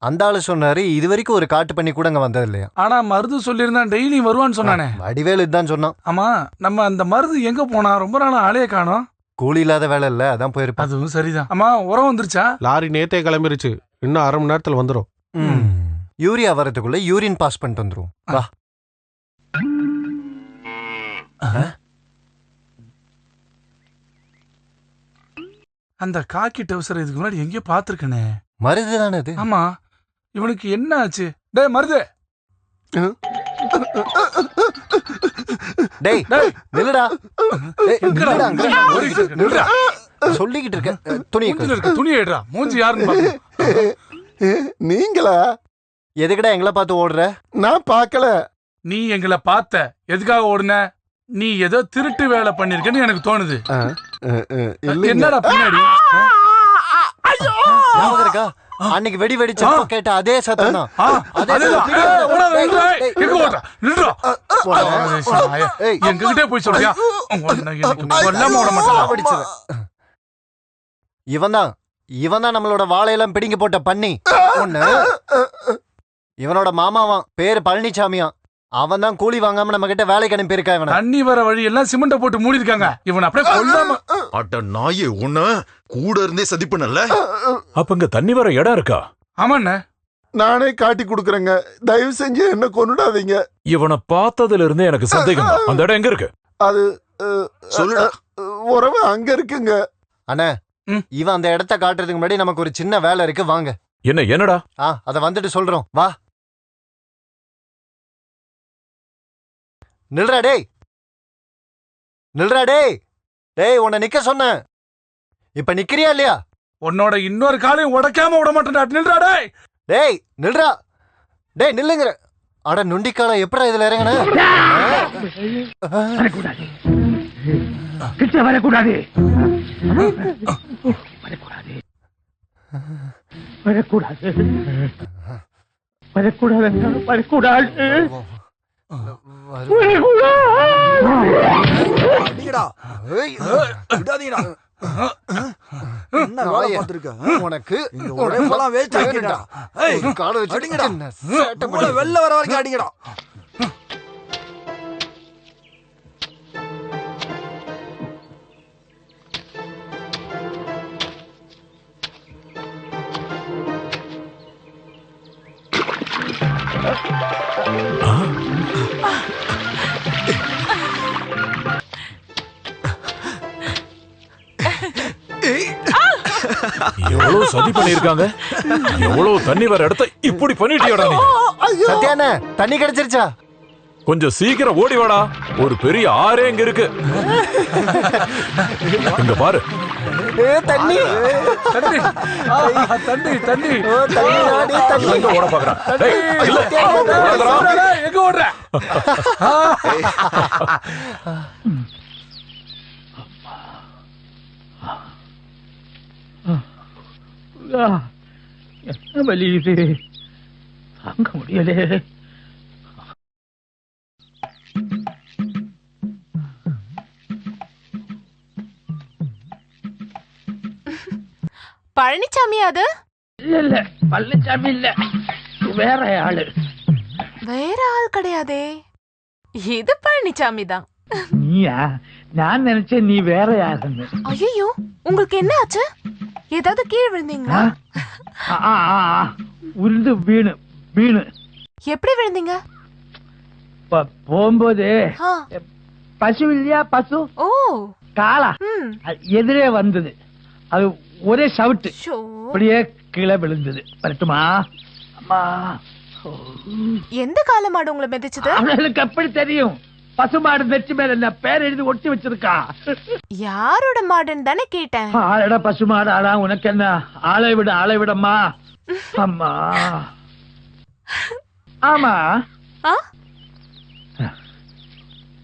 அந்த ஆளு சொன்னாரு இது வரைக்கும் ஒரு காட்டு பண்ணி கூட அங்க வந்தது இல்லையா. ஆனா மருது சொல்லியிருந்தான் டெய்லி வருவான்னு சொன்னானே. வடிவேலு இதுதான் சொன்னான். ஆமா, நம்ம அந்த மருது எங்க போனா? ரொம்ப நாள் ஆளையே காணோம். கூலி இல்லாத வேலை இல்ல, அதான் போயிருப்பேன். அதுவும் சரிதான். ஆமா, உரம் வந்துருச்சா? லாரி நேத்தே கிளம்பிருச்சு, இன்னும் 1/2 மணி நேரத்துல வந்துடும். யூரியா வரதுக்குள்ள யூரின் பாஸ் பண்ணிட்டு வந்துரும். வா. அந்த காக்கி டவுசர் இதுக்கு முன்னாடி எங்கேயோ பாத்துருக்கனே. மருது தானே அது? ஆமா, இவனுக்கு என்ன ஆச்சு? டேய் மருது, டேய் நில்லுடா. சொல்லிக்கிட்டு இருக்க. துணி எடுறா. மூஞ்சி யாருன்னு பாரு. நீங்களா? எதுக்குடா எங்களை பார்த்து ஓடுற? நான் பார்க்கல. நீ எங்களை பார்த்த, எதுக்காக ஓடுன? நீ ஏதோ திருட்டு வேலை பண்ணிருக்கன்னு எனக்கு தோணுது. என்னடா பின்னாடி? இருக்கா? அன்னைக்கு வெடி வெடிச்ச கேட்ட அதே சத்தம் தான். எங்ககிட்டே போய் சொல்றியா? இவன் தான் நம்மளோட வாழையெல்லாம் பிடிங்க போட்ட பண்ணி ஒண்ணு. இவனோட மாமாவான், பேரு பழனிசாமியா. அவன் தான் கூலி வாங்காம நம்ம கிட்ட வேலைக்கு அனுப்பியிருக்கா. இவன் தண்ணி வர வழி எல்லாம் சிமெண்ட போட்டு மூடி இருக்காங்க. இவன் அப்படியே கொல்லாம. அட நாயே, உன்ன கூட இருந்தே சதி பண்ணல. அப்ப இங்க தண்ணி வர இடம் இருக்கா? ஆமாண்ணே, நானே காட்டி கொடுக்குறேங்க. தயவு செஞ்சு என்ன கொன்னுடாதீங்க. இவனை பார்த்ததுல இருந்தே எனக்கு சந்தேகம். அந்த இடம் எங்க இருக்கு? அது உறவு அங்க இருக்குங்க. அண்ணா, இவன் அந்த இடத்த காட்டுறதுக்கு முன்னாடி நமக்கு ஒரு சின்ன வேலை இருக்கு, வாங்க. என்னடா? அத வந்துட்டு சொல்றோம், வா. நில்றா டேய், நில்றா டேய். டேய், உன்னை நிக்க சொன்னேன், இப்ப நிக்கிறியா இல்லையா? உன்னோட இன்னொரு காலையும் உடைக்காம விட மாட்டேன்டா. நில்றா டேய். டேய் நில்றா. டேய் நில்லுங்க. அட நுண்டிக்கால எப்படா இதுல இறங்குன? கிட்ட வரக்கூடாது வரக்கூடாது வரக்கூடாது வரக்கூடாது வரக்கூடாது உனக்கு வெளில வர வரைக்கும் அடிங்கடா. எவ்வளவு சதி பண்ணிருக்காங்க, எவ்வளவு தண்ணி வர இடத்த இப்படி பண்ணிட்டியாடா நீ? சத்யானே, தண்ணி கிடைச்சிருச்சா? கொஞ்சம் சீக்கிரம் ஓடி வாடா, ஒரு பெரிய ஆறே இங்க இருக்கு. இங்க பாரு. தண்ணி தண்ணி தண்ணி தண்ணி எங்க ஓட பாக்குறான்? எங்க ஓடுற? என்ன வலி இது, தாங்க முடியலே. பழனிசாமி அது? இல்ல பழனிசாமி இல்ல, வேற ஆளு. வேற ஆள் கிடையாதே, இது பழனிசாமி தான். நீயா? நான் நினைச்சேன் நீ வேற யாருன்னு. ஐயோ, உங்களுக்கு என்ன ஆச்சு? ஏதாவது கீழே விழுந்தீங்களா? உருண்டு வீணு வீணு. எப்படி விழுந்தீங்க? போகும்போது பசு இல்லையா, பசு காளா எதிரே வந்தது, அது ஒரே சவுட்டு, அப்படியே கீழே விழுந்தது. வரட்டுமா? அம்மா. எந்த கால மாடு உங்களை மிதிச்சது? அவளுக்கு அப்படி தெரியும், பசுமாடு நெற்றி மேல என்ன பேர் எழுதி ஒட்டி வச்சிருக்கா. யாரோட மாடுன்னு தானே கேட்டேன். ஆளடா பசுமாடு ஆளா, உனக்கு என்ன? ஆளை விட ஆளை விடம்மா. அம்மா. ஆமா,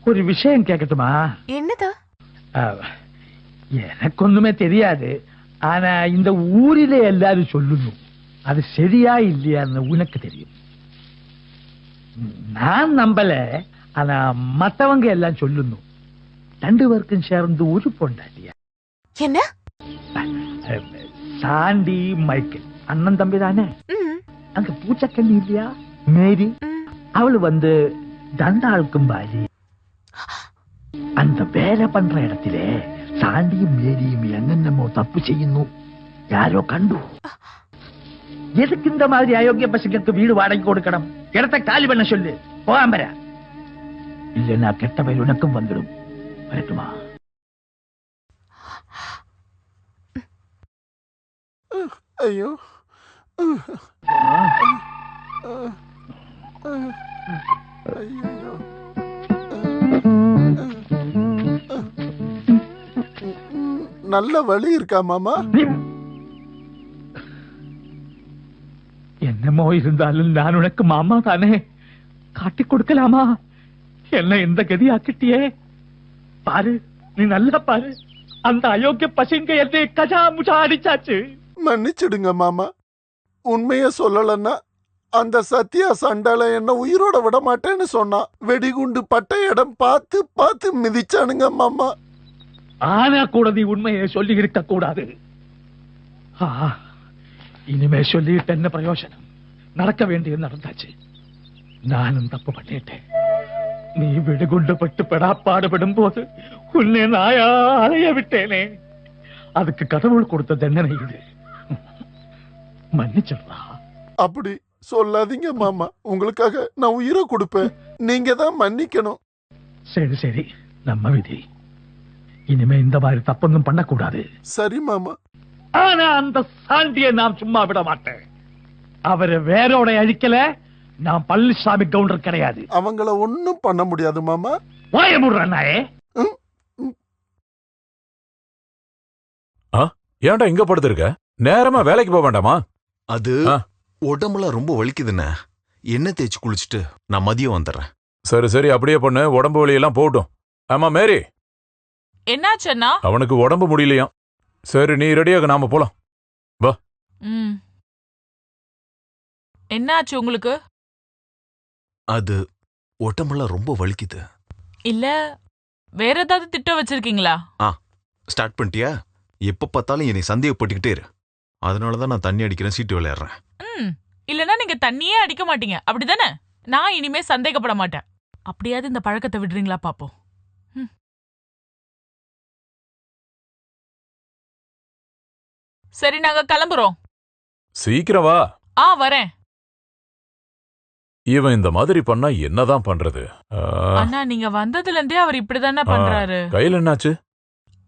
ஒரு விஷயம் கேட்கட்டுமா? என்னது? எனக்கு ஒண்ணுமே தெரியாது, ஆனா இந்த ஊரிலே எல்லாரும் சொல்லணும், அது சரியா இல்லையான்னு உனக்கு தெரியும். நான் நம்பல, ஆனா மத்தவங்க எல்லாம் சொல்லணும். 2 பேருக்கும் சேர்ந்து ஒரு பொண்டாட்டியா? என்ன? சாண்டி மைக்கேல் அண்ணன் தம்பி தானே? அங்க பூச்சக்கண்ணி இல்லையா மேரி, அவளு வந்து தண்டாளுக்கும் பாரி. அந்த வேலை பண்ற இடத்துல சாண்டியும் மேரியும் என்னென்னமோ தப்பு செய்யணும், யாரோ கண்டு. எதுக்கு இந்த மாதிரி அயோக்கிய பசங்களுக்கு வீடு வாடகை கொடுக்கணும்? இடத்தை காலி பண்ண சொல்லு, போகாம. இல்லைன்னா கெட்ட பயிர் உனக்கும் வந்துடும். வரட்டுமா? ஐயோ, நல்ல வழி இருக்கா மாமா? என்னமோ இருந்தாலும் நான் உனக்கு மாமா தானே, காட்டி கொடுக்கலாமா? என்ன இந்த கதி ஆக்கிட்டியே? பாரு, நீ நல்லா பாரு, அந்த அயோக்கிய பசங்க என்னை கஜா முஜா அடிச்சாச்சு. மன்னிச்சிடுங்க மாமா, உண்மைய சொல்லலன்னா அந்த சத்யா சண்டால என்ன உயிரோட விட மாட்டேன்னு சொன்னா. வெடிகுண்டு பட்ட இடம் பார்த்து பார்த்து மிதிச்சானுங்க மாமா. ஆனா கூட நீ உண்மையை சொல்லி இருக்க கூடாது. இனிமே சொல்லிட்டு என்ன பிரயோஜனம்? நடக்க வேண்டியது நடந்தாச்சு, நானும் தப்பு பண்ணிட்டேன். நீ வெடிகுண்டு பட்டு பெடாப்பாடுபடும் போது உன்னை நாயா அலைய விட்டேனே, அதுக்கு கடவுள் கொடுத்த தண்டனை இது. மன்னிச்சிடா. அப்படி சொல்லாதீங்க மாமா, உங்களுக்காக நான் உயிரை கொடுப்பேன், நீங்க தான் மன்னிக்கணும். சரி சரி, நம்ம விதி. இனிமே இந்த மாதிரி தப்பொன்னும் பண்ணக்கூடாது. சரி மாமா. ஆனா அந்த சாண்டியை நான் சும்மா விட மாட்டேன். அவரை வேரோட அழிக்கல, நான் பழனிசாமி கவுண்டர் கிடையாது. அவங்கள ஒண்ணும் பண்ண முடியாது மாமா. வாய முடுறாயே. ஏன்டா இங்க படுத்திருக்க? நேரமா வேலைக்கு போக வேண்டாமா? அது உடம்புலாம் ரொம்ப வலிக்குதுண்ணே, எண்ணெய் தேய்ச்சி குளிச்சுட்டு நான் மதியம் வந்துடுறேன். சரி சரி, அப்படியே பண்ணு, உடம்பு வலியெல்லாம் போகட்டும். ஆமா மேரி, என்னாச்சு அண்ணா? அவனுக்கு உடம்பு முடியலையாம். சரி நீ ரெடியாக நாம போலாம் வா. என்னாச்சு உங்களுக்கு? அது உடம்பெல்லாம் ரொம்ப வலிக்குது. இல்ல வேற ஏதாவது திட்டம் வச்சிருக்கீங்களா? ஸ்டார்ட் பண்ணிட்டியா? எப்ப பார்த்தாலும் என்னை சந்தேகப்பட்டுக்கிட்டே இரு. அதனாலதான் நான் தண்ணி அடிக்கிறேன், சீட்டு விளையாடுறேன். இல்லனா நீங்க தண்ணியே அடிக்க மாட்டீங்க அப்படிதானே? நான் இனிமே சந்தேகப்பட மாட்டேன். அப்படியாவது இந்த பழக்கத்தை விடுறீங்களா பாப்போம். சரி நாங்க கிளம்புறோம். சீக்கிரம் வா. வரேன். இவன் இந்த மாதிரி பண்ணா என்னதான் பண்றது? அண்ணா நீங்க வந்ததுல இருந்தே அவர் இப்படிதானே பண்றாரு. கையில என்னாச்சு?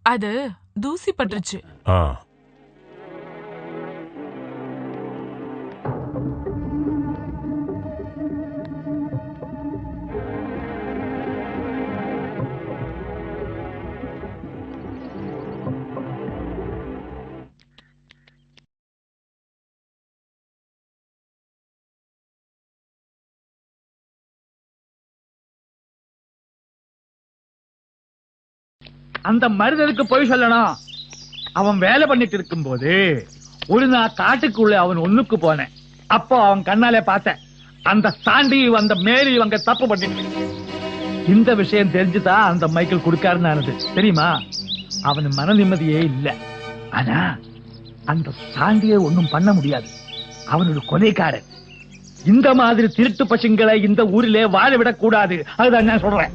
அது தூசி பட்டுருச்சு. அந்த மருதனுக்கு போய் சொல்லணும். அவன் வேலை பண்ணிட்டு இருக்கும் போது ஒரு நாள் காட்டுக்குள்ள அவன் ஒண்ணுக்கு போனேன். அப்போ அவன் கண்ணாலே பார்த்தேன், அந்த சாண்டி அந்த மேரி இவங்க தப்பு பண்ணிட்டு. இந்த விஷயம் தெரிஞ்சுதான் அந்த மைக்கேல் கொடுக்காருன்னு ஆனது தெரியுமா? அவன் மன நிம்மதியே இல்ல. ஆனா அந்த சாண்டியை ஒண்ணும் பண்ண முடியாது. அவன் ஒரு கொலைக்காரன். இந்த மாதிரி திருட்டு பசங்களை இந்த ஊரிலே வாழ விடக் கூடாது. அதுதான் நான் சொல்றேன்.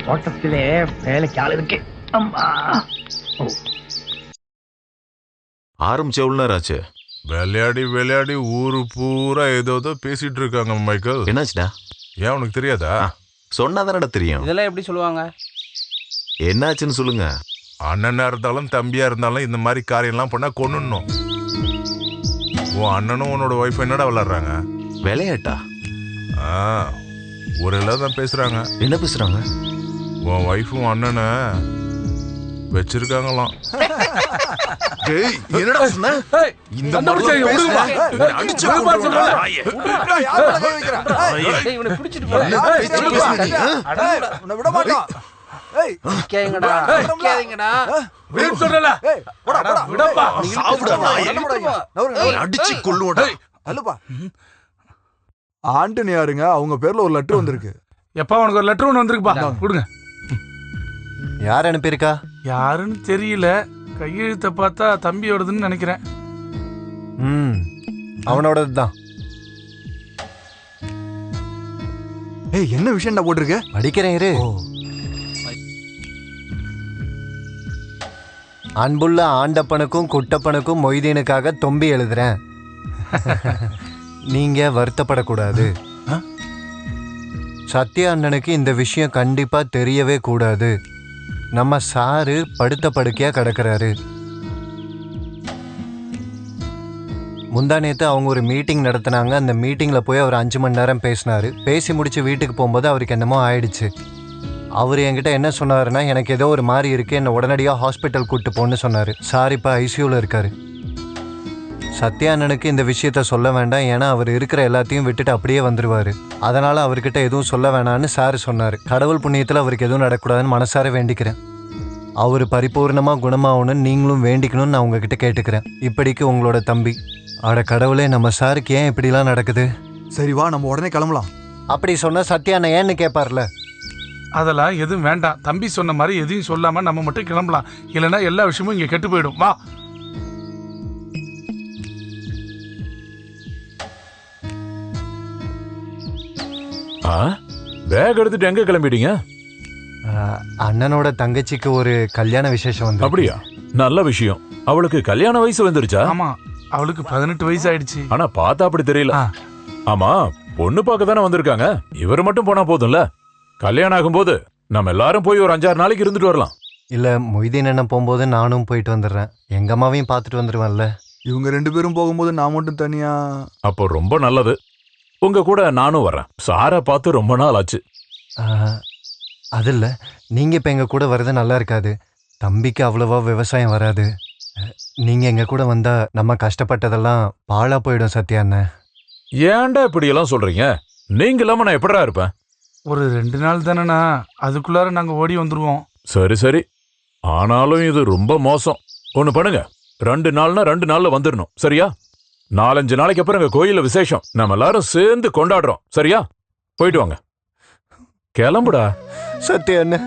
தோட்டத்திலே வேலைக்கு ஆள் இருக்கு. ஆரம்பிச்ச விளையாடி விளையாடி ஊரு பூரா ஏதோ பேசிட்டு இருக்காங்க. மைக்கேல் என்னாச்சுடா? ஏன் உனக்கு தெரியாதா? சொன்னாதானடா தெரியும். இதெல்லாம் எப்படி சொல்லுவாங்க? என்னாச்சுன்னு சொல்லுங்க. அண்ணனா இருந்தாலும் தம்பியா இருந்தாலும் இந்த மாதிரி காரியம்லாம் பண்ணா கொன்னுடணும். உன் அண்ணனும் உன்னோட ஒய்ஃப் என்னடா விளையாடுறாங்க? விளையாட்டா? ஊரெல்லாம் தான் பேசுறாங்க. என்ன பேசுறாங்க? உன் ஒய்ஃபும் அண்ணனை வச்சிருக்காங்களாம். என்னடா சொன்ன? இந்த அடிச்சு கொள்ளுவோட. ஆண்டனி யாருங்க? அவங்க பேர்ல ஒரு லெட்டர் வந்திருக்கு. எப்பா உனக்கு ஒரு லெட்டர் ஒன்று வந்திருக்குப்பா, கொடுங்க. யார் அனுப்பியிருக்கா? யாருன்னு தெரியல. கையெழுத்தை பார்த்தா தம்பியோடதுன்னு நினைக்கிறேன். அவனோடது தான். என்ன விஷயம் போட்டிருக்க? படிக்கிறேன் இரு. அன்புள்ள ஆண்டப்பனுக்கும் குட்டப்பனுக்கும் மொய்தீனுக்காக தொம்பி எழுதுறேன். நீங்க வருத்தப்படக்கூடாது. சத்யா அண்ணனுக்கு இந்த விஷயம் கண்டிப்பா தெரியவே கூடாது. நம்ம சாரு படுத்த படுக்கையா கிடக்குறாரு. முந்தா நேத்து அவங்க ஒரு மீட்டிங் நடத்தினாங்க. அந்த மீட்டிங்ல போய் அவர் 5 மணி நேரம் பேசினாரு. பேசி முடிச்சு வீட்டுக்கு போகும்போது அவருக்கு என்னமோ ஆயிடுச்சு. அவர் என்கிட்ட என்ன சொன்னாருன்னா, எனக்கு ஏதோ ஒரு மாதிரி இருக்கு, என்னை உடனடியாக ஹாஸ்பிட்டல் கூப்பிட்டு போன்னு சொன்னாரு. சார் இப்போ ஐசியூவில் இருக்காரு. சத்யா அண்ணனுக்கு இந்த விஷயத்த சொல்ல வேண்டாம், ஏன்னா அவர் இருக்கிற எல்லாத்தையும் விட்டுட்டு அப்படியே வந்துடுவார். அதனால் அவர்கிட்ட எதுவும் சொல்ல வேணான்னு சார் சொன்னார். கடவுள் புண்ணியத்தில் அவருக்கு எதுவும் நடக்கூடாதுன்னு மனசார வேண்டிக்கிறேன். அவர் பரிபூர்ணமாக குணமாகணும்னு நீங்களும் வேண்டிக்கணும்னு நான் உங்ககிட்ட கேட்டுக்கிறேன். இப்படிக்கு உங்களோட தம்பி. ஆட கடவுளே, நம்ம சாருக்கு ஏன் இப்படிலாம் நடக்குது? சரி வா, நம்ம உடனே கிளம்பலாம். அப்படி சொன்ன சத்யா அண்ணன் ஏன்னு கேட்பார்ல. அதெல்லாம் எதுவும் வேண்டாம். தம்பி சொன்ன மாதிரி எதையும் சொல்லாம நம்ம மட்டும் கிளம்பலாம். இல்லைன்னா எல்லா விஷயமும் இங்க கெட்டு போயிடும். வா. பேக் எடுத்துட்டு எங்க கிளம்பிட்டீங்க? அண்ணனோட தங்கச்சிக்கு ஒரு கல்யாண விசேஷம் வந்து. அப்படியா? நல்ல விஷயம். அவளுக்கு கல்யாண வயசு வந்துருச்சா? ஆமா, அவளுக்கு 18 வயசு ஆயிடுச்சு. ஆனா பார்த்தா அப்படி தெரியல. ஆமா, பொண்ணு பார்க்க தானே வந்திருக்காங்க. இவர் மட்டும் போனா போதும்ல. கல்யாணம் ஆகும்போது நம்ம எல்லாரும் போய் ஒரு 5-6 நாளைக்கு இருந்துட்டு வரலாம். இல்ல, மொய்தீன் அண்ணன் போகும்போது நானும் போயிட்டு வந்துடுறேன். எங்க அம்மாவையும் பார்த்துட்டு வந்துடுவேன்ல. இவங்க 2 பேரும் போகும்போது நான் மட்டும் தனியா. அப்போ ரொம்ப நல்லது. உங்க கூட நானும் வரேன். சாரை பார்த்து ரொம்ப நாள் ஆச்சு. அது இல்ல, நீங்க இப்ப எங்க கூட வர்றது நல்லா இருக்காது. தம்பிக்கு அவ்வளவா விவசாயம் வராது. நீங்க எங்க கூட வந்தா நம்ம கஷ்டப்பட்டதெல்லாம் பாழா போயிடும். சத்யா அண்ணன், ஏன்டா இப்படி எல்லாம் சொல்றீங்க? நீங்க இல்லாம நான் எப்படிடா இருப்பேன்? ஒரு 2 நாள் தானேண்ணா, அதுக்குள்ளார நாங்க ஓடி வந்துருவோம். சரி சரி, ஆனாலும் இது ரொம்ப மோசம். ஒண்ணு பண்ணுங்க, 2 நாள்னா 2 நாள்ல வந்துடணும், சரியா? 4-5 நாளைக்கு அப்புறம் எங்க கோயில்ல விசேஷம், நம்ம எல்லாரும் சேர்ந்து கொண்டாடுறோம், சரியா? போயிட்டு வாங்க, கிளம்புடா. சத்யா என்ன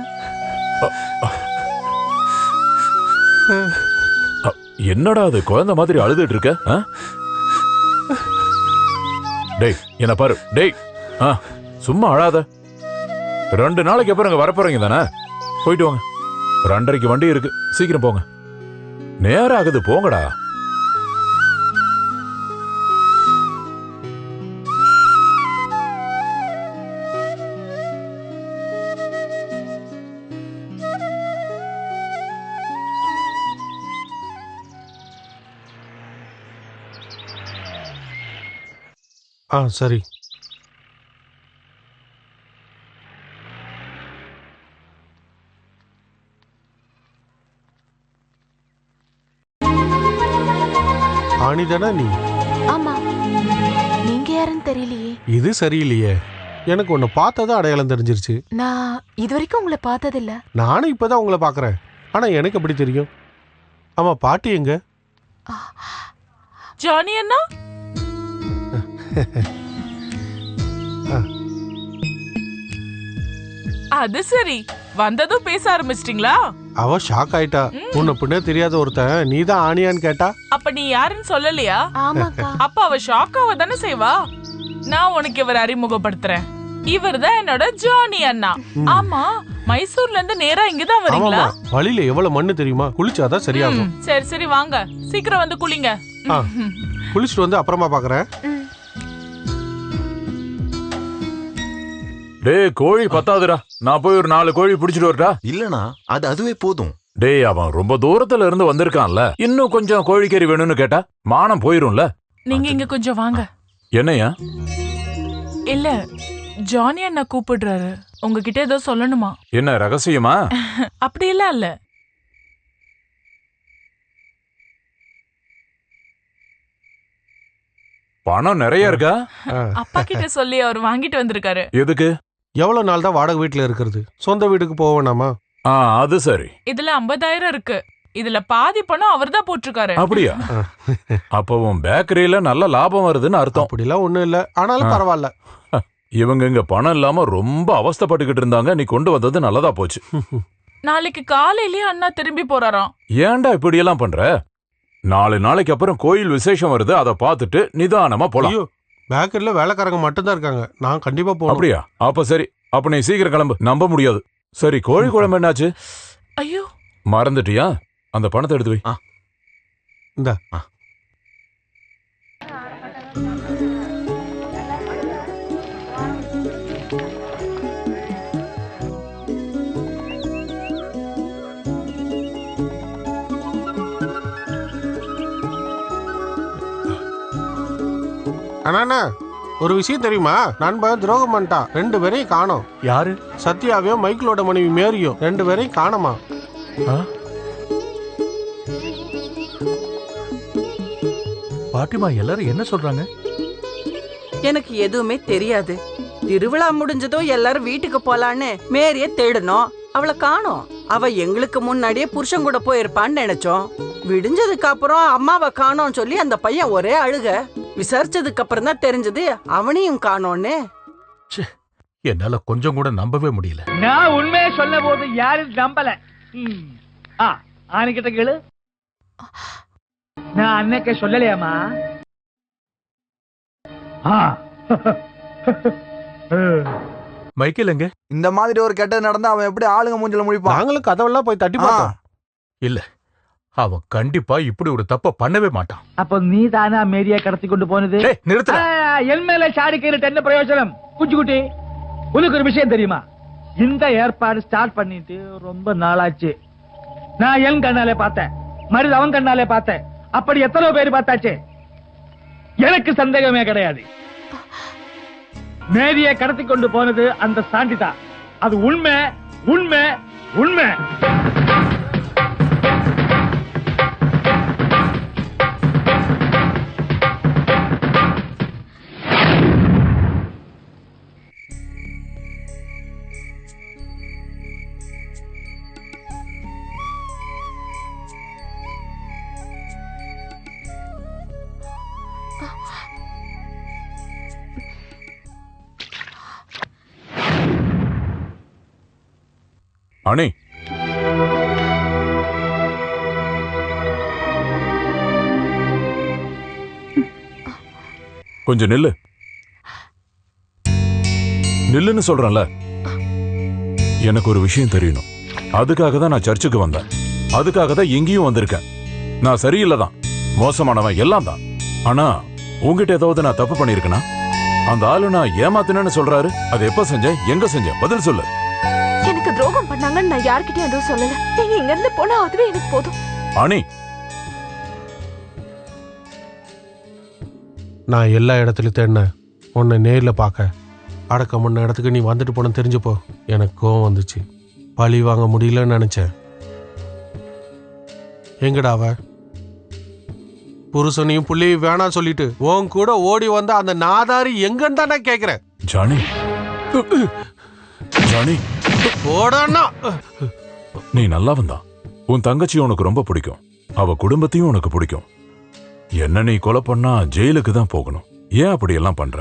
என்னடா அது குழந்தை மாதிரி அழுதுட்டு இருக்க? டேய் என்ன பாரு, டேய் சும்மா அழாத. 2 நாளைக்கு அப்புறம் இங்க வரப்போறீங்க தானே, போயிட்டு வாங்க. 2:30 வண்டி இருக்கு, சீக்கிரம் போங்க. நேரம் ஆகுது, போங்கடா. சரி. ஆணிதானா நீ? ஆமா. நீங்க யாருன்னு தெரியலையே. இது சரியில்லையே, எனக்கு உன்னை பார்த்ததா அடையாளம் தெரிஞ்சிருச்சு. நான் இதுவரைக்கும் உங்களை பார்த்ததில்ல. நானும் இப்பதான் உங்களை பார்க்கறேன், ஆனா எனக்கு எப்படி தெரியும்? ஆமா, பாட்டி எங்க? ஜானி அண்ணா, அது சரி, வந்ததும் பேச ஆரம்பிச்சிட்டீங்களா? அவ ஷாக் ஆயிட்டா. உன்னை பின்ன தெரியாத ஒருத்தன் நீதான் ஆணியான்னு கேட்டா. அப்ப நீ யாருன்னு சொல்லலையா? ஆமாக்கா. அப்ப அவ ஷாக் ஆவ தானே செய்வா. நான் உனக்கு இவர் அறிமுகப்படுத்துறேன். இவர் தான் என்னோட ஜானி அண்ணா. ஆமா, மைசூர்ல இருந்து நேரா இங்கதான் வரீங்களா? வழியில எவ்வளவு மண்ணு தெரியுமா, குளிச்சாதான் சரியாகும். சரி சரி, வாங்க சீக்கிரம் வந்து குளிங்க. குளிச்சுட்டு வந்து அப்புறமா பாக்குறேன். டேய், கோழி பத்தாதுடா, நான் போய் ஒரு 4 கோழி பிடிச்சிட்டு வரட்டா? இல்லனா அதுவே போதும். டேய், அவன் ரொம்ப தூரத்துல இருந்து வந்திருக்கான்ல, இன்னும் கொஞ்சம் கோழிக்கறி வேணும்னு கேட்டா மானம் போயிரும்ல. நீங்க இங்க கொஞ்சம் வாங்க. என்னையா? இல்ல, ஜானி அண்ணா கூப்பிடுறாரு, உங்ககிட்ட ஏதோ சொல்லணுமா? என்ன ரகசியமா? அப்படி எல்லாம் இல்ல. பணம் நிறைய இருக்கா? அப்பா கிட்ட சொல்லி அவர் வாங்கிட்டு வந்திருக்காரு. எதுக்கு? எவ்வளவு நாள் தான் வாடகை வீட்டுல இருக்கிறது, சொந்த வீட்டுக்கு போக வேணாமா? அது சரி. இதுல 50,000 இருக்கு, இதுல பாதி பணம் அவர் தான் போட்டிருக்காரு. அப்படியா? அப்பவும் பேக்கரியில நல்ல லாபம் வருதுன்னு அர்த்தம். அப்படிலாம் ஒண்ணும் இல்ல, ஆனாலும் பரவாயில்ல. இவங்க இங்க பணம் இல்லாம ரொம்ப அவஸ்தைப்பட்டுக்கிட்டு இருந்தாங்க, நீ கொண்டு வந்தது நல்லதா போச்சு. நாளைக்கு காலையிலேயே அண்ணா திரும்பி போறாராம். ஏன்டா இப்படி எல்லாம் பண்ற? 4 நாளைக்கு அப்புறம் கோயில் விசேஷம் வருது, அதை பார்த்துட்டு நிதானமா போலாம். பேக்கரியில வேலைக்காரங்க மட்டும்தான் இருக்காங்க, நான் கண்டிப்பா போறேன். அப்படியா? அப்ப சரி, அப்ப நீ சீக்கிரம் கிளம்பு, நம்ப முடியாது. சரி, கோழி குழம்பு என்னாச்சு? ஐயோ, மறந்துட்டியா? அந்த பணத்தை எடுத்து வை. இந்தா. அண்ணா, ஒரு விஷயம் தெரியுமா? நண்பன் துரோகம் பண்ணிட்டான், 2 பேரையும் காணோம். யாரு? சத்யாவையும் மைக்கிளோட மனைவி மேரியும், 2 பேரையும் காணோமா? பாட்டிமா, எல்லாரும் என்ன சொல்றாங்க? எனக்கு எதுவுமே தெரியாது. திருவிழா முடிஞ்சதும் எல்லாரும் வீட்டுக்கு போலான்னு மேரிய தேடணும், அவளை காணோம். அவ எங்களுக்கு முன்னாடியே புருஷன் கூட போயிருப்பான்னு நினைச்சோம். விடிஞ்சதுக்கு அப்புறம் அம்மாவை காணோம் சொல்லி அந்த பையன் ஒரே அழுக. விசாரிச்சதுக்கு அப்புறம் தான் தெரிஞ்சது அவனையும் காணோன்னு. என்னால கொஞ்சம் கூட நம்பவே முடியல. நான் உண்மையை சொல்ல போது யாரும் நம்பல. ஆனைக்கிட்ட கேளு. நான் அன்னைக்கு சொல்லலையாமா? மைக்கேல் எங்க? இந்த மாதிரி ஒரு கெட்டது நடந்தா அவன் எப்படி ஆளுங்க மூஞ்சில முடிப்பான்? நாங்களும் கதவெல்லாம் போய் தட்டி பார்த்தோம். இல்ல, அவன் கண்டிப்பா இப்படி ஒரு தப்ப பண்ணவே மாட்டான். அப்ப நீ தானா மேரியா கடத்தி கொண்டு போனது? நிறுத்த. என் மேல சாடி கேட்டு என்ன பிரயோஜனம்? குச்சி உனக்கு ஒரு விஷயம் தெரியுமா? இந்த ஏற்பாடு ஸ்டார்ட் பண்ணிட்டு ரொம்ப நாளாச்சு. நான் என் கண்ணாலே பார்த்தேன், மருது அவன் கண்ணாலே பார்த்தேன். அப்படி எத்தனை பேர் பார்த்தாச்சு? எனக்கு சந்தேகமே கிடையாது. மேரியை கடத்தி கொண்டு போனது அந்த சாண்டிதா. அது உண்மை, உண்மை, உண்மை. அணி கொஞ்சம் நில்லு. நில்லுன்னு சொல்றேன்ல. எனக்கு ஒரு விஷயம் தெரியணும். அதுக்காக தான் நான் சர்ச்சுக்கு வந்தேன். அதுக்காக தான் எங்கேயும் வந்திருக்கேன். நான் சரியில்லைதான், மோசமானவன் எல்லாம் தான். ஆனா உங்ககிட்ட ஏதாவது நான் தப்பு பண்ணிருக்கேனா? அந்த ஆளு நான் ஏமாத்தினேன்னு சொல்றாரு. அது எப்ப செஞ்சேன், எங்க செஞ்சேன்? பதில் சொல்லு. எனக்கு துரோகம் பண்ணாங்கன்னு நான் யார்கிட்டயும் எதுவும் சொல்லல. நீங்க இங்க இருந்து போனா அதுவே எனக்கு போதும். அணி, நான் எல்லா இடத்துலையும் தேடினேன் உன்னை நேரில் பார்க்க. அடக்கம் பண்ண இடத்துக்கு நீ வந்துட்டு போன தெரிஞ்சப்போ எனக்கு கோவம் வந்துச்சு. பழி வாங்க முடியலன்னு நினச்சேன். எங்கடா அவ? புருஷனையும் புள்ளையும் வேணாம் சொல்லிட்டு உன் கூட ஓடி வந்த அந்த நாதாரி எங்கன்னு தான் நான் கேட்கிறேன். ஜானி, ஜானி ஓடனா. நீ நல்லா வந்தா. உன் தங்கச்சி உனக்கு ரொம்ப பிடிக்கும். அவ குடும்பத்தையும் உனக்கு பிடிக்கும். என்ன நீ கொலை பண்ணா ஜெயிலுக்கு தான் போகணும். ஏன் அப்படி எல்லாம் பண்ற?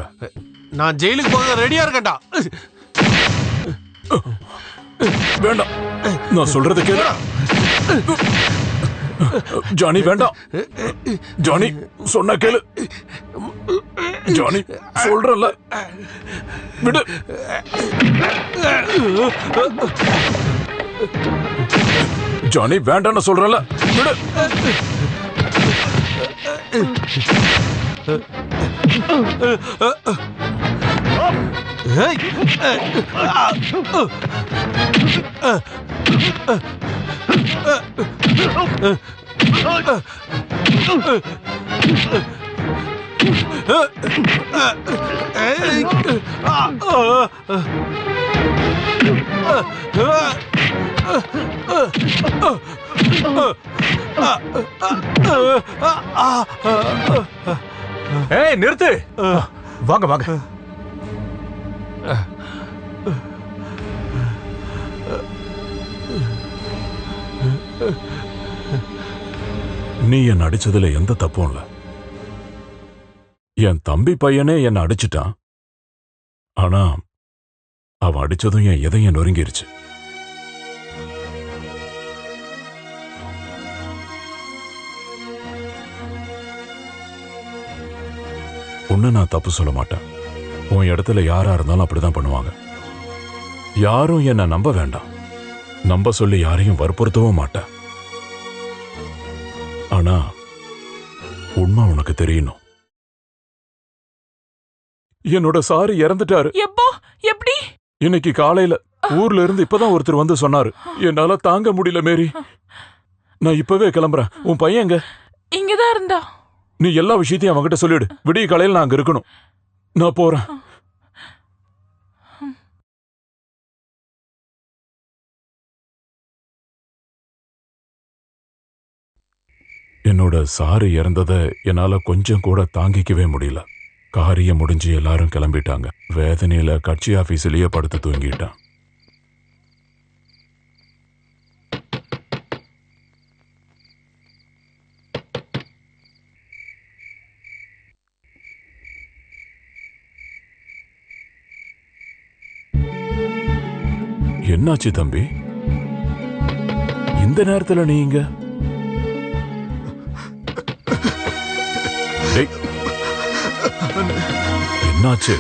நான் ஜெயிலுக்கு போக ரெடியா இருக்கேன்டா. வேண்டாம், நான் சொல்றது கேளு. ஜானி வேண்டாம். ஜானி சொன்ன கேளு. ஜானி சொல்றல, விடு. ஜானி வேண்டாம்னு சொல்றல, விடு. ஏய் நிறுத்து. வாங்க வாங்க. நீ என்ன அடிச்சதுல எந்த தப்பும் இல்ல. என் தம்பி பையனே என்ன அடிச்சிட்டான். ஆனா அவன் அடிச்சதும் என் இதயம் நொறுங்கிருச்சு. உன்னை நான் தப்பு சொல்ல மாட்டேன். உன் இடத்துல யாரா இருந்தாலும் அப்படிதான் பண்ணுவாங்க. யாரும் என்ன நம்ப வேண்டாம். நம்ப சொல்லி யாரையும் வற்புறுத்தவும் மாட்டேன். ஆனா உண்மை உனக்கு தெரியணும். என்னோட சாரி இறந்துட்டாரு. எப்போ? எப்படி? இன்னைக்கு காலையில ஊர்ல இருந்து இப்பதான் ஒருத்தர் வந்து சொன்னாரு. என்னால தாங்க முடியல மேரி. நான் இப்பவே கிளம்புறேன். உன் பையன் எங்க? இங்கதான் இருந்தா. நீ எல்லா விஷயத்தையும் அவன்கிட்ட சொல்லிடு. விடிய காலையில நான் அங்க இருக்கணும். நான் போறேன். என்னோட சாரு இறந்ததை என்னால கொஞ்சம் கூட தாங்கிக்கவே முடியல. காரியம் முடிஞ்சு எல்லாரும் கிளம்பிட்டாங்க. வேதனையில கட்சி ஆபீஸ்லயே படுத்து தூங்கிட்டான். என்னாச்சு தம்பி? இந்த நேரத்துல நீங்க என்னாச்சு?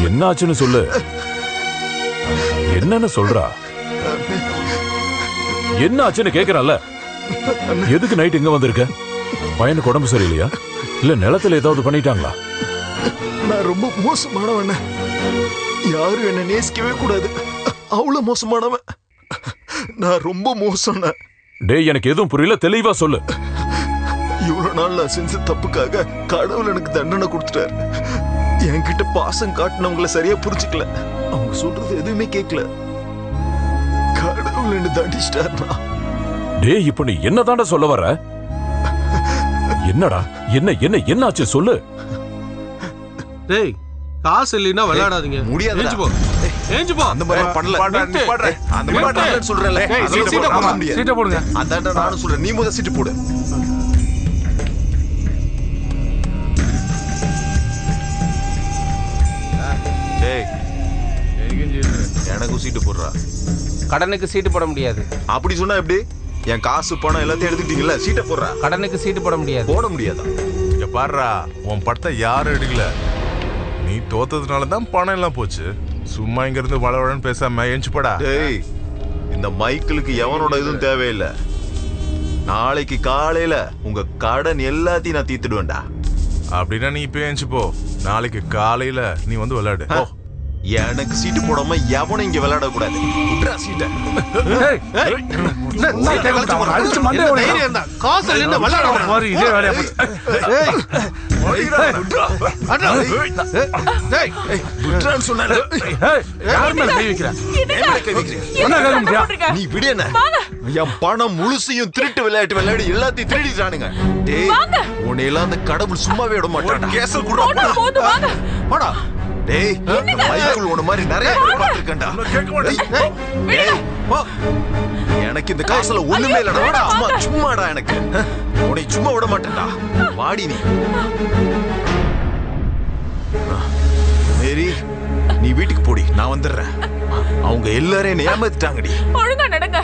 என்னாச்சுன்னு சொல்லு. என்னன்னு சொல்றா? என்னாச்சுன்னு கேக்குறல்ல. எதுக்கு நைட் இங்க வந்திருக்க? பையனுக்கு உடம்பு சரியில்லையா? இல்ல நிலத்துல ஏதாவது பண்ணிட்டாங்களா? நான் ரொம்ப மோசமானவன். யாரும் என்ன நேசிக்கவே கூடாது. அவ்வளவு மோசமானவன். நான் ரொம்ப மோசம். டேய், எனக்கு எதுவும் புரியல. தெளிவா சொல்லு. இவ்வளவு நாள் நான் செஞ்ச தப்புக்காக கடவுள் எனக்கு தண்டனை கொடுத்துட்டாரு. என்கிட்ட பாசம் காட்டினவங்களை சரியா புரிஞ்சுக்கல. அவங்க சொல்றது எதுவுமே கேட்கல. கடவுள் என்ன தண்டிச்சிட்டாருனா. டேய், இப்ப நீ என்னதான்டா சொல்ல வர? என்னடா? என்னாச்சு சொல்லு. டேய், காசு இல்லைன்னா விளையாடாதீங்க. முடியாது. ஏஞ்சு போ. அந்த மாதிரி பண்ணல. அந்த மாதிரி பண்ணலன்னு சொல்றேன்ல. சீட்டை போடுங்க. அதான் நானும் சொல்றேன். நீ முதல்ல சீட்டு போடு. எனக்கு கடனுக்கு சீட்டு போடுறா. கடனுக்கு சீட்டு போட முடியாது. அப்படி சொன்னா எப்படி? என் காசு பணம் எல்லாத்தையும் எடுத்துக்கிட்டீங்கல்ல, சீட்டை போடுறா. கடனுக்கு சீட்டு போட முடியாது. போட முடியாதா? இங்க பாருடா, உன் படத்தை யாரும் எடுக்கல. நீ தோத்ததுனால தான் பணம் எல்லாம் போச்சு. சும்மா இங்க இருந்து வளவழன்னு பேசாம எஞ்சுப்படா. டேய், இந்த மைக்கிளுக்கு எவனோட இதுவும் தேவையில்லை. நாளைக்கு காலையில உங்க கடன் எல்லாத்தையும் நான் தீர்த்துடுவேன்டா. அப்படின்னா நீ இப்ப எஞ்சி போ. நாளைக்கு காலையில நீ வந்து விளையாடு. எனக்கு சீட்டு போடாம எவனும் இங்க விளையாட கூடாது. விட்றா சீட்டை. நீ விடு என்ன? என் பணம் முழுசையும் திருட்டு விளையாட்டு விளையாடி எல்லாத்தையும் திருடிட்டானுங்க. உன்னையெல்லாம் அந்த கடவுள் சும்மாவே விட மாட்டான். கேசல் கூட டேய், மைக்குள் உன மாதிரி நிறைய பேர் பார்த்திருக்கேன்டா. எனக்கு இந்த காசுல ஒண்ணுமே இல்லடா. சும்மாடா எனக்கு. உன்னை சும்மா விட மாட்டேன்டா. வாடி நீ. மேரி, நீ வீட்டுக்கு போடி, நான் வந்துடுறேன். அவங்க எல்லாரையும் ஏமாத்திட்டாங்கடி. ஒழுங்கா நடங்க.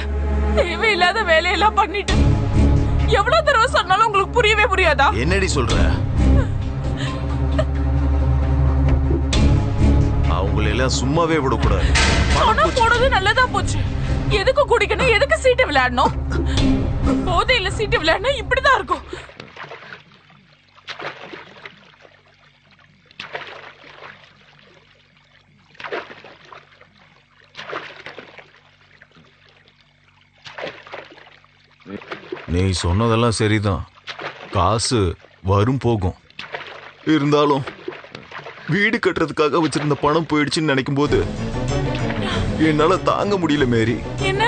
தேவையில்லாத வேலையெல்லாம் பண்ணிட்டு எவ்வளவு தடவை சொன்னாலும் உங்களுக்கு புரியவே புரியாதா? என்னடி சொல்ற? அவங்களெல்லாம் சும்மாவே விடக்கூடாது. பணம் போனது நல்லதா போச்சு. எதுக்கு குடிக்கணும், எதுக்கு சீட்டு விளையாடணும்? போதையில சீட்டு விளையாடணும் இப்படிதான் இருக்கும். நீ சொன்னதெல்லாம் சரிதான். காசு வரும் போகும். இருந்தாலும் வீடு கட்டுறதுக்காக வச்சிருந்த பணம் போயிடுச்சுன்னு நினைக்கும் போது என்னால தாங்க முடியல மேரி. என்ன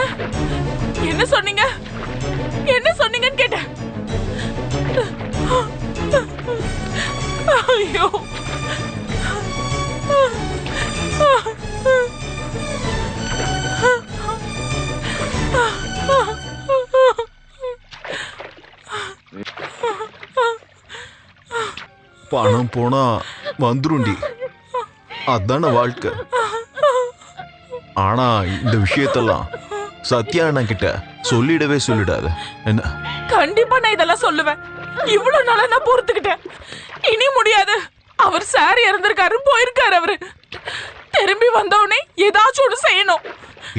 என்ன சொன்னீங்க? என்ன சொன்னீங்கன்னு கேட்டேன். ஐயோ, பணம் போனா வந்துருண்டி, அதான வாழ்க்கை. ஆனா இந்த விஷயத்தெல்லாம் சத்யா அண்ணா கிட்ட சொல்லிடவே சொல்லிடாத என்ன? கண்டிப்பா நான் இதெல்லாம் சொல்லுவேன். இவ்வளவு நாளா நான் பொறுத்துக்கிட்டேன். இனி முடியாது. அவர் சார் இறந்திருக்காரு, போயிருக்காரு. அவரு திரும்பி வந்தவனே ஏதாச்சும் ஒன்று செய்யணும்.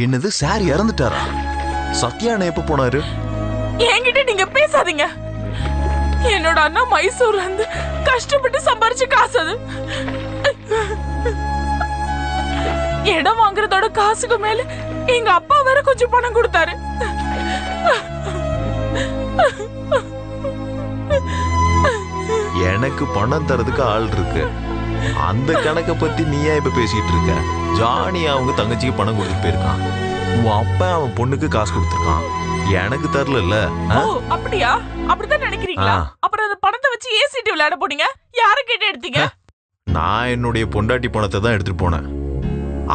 என்னது, சார் இறந்துட்டாரா? சத்யா அண்ணா எப்ப போனாரு? என்கிட்ட நீங்க பேசாதீங்க. என்னோட அண்ணா மைசூர்ல இருந்து கஷ்டப்பட்டு சம்பாரிச்சு காசு அது. இடம் வாங்குறதோட காசுக்கு மேல எங்க அப்பா வேற கொஞ்சம் பணம் கொடுத்தாரு. எனக்கு பணம் தரதுக்கு ஆள் இருக்கு. அந்த கணக்கை பத்தி நீ ஏன் இப்ப பேசிட்டு இருக்க? ஜானி அவங்க தங்கச்சிக்கு பணம் கொடுத்துட்டு போயிருக்கான். உன் அப்பா அவன் பொண்ணுக்கு காசு கொடுத்துருக்கான். எனக்கு தரல. அப்படியா? அப்படிதான் நினைக்கிறீங்களா? அப்புறம் அந்த பணத்தை வச்சு ஏசிட்டு விளையாட போனீங்க. யார கேட்டு எடுத்தீங்க? நான் என்னுடைய பொண்டாட்டி பணத்தை தான் எடுத்துட்டு போனேன்.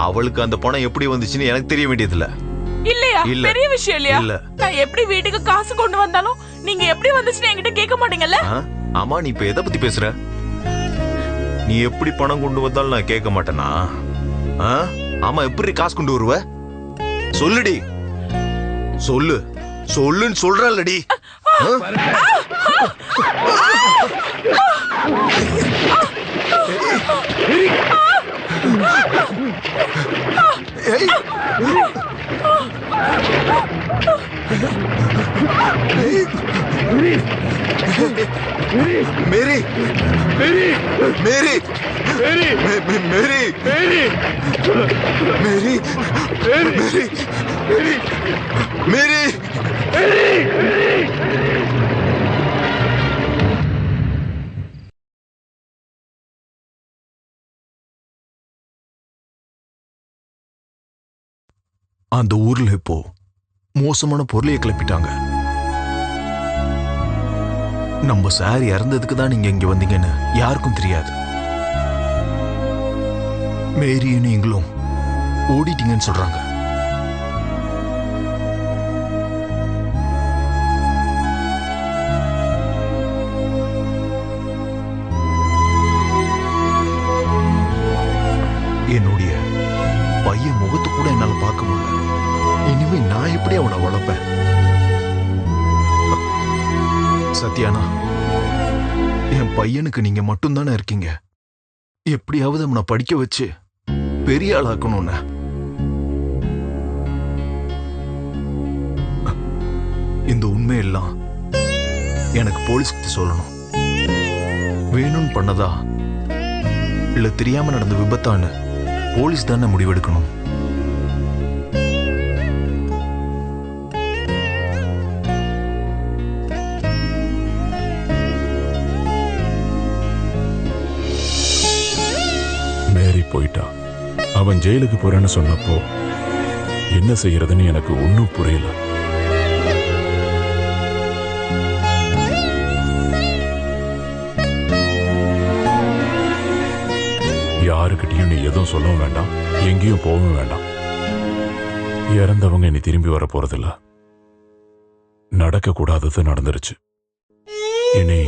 அவளுக்கு அந்த பணம் எப்படி வந்துச்சுன்னு எனக்கு தெரிய வேண்டியதில்ல. இல்லையா? பெரிய விஷயம் இல்லையா? நான் எப்படி வீட்டுக்கு காசு கொண்டு வந்தாலும் நீங்க எப்படி வந்துச்சுன்னு என்கிட்ட கேட்க மாட்டீங்கல்ல? ஆமா, நீ இப்ப எதை பத்தி பேசுற? நீ எப்படி பணம் கொண்டு வந்தாலும் நான் கேட்க மாட்டேனா? ஆமா, எப்படி காசு கொண்டு வருவ? சொல்லுடி, சொல்லு. சொல்லுன்னு சொல்றல்லடி. மேரி, மேரி, மேரி, மேரி, மேரி, மேரி, மேரி, அந்த ஊர்ல இப்போ மோசமான பொருளையை கிளப்பிட்டாங்க. நம்ம சார் இறந்ததுக்கு தான் நீங்க இங்க வந்தீங்கன்னு யாருக்கும் தெரியாது. மேரியும் நீங்களும் ஓடிட்டீங்கன்னு சொல்றாங்க. என்னுடைய பையன் முகத்து கூட என்னால நான் எப்படி அவனை வளர்ப்பேன்? சத்யானா, என் பையனுக்கு நீங்க மட்டும்தானே இருக்கீங்க. எப்படியாவது அவனை படிக்க வச்சு பெரிய ஆளாக்கணும்னு. இந்த உண்மையெல்லாம் எனக்கு போலீஸ்கிட்ட சொல்லணும். வேணும்னு பண்ணதா இல்ல தெரியாம நடந்த விபத்தான்னு போலீஸ் தானே முடிவெடுக்கணும். மேரி போயிட்டா. அவன் ஜெயிலுக்கு போறேன்னு சொன்னப்போ என்ன செய்யறதுன்னு எனக்கு ஒன்னும் புரியல. யாருக்கிட்டையும் நீ எதுவும் சொல்லவும் வேண்டாம், எங்கேயும் போகவும் வேண்டாம். இறந்தவங்க இனி திரும்பி வர போறதில்ல. நடக்க கூடாதது நடந்துருச்சு. இனி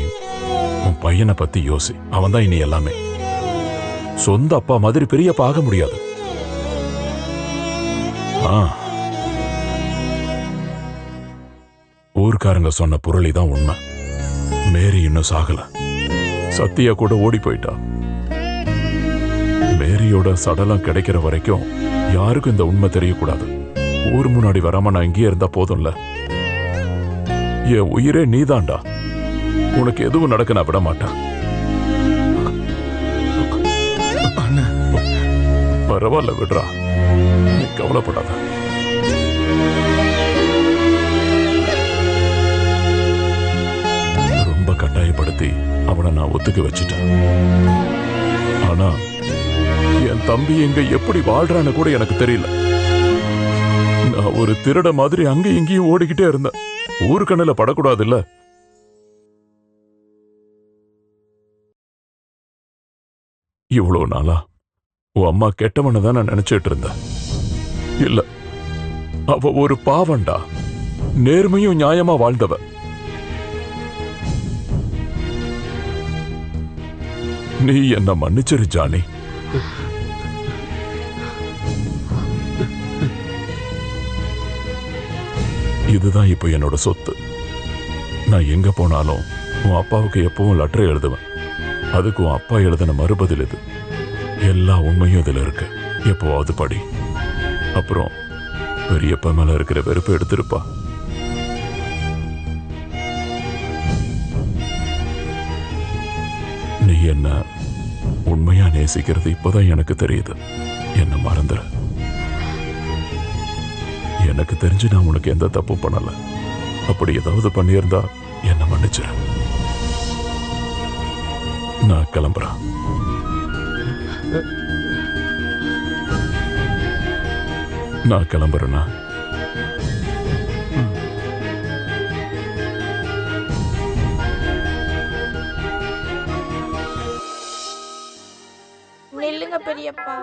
உன் பையனை பத்தி யோசி. அவன் தான் இனி எல்லாமே. சொந்த அப்பா மாதிரி பெரியப்பா ஆக முடியாது. ஊர்க்காரங்க சொன்ன புரளி தான் உண்மை. மேரி இன்னும் சாகல. சத்தியா கூட ஓடி போயிட்டா. மேரியோட சடலம் கிடைக்கிற வரைக்கும் யாருக்கும் இந்த உண்மை தெரியக்கூடாது. ஊர் முன்னாடி வராம நான் இங்கேயே இருந்தா போதும்ல. என் உயிரே நீதான்டா. உனக்கு எதுவும் நடக்க நான் விட மாட்டேன். பரவாயில்ல, விடுறா. நீ கவலைப்படாத. ரொம்ப கட்டாயப்படுத்தி அவனை நான் ஒத்துக்க வச்சுட்டேன். ஆனா என் தம்பி எங்க எப்படி வாழ்றான்னு கூட எனக்கு தெரியல. நான் ஒரு திருட மாதிரி அங்க இங்கேயும் ஓடிக்கிட்டே இருந்தேன். ஊரு கண்ணுல படக்கூடாது இல்ல. இவ்வளவு நாளா உன் அம்மா கெட்டவனை தான் நான் நினைச்சிட்டு இருந்தேன். இல்ல, அவ ஒரு பாவண்டா. நேர்மையும் நியாயமா வாழ்ந்தவ. நீ என்ன மன்னிச்சிரு ஜானி. இதுதான் இப்ப என்னோட சொத்து. நான் எங்க போனாலும் உன் அப்பாவுக்கு எப்பவும் லெட்டர் எழுதுவேன். அதுக்கு உன் அப்பா எழுதின மறுபதில் இது. எல்லா உண்மையும் இதுல இருக்கு. எப்போவாவது படி. அப்புறம் பெரியப்பா மேல இருக்கிற வெறுப்பை எடுத்திருப்பா. நீ என்ன உண்மையா நேசிக்கிறது இப்பதான் எனக்கு தெரியுது. என்ன மறந்துற. எனக்கு தெரிஞ்சு நான் உனக்கு எந்த தப்பும் பண்ணல. அப்படி ஏதாவது பண்ணியிருந்தா என்ன மன்னிச்சிரு. நான் கிளம்புறேன். நான் கிளம்புறேன்னா நில்லுங்க பெரியப்பா.